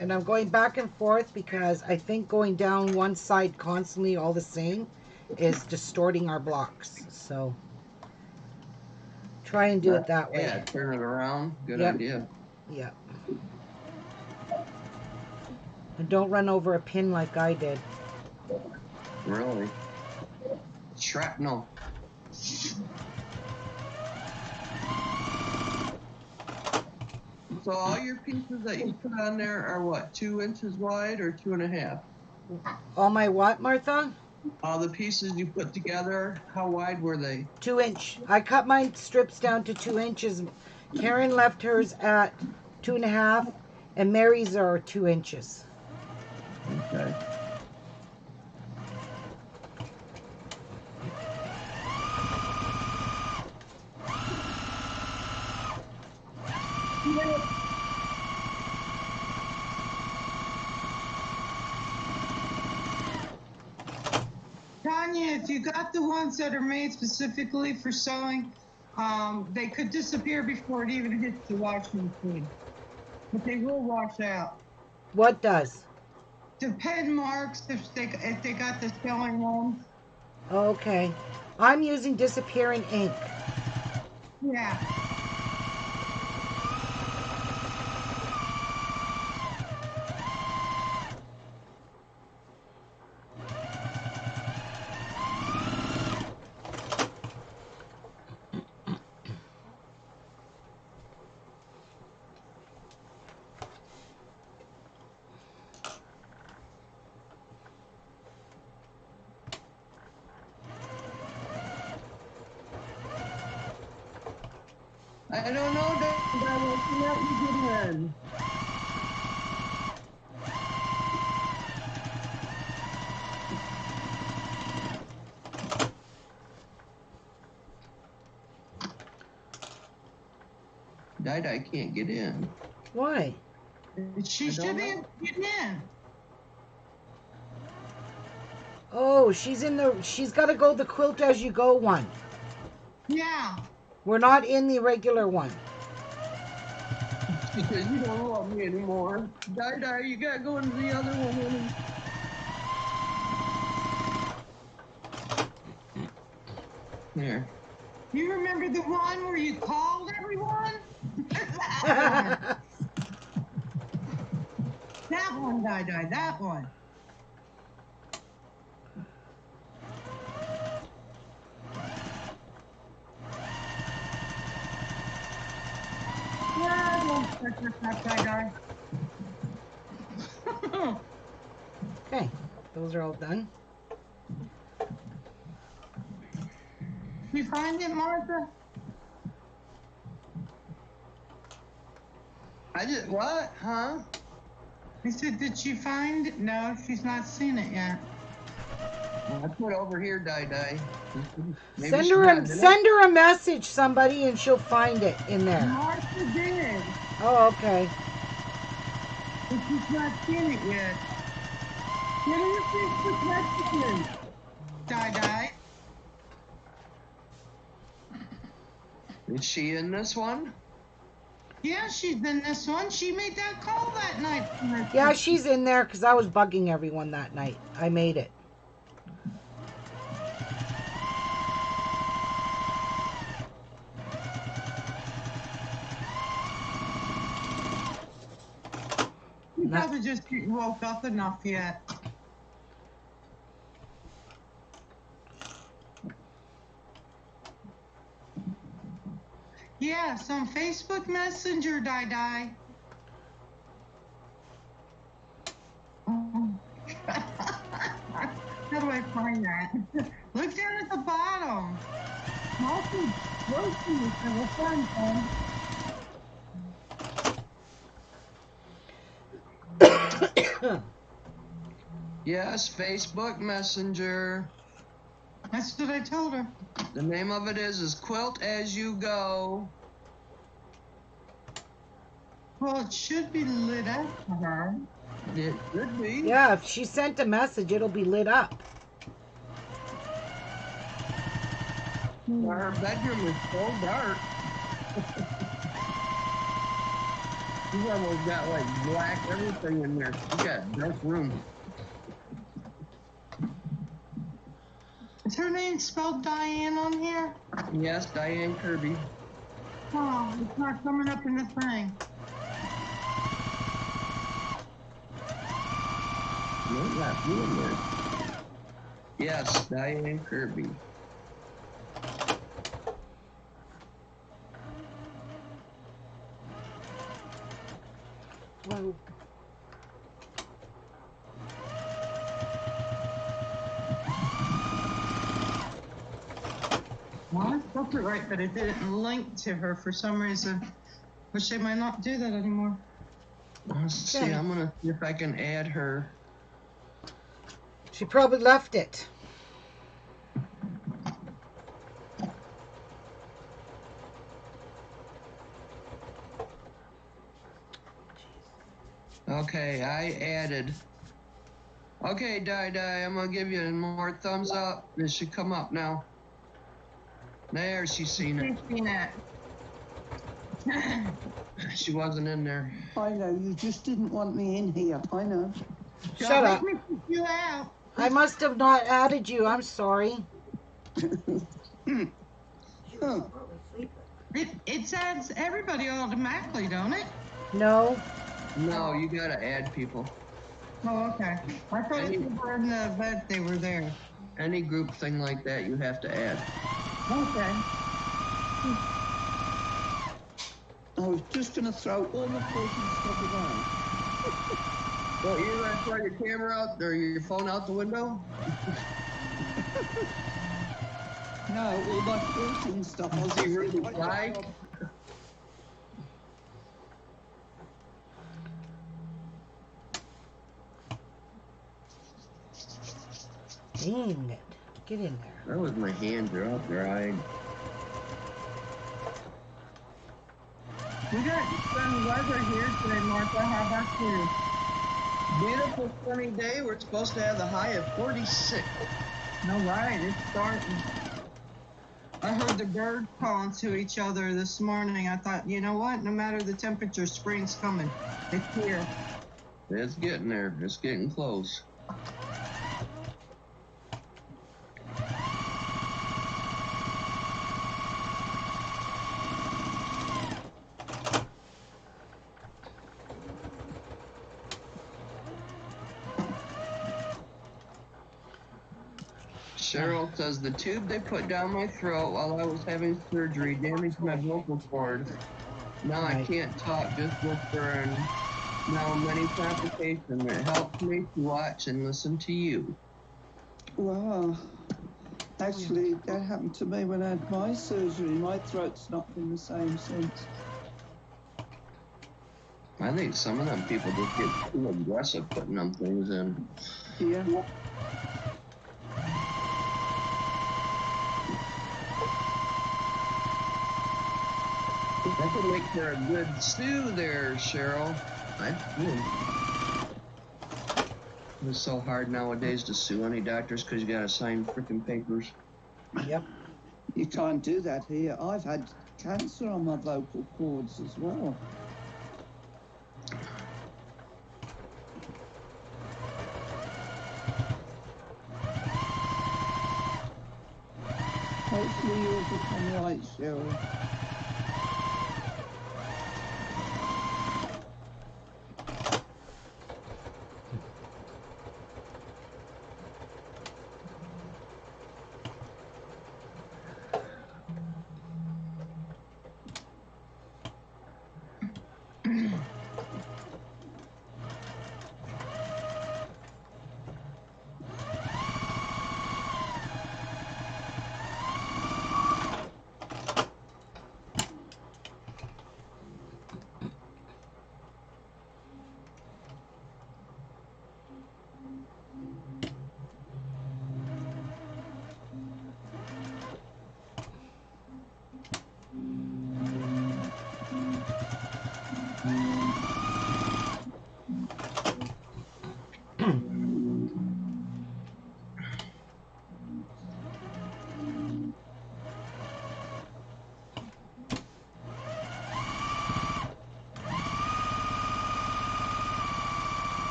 And I'm going back and forth because I think going down one side constantly all the same is distorting our blocks. So try and do it that way. Yeah, turn it around. Good Yep. idea. Yep. And don't run over a pin like I did. Really. Shrapnel. So all your pieces that you put on there are what, 2 inches wide or 2.5? All my what, Martha? All the pieces you put together, how wide were they? 2 inch. I cut my strips down to 2 inches. Karen left hers at 2.5, and Mary's are 2 inches. Okay. me, if you got the ones that are made specifically for sewing, they could disappear before it even hits the washing machine. But they will wash out. What does? The pen marks, if they got the sewing ones. Okay. I'm using disappearing ink. Yeah. I don't know, Dad. I will let you get in. I can't get in. Why? She should be able to get in. Oh, she's got to go the quilt as you go one. Yeah. We're not in the regular one. Because you don't love me anymore. You gotta go into the other one. Here. You remember the one where you called everyone? That one, that one. Yeah, don't touch that. Okay, those are all done. You find it, Martha? What? Huh? I said, did she find it? No, she's not seen it yet. I put over here, Maybe Send she her had it. a message, somebody, and she'll find it in there. Martha did. Oh, okay. But she's not seen it yet. Get her a Facebook message. Die. Is she in this one? Yeah, she's in this one. She made that call that night. Yeah, she's in there because I was bugging everyone that night. I made it. She probably just didn't woke up enough yet. Yes, on Facebook Messenger, Die. How do I find that? Look down at the bottom. Martha wrote to you for the fun. Yes, Facebook Messenger. That's what I told her. The name of it is Quilt As You Go. Well, it should be lit up for her. It should be. Yeah, if she sent a message, it'll be lit up. Her bedroom is so dark. She's almost got like black everything in there. She's got a dark room. Is her name spelled Diane on here? Yes, Diane Kirby. Oh, it's not coming up in the thing. No, not doing there. Yes, Diane Kirby. Whoa. Well, I spelled it right, but it didn't link to her for some reason. Which they might not do that anymore. Let's see, I'm gonna see if I can add her. She probably left it. Okay, I added. Okay, Die, I'm gonna give you more thumbs up. This should come up now. There, she's seen it. She's seen it. She wasn't in there. I know, you just didn't want me in here. I know. Shut up. Make me kick you out. I must have not added you. I'm sorry. She was probably sleeping. It adds everybody automatically, don't it? No. No, you gotta add people. Oh, okay. I thought if you were in the event, they were there. Any group thing like that, you have to add. Okay. I was just going to throw all my quilting stuff away. Well, you're gonna throw your camera out or your phone out the window? No, all my quilting stuff. I was See Ruby right fly? now. Dang it. Get in there. That was my hands are all dried. We got sunny weather here today, Martha. How about you? Beautiful sunny day. We're supposed to have the high of 46. All right, it's starting. I heard the birds calling to each other this morning. I thought, you know what? No matter the temperature, spring's coming. It's here. It's getting there. It's getting close. Cheryl says the tube they put down my throat while I was having surgery damaged my vocal cords. Now I can't talk, just whispering. Now many complications. It helps me to watch and listen to you. Wow. Actually, that happened to me when I had my surgery. My throat's not been the same since. I think some of them people just get too aggressive putting them things in. Yeah. That could make for a good stew there, Cheryl. It's so hard nowadays to sue any doctors because you gotta sign freaking papers. Yep. You can't do that here. I've had cancer on my vocal cords as well. Hopefully you'll become right, Cheryl.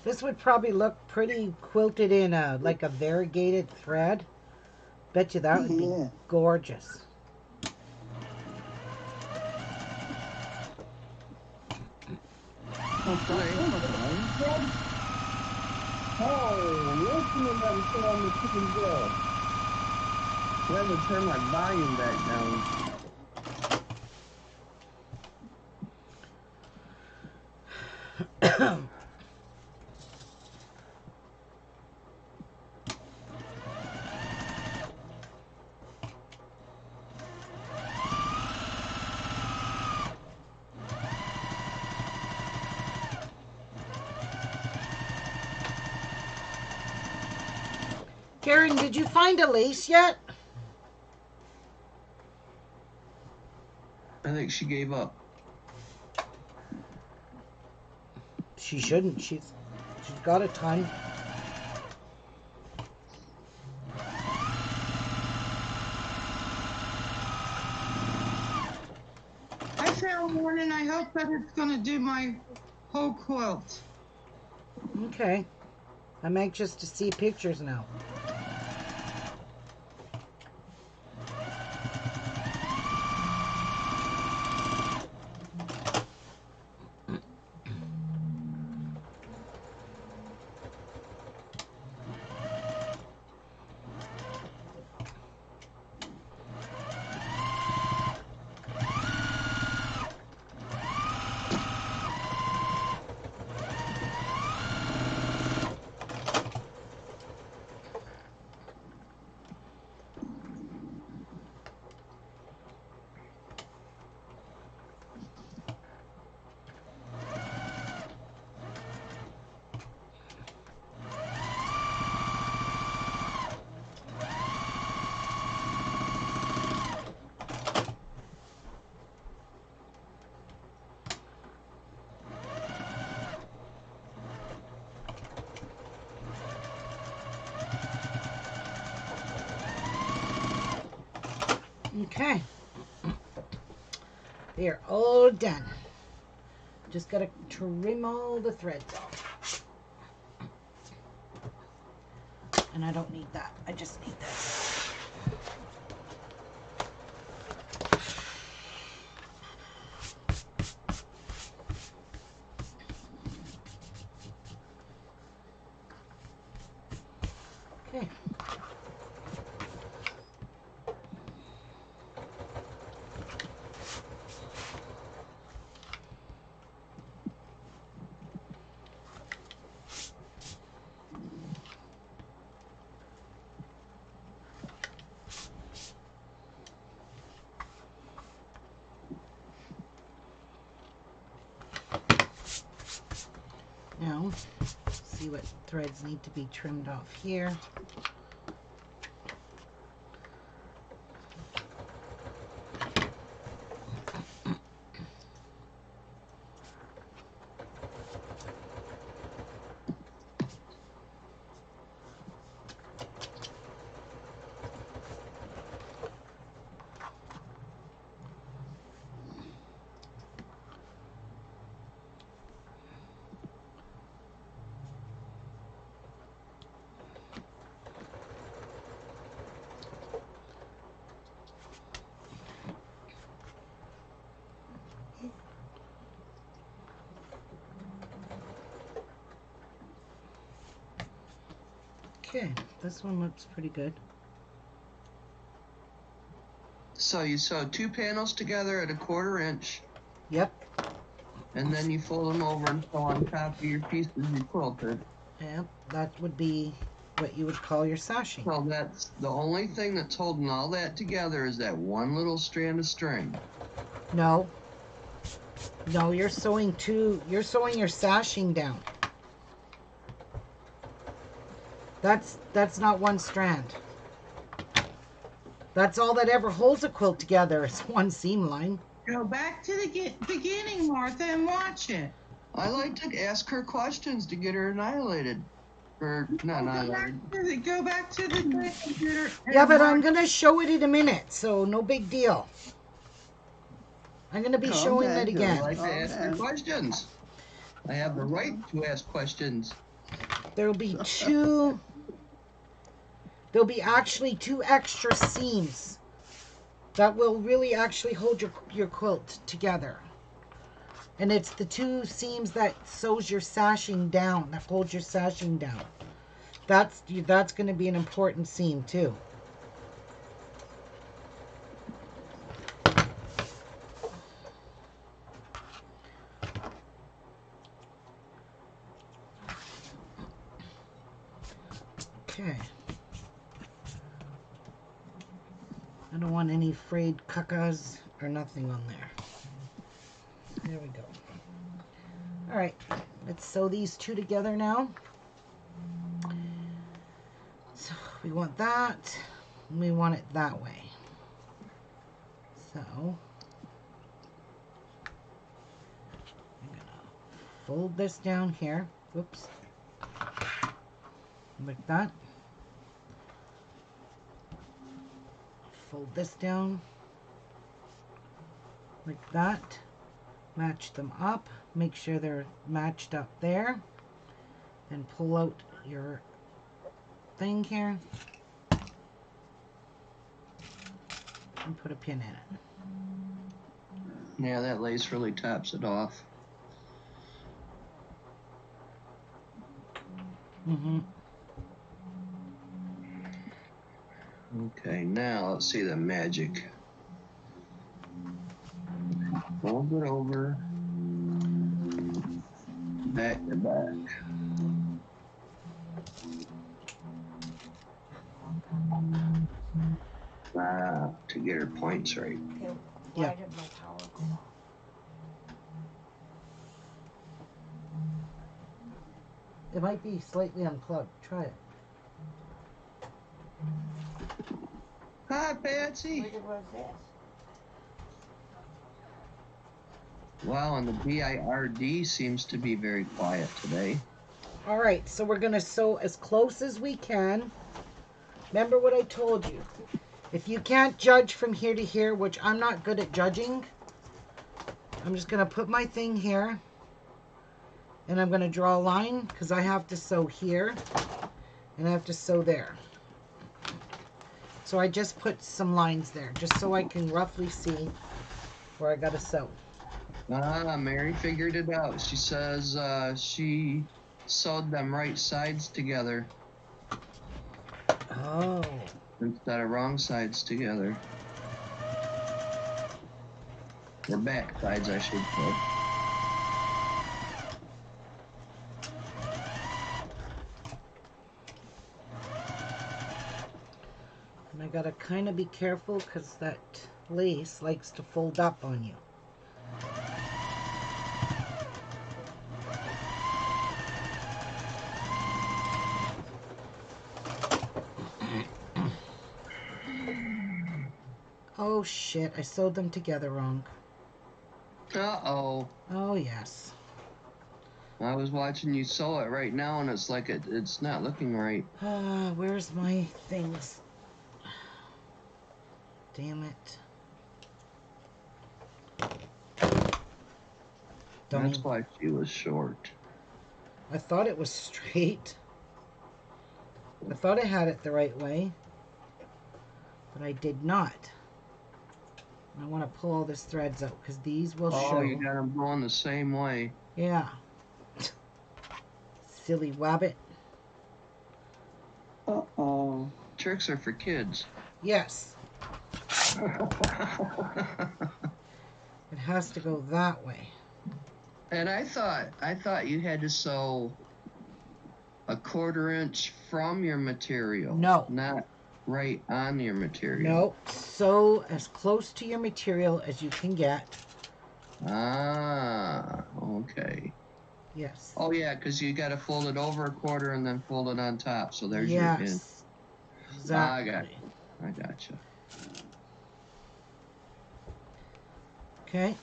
This would probably look pretty quilted in a like a variegated thread. Bet you that would be Yeah. gorgeous. Oh, listen to them sit on the chicken grill. I had to turn my volume back down. Karen, did you find a lace yet? think she gave up. She shouldn't. She's got a ton. I found one and I hope that it's gonna do my whole quilt. Okay. I'm anxious to see pictures now. Okay. They're all done. Just gotta trim all the threads off. And I don't need that. I just need this. Okay. Now, see what threads need to be trimmed off here. Okay, this one looks pretty good. So you sew 2 panels together at 1/4 inch, Yep. and then you fold them over and sew on top of your pieces you quilted. Yep, that would be what you would call your sashing. So that's the only thing that's holding all that together is that one little strand of string. No. No, you're sewing your sashing down. That's not one strand. That's all that ever holds a quilt together is one seam line. Go back to the beginning, Martha, and watch it. I like to ask her questions to get her annihilated. Or not annihilated. Go back to the computer. Yeah, but I'm going to show it in a minute, so no big deal. I'm going to be Calm showing down, it again. I like to Calm ask her down. questions. I have the right to ask questions. There'll be actually 2 extra seams that will really actually hold your quilt together. And it's the 2 seams that sews your sashing down, that holds your sashing down. That's going to be an important seam too. Okay. I don't want any frayed cuckas or nothing on there. There we go. All right, let's sew these 2 together now. So we want that, and we want it that way. So fold this down here. Whoops. Like that. Fold this down. Like that. Match them up. Make sure they're matched up there. Then pull out your thing here. And put a pin in it. Yeah, that lace really tops it off. Mm-hmm. Okay, now let's see the magic. Fold it over. Back to back. To get her points right. Okay, Yeah. why did my power go off? It might be slightly unplugged. Try it. Hi, Patsy. What was this? Wow, and the BIRD seems to be very quiet today. All right, so we're going to sew as close as we can. Remember what I told you. If you can't judge from here to here, which I'm not good at judging, I'm just going to put my thing here. And I'm going to draw a line because I have to sew here. And I have to sew there. So I just put some lines there, just so I can roughly see where I got to sew. Mary figured it out. She says she sewed them right sides together. Oh. Instead of wrong sides together. Or back sides, I should say. And I gotta kind of be careful because that lace likes to fold up on you. Oh shit, I sewed them together wrong. Uh-oh. Oh yes. I was watching you sew it right now and it's like it's not looking right. Where's my things? Damn it. That's why she was short. I thought it was straight. I thought I had it the right way. But I did not. I want to pull all these threads out because these will show. Oh, you got them going the same way. Yeah. Silly wabbit. Uh-oh. Tricks are for kids. Yes. It has to go that way. And I thought you had to sew a 1/4 inch from your material. No. Not right on your material. No. Sew as close to your material as you can get. Ah, okay. Yes. Oh yeah, because you got to fold it over 1/4 and then fold it on top. So there's your hint. Yes. Exactly. I gotcha. Okay.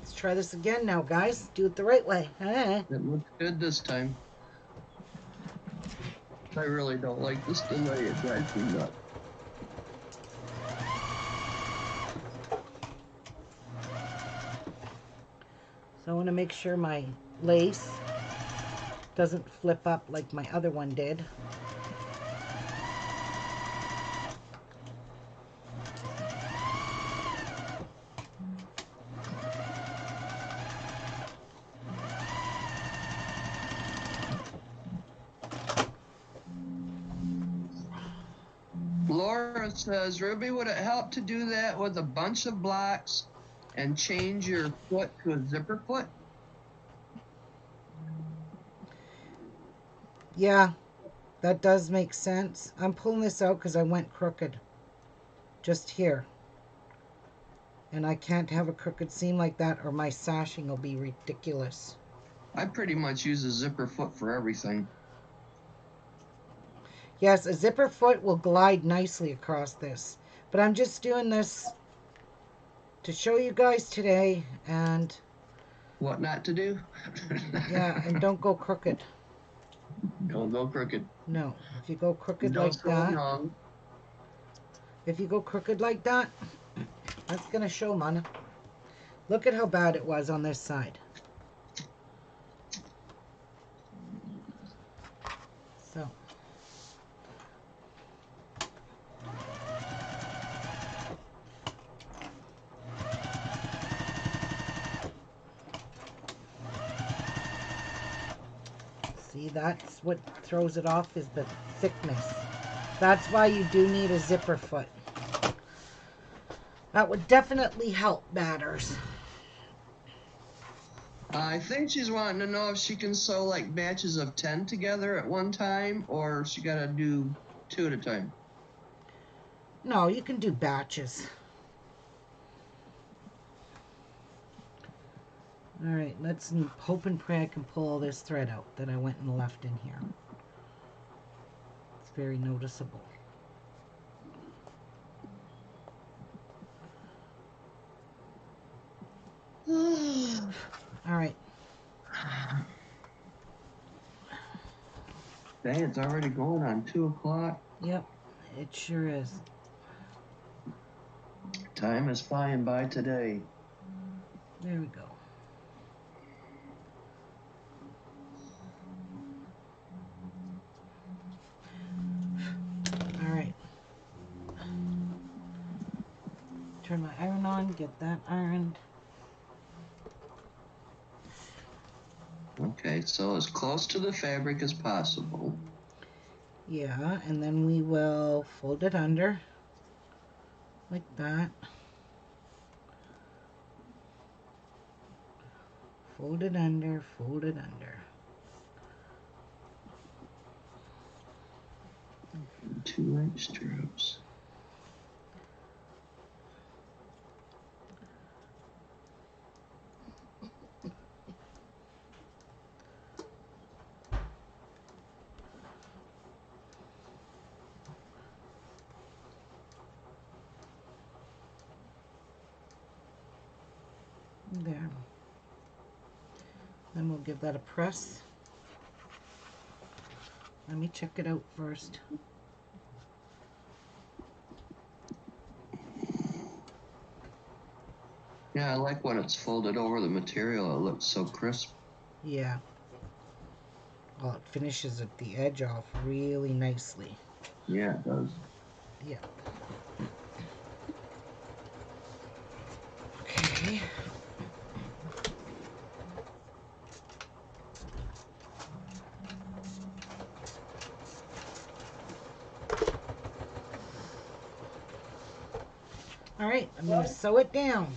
Let's try this again now, guys. Do it the right way. It looks good this time. I really don't like this delay. It drives me nuts. So I want to make sure my lace doesn't flip up like my other one did. Laura says, Ruby, would it help to do that with a bunch of blocks and change your foot to a zipper foot? Yeah, that does make sense. I'm pulling this out because I went crooked. Just here. And I can't have a crooked seam like that or my sashing will be ridiculous. I pretty much use a zipper foot for everything. Yes, a zipper foot will glide nicely across this. But I'm just doing this to show you guys today. And what not to do. Yeah, and don't go crooked. Don't go crooked. No, if you go crooked Don't like sew that, wrong. if you go crooked like that, that's gonna show, man. Look at how bad it was on this side. So. See, that's what throws it off is the thickness. That's why you do need a zipper foot. That would definitely help matters. I think she's wanting to know if she can sew like batches of 10 together at one time, or she gotta do 2 at a time. No, you can do batches. All right, let's hope and pray I can pull all this thread out that I went and left in here. It's very noticeable. All right. Dang, it's already going on 2 o'clock. Yep, it sure is. Time is flying by today. There we go. All right. Turn my iron on, get that ironed. Okay, so as close to the fabric as possible. Yeah, and then we will fold it under like that. Fold it under, fold it under. 2-inch strips. There. Then we'll give that a press. Let me check it out first. Yeah, I like when it's folded over the material. It looks so crisp. Yeah. Well, it finishes at the edge off really nicely. Yeah, it does. Yeah. Okay. All right, I'm going to sew it down.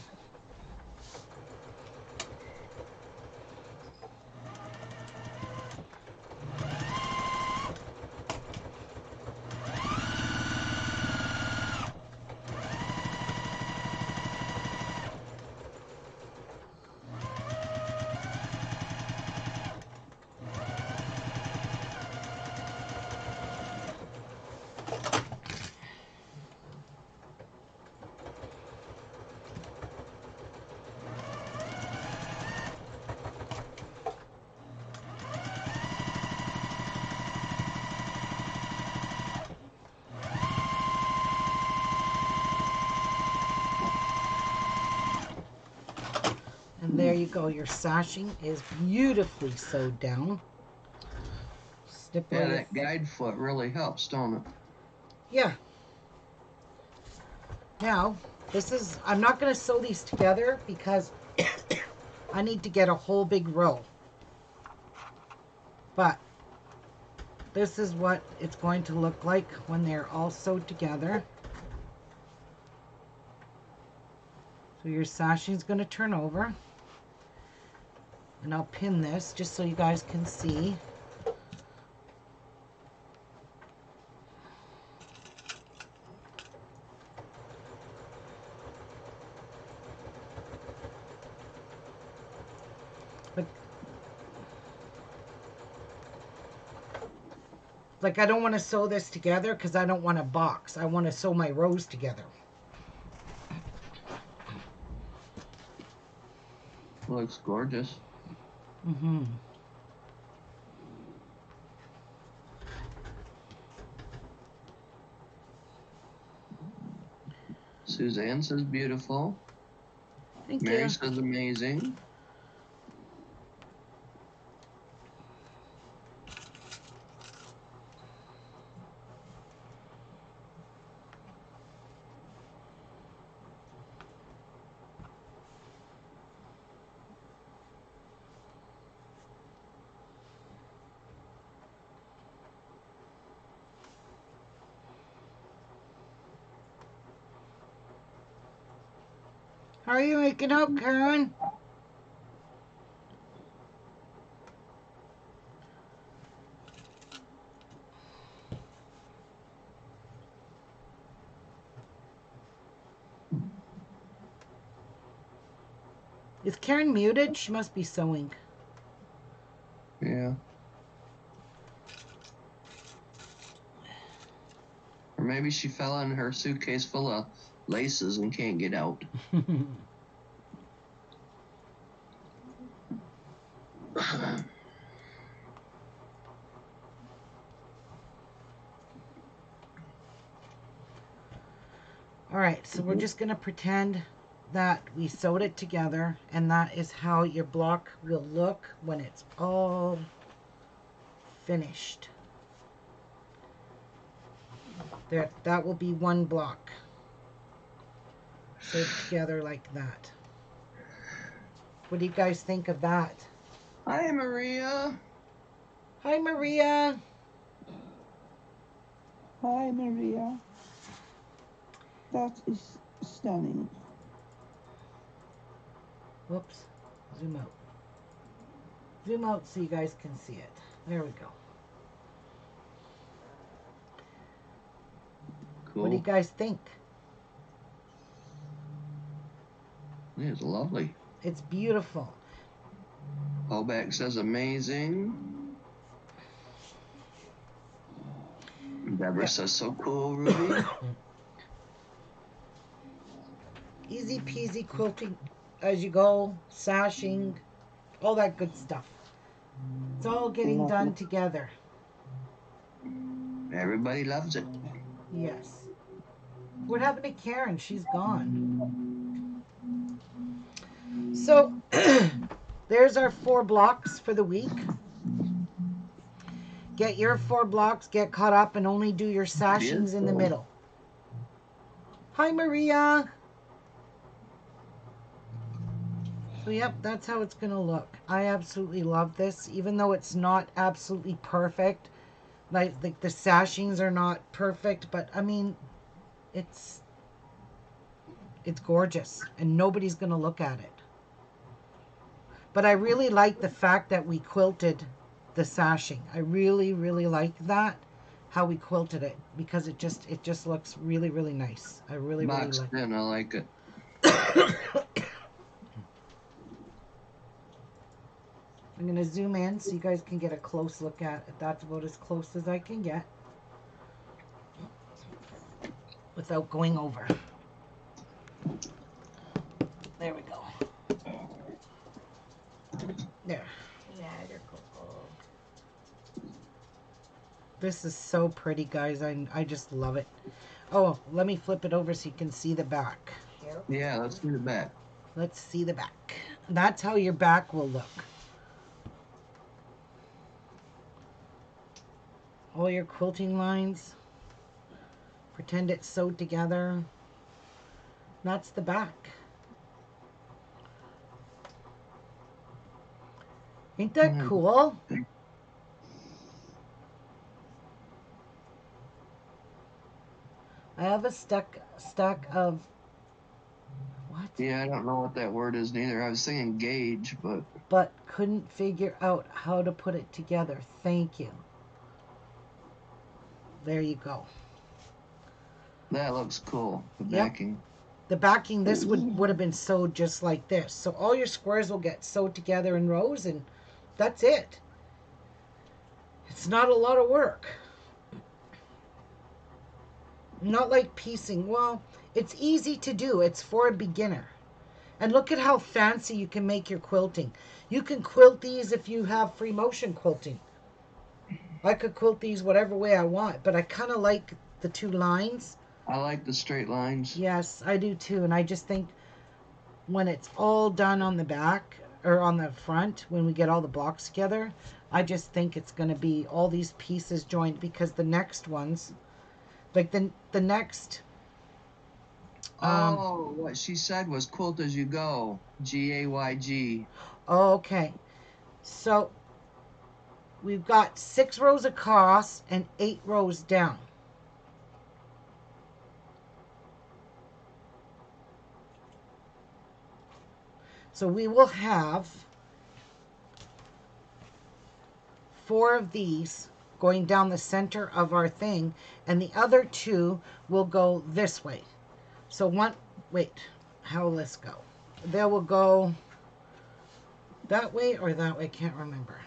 And there you go. Your sashing is beautifully sewed down. Snip Yeah, all your that guide foot really helps, don't it? Yeah. Now, this is, I'm not going to sew these together because I need to get a whole big row. But this is what it's going to look like when they're all sewed together. So your sashing is going to turn over. And I'll pin this just so you guys can see. Like I don't want to sew this together because I don't want a box. I want to sew my rows together. Looks gorgeous. Mm-hmm. Suzanne says beautiful. Thank Mary you. says amazing. How are you making out, Karen? Is Karen muted? She must be sewing. Yeah. Or maybe she fell in her suitcase full of laces and can't get out. All right, so we're just going to pretend that we sewed it together, and that is how your block will look when it's all finished. There, that will be one block sewed together like that. What do you guys think of that? Hi, Maria. Hi, Maria. Hi, Maria. That is stunning. Whoops. Zoom out. Zoom out so you guys can see it. There we go. Cool. What do you guys think? It's lovely. It's beautiful. Hallback says amazing. Deborah says so cool, Ruby. Easy peasy quilting as you go, sashing, all that good stuff. It's all getting done together. Everybody loves it. Yes. What happened to Karen? She's gone. So, there's our 4 blocks for the week. Get your 4 blocks, get caught up, and only do your sashings in the middle. Hi, Maria. So, yep, that's how it's going to look. I absolutely love this, even though it's not absolutely perfect. Like the sashings are not perfect, but I mean, it's gorgeous, and nobody's going to look at it. But I really like the fact that we quilted the sashing. I really, really like that, how we quilted it, because it just looks really, really nice. I really, Boxed really like in, I like it. I'm going to zoom in so you guys can get a close look at it. That's about as close as I can get without going over. There we go. There. This is so pretty, guys. I just love it. Oh, let me flip it over so you can see the back. Yeah, let's do the back. Let's see the back. That's how your back will look. All your quilting lines. Pretend it's sewed together. That's the back. Ain't that cool? I have a stack of what? Yeah, I don't know what that word is neither. I was thinking gauge, but couldn't figure out how to put it together. Thank you. There you go. That looks cool. The Yep. backing. The backing, this would have been sewed just like this. So all your squares will get sewed together in rows, and that's it. It's not a lot of work. Not like piecing. Well, it's easy to do. It's for a beginner. And look at how fancy you can make your quilting. You can quilt these if you have free motion quilting. I could quilt these whatever way I want, but I kind of like the two lines. I like the straight lines. Yes, I do too. And I just think when it's all done on the back or on the front, when we get all the blocks together, I just think it's going to be all these pieces joined, because the next ones, like the next. Oh, what she said was quilt as you go. GAYG. Oh, okay. So we've got 6 rows across and 8 rows down. So we will have 4 of these going down the center of our thing, and the other 2 will go this way. So wait, how will this go? They will go that way or that way, can't remember.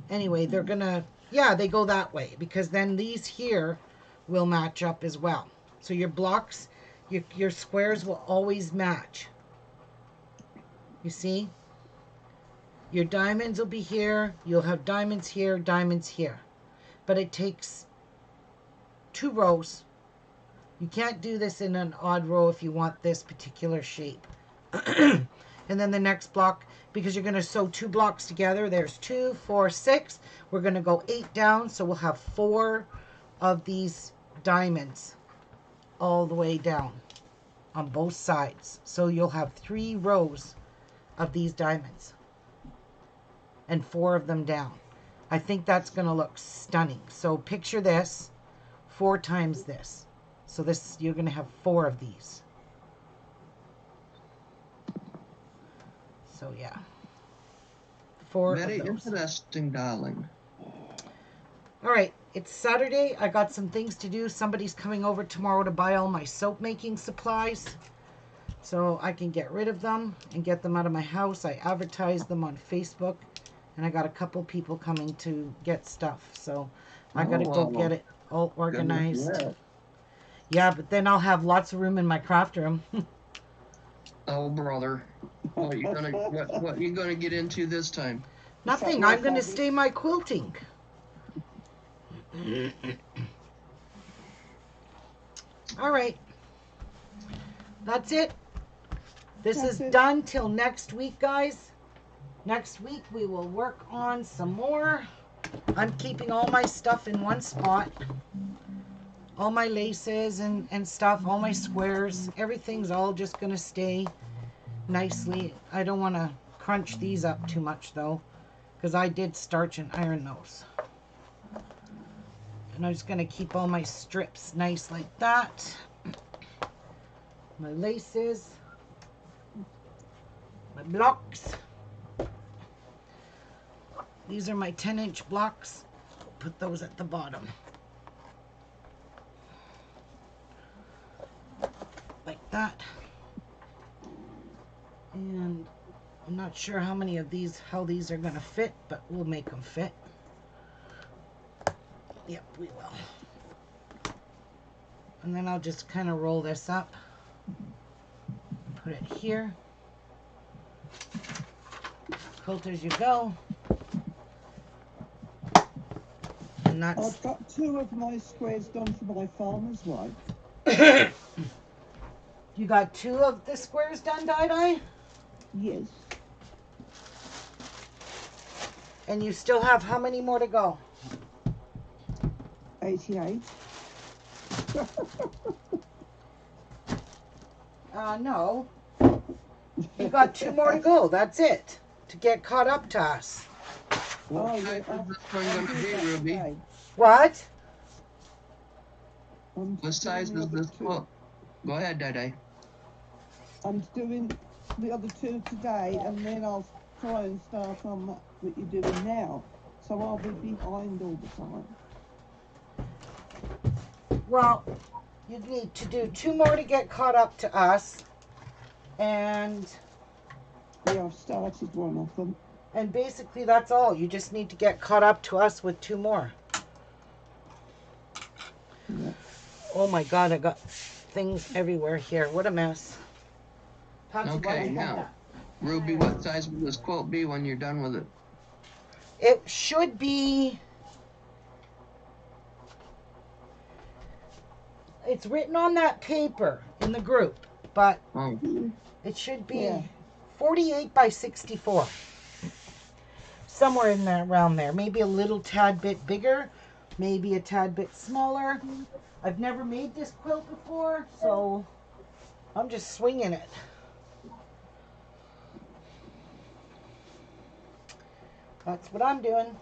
Anyway, they're gonna, yeah, they go that way, because then these here will match up as well. So your blocks, your squares will always match. You see? Your diamonds will be here. You'll have diamonds here, diamonds here. But it takes 2 rows. You can't do this in an odd row if you want this particular shape. And then the next block, because you're going to sew 2 blocks together, there's 2, 4, 6. We're going to go 8 down, so we'll have 4 of these diamonds all the way down on both sides. So you'll have 3 rows of these diamonds and 4 of them down. I think that's going to look stunning. So picture this, 4 times this. So this, you're going to have 4 of these. So yeah, 4 Very of those. interesting, darling. All right, it's Saturday. I got some things to do. Somebody's coming over tomorrow to buy all my soap making supplies, so I can get rid of them and get them out of my house. I advertised them on Facebook, and I got a couple people coming to get stuff. So I got to go get it all organized. Yeah, but then I'll have lots of room in my craft room. Oh, brother. What you gonna get into this time? Nothing. I'm going to stay my quilting. All right. That's it. This is done till next week, guys. Next week we will work on some more. I'm keeping all my stuff in one spot. All my laces and stuff, all my squares. Everything's all just going to stay nicely. I don't want to crunch these up too much though, because I did starch and iron those. And I'm just going to keep all my strips nice like that. My laces. My blocks. These are my 10-inch blocks. Put those at the bottom. Like that. And I'm not sure how many of these, how these are going to fit, but we'll make them fit. Yep, we will. And then I'll just kind of roll this up. Put it here. Quilt as you go. And that's... I've got 2 of my squares done for my farmer's wife. You got 2 of the squares done, Di-Di? Yes. And you still have how many more to go? 88. No. You got 2 more to go. That's it. To get caught up to us. What type is this one going to be, Ruby? What? What size is this quilt? Go ahead, Dai. I'm doing the other 2 today, and then I'll try and start on that you're doing now. So I'll be behind all the time. Well, you need to do 2 more to get caught up to us. And... yeah, I've started one of them. And basically that's all. You just need to get caught up to us with 2 more. Yeah. Oh my God, I got things everywhere here. What a mess. Patsy, why Okay, do you have now, that? Ruby, what size will this quilt be when you're done with it? It should be... It's written on that paper in the group, but Oh, it should be Yeah. 48 by 64. Somewhere in there, around there. Maybe a little tad bit bigger, maybe a tad bit smaller. I've never made this quilt before, so I'm just swinging it. That's what I'm doing.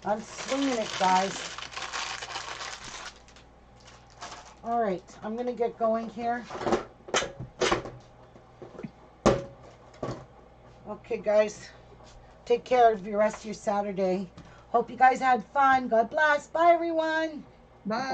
I'm swinging it, guys. All right, I'm going to get going here. Okay, guys. Take care of the rest of your Saturday. Hope you guys had fun. God bless. Bye, everyone. bye.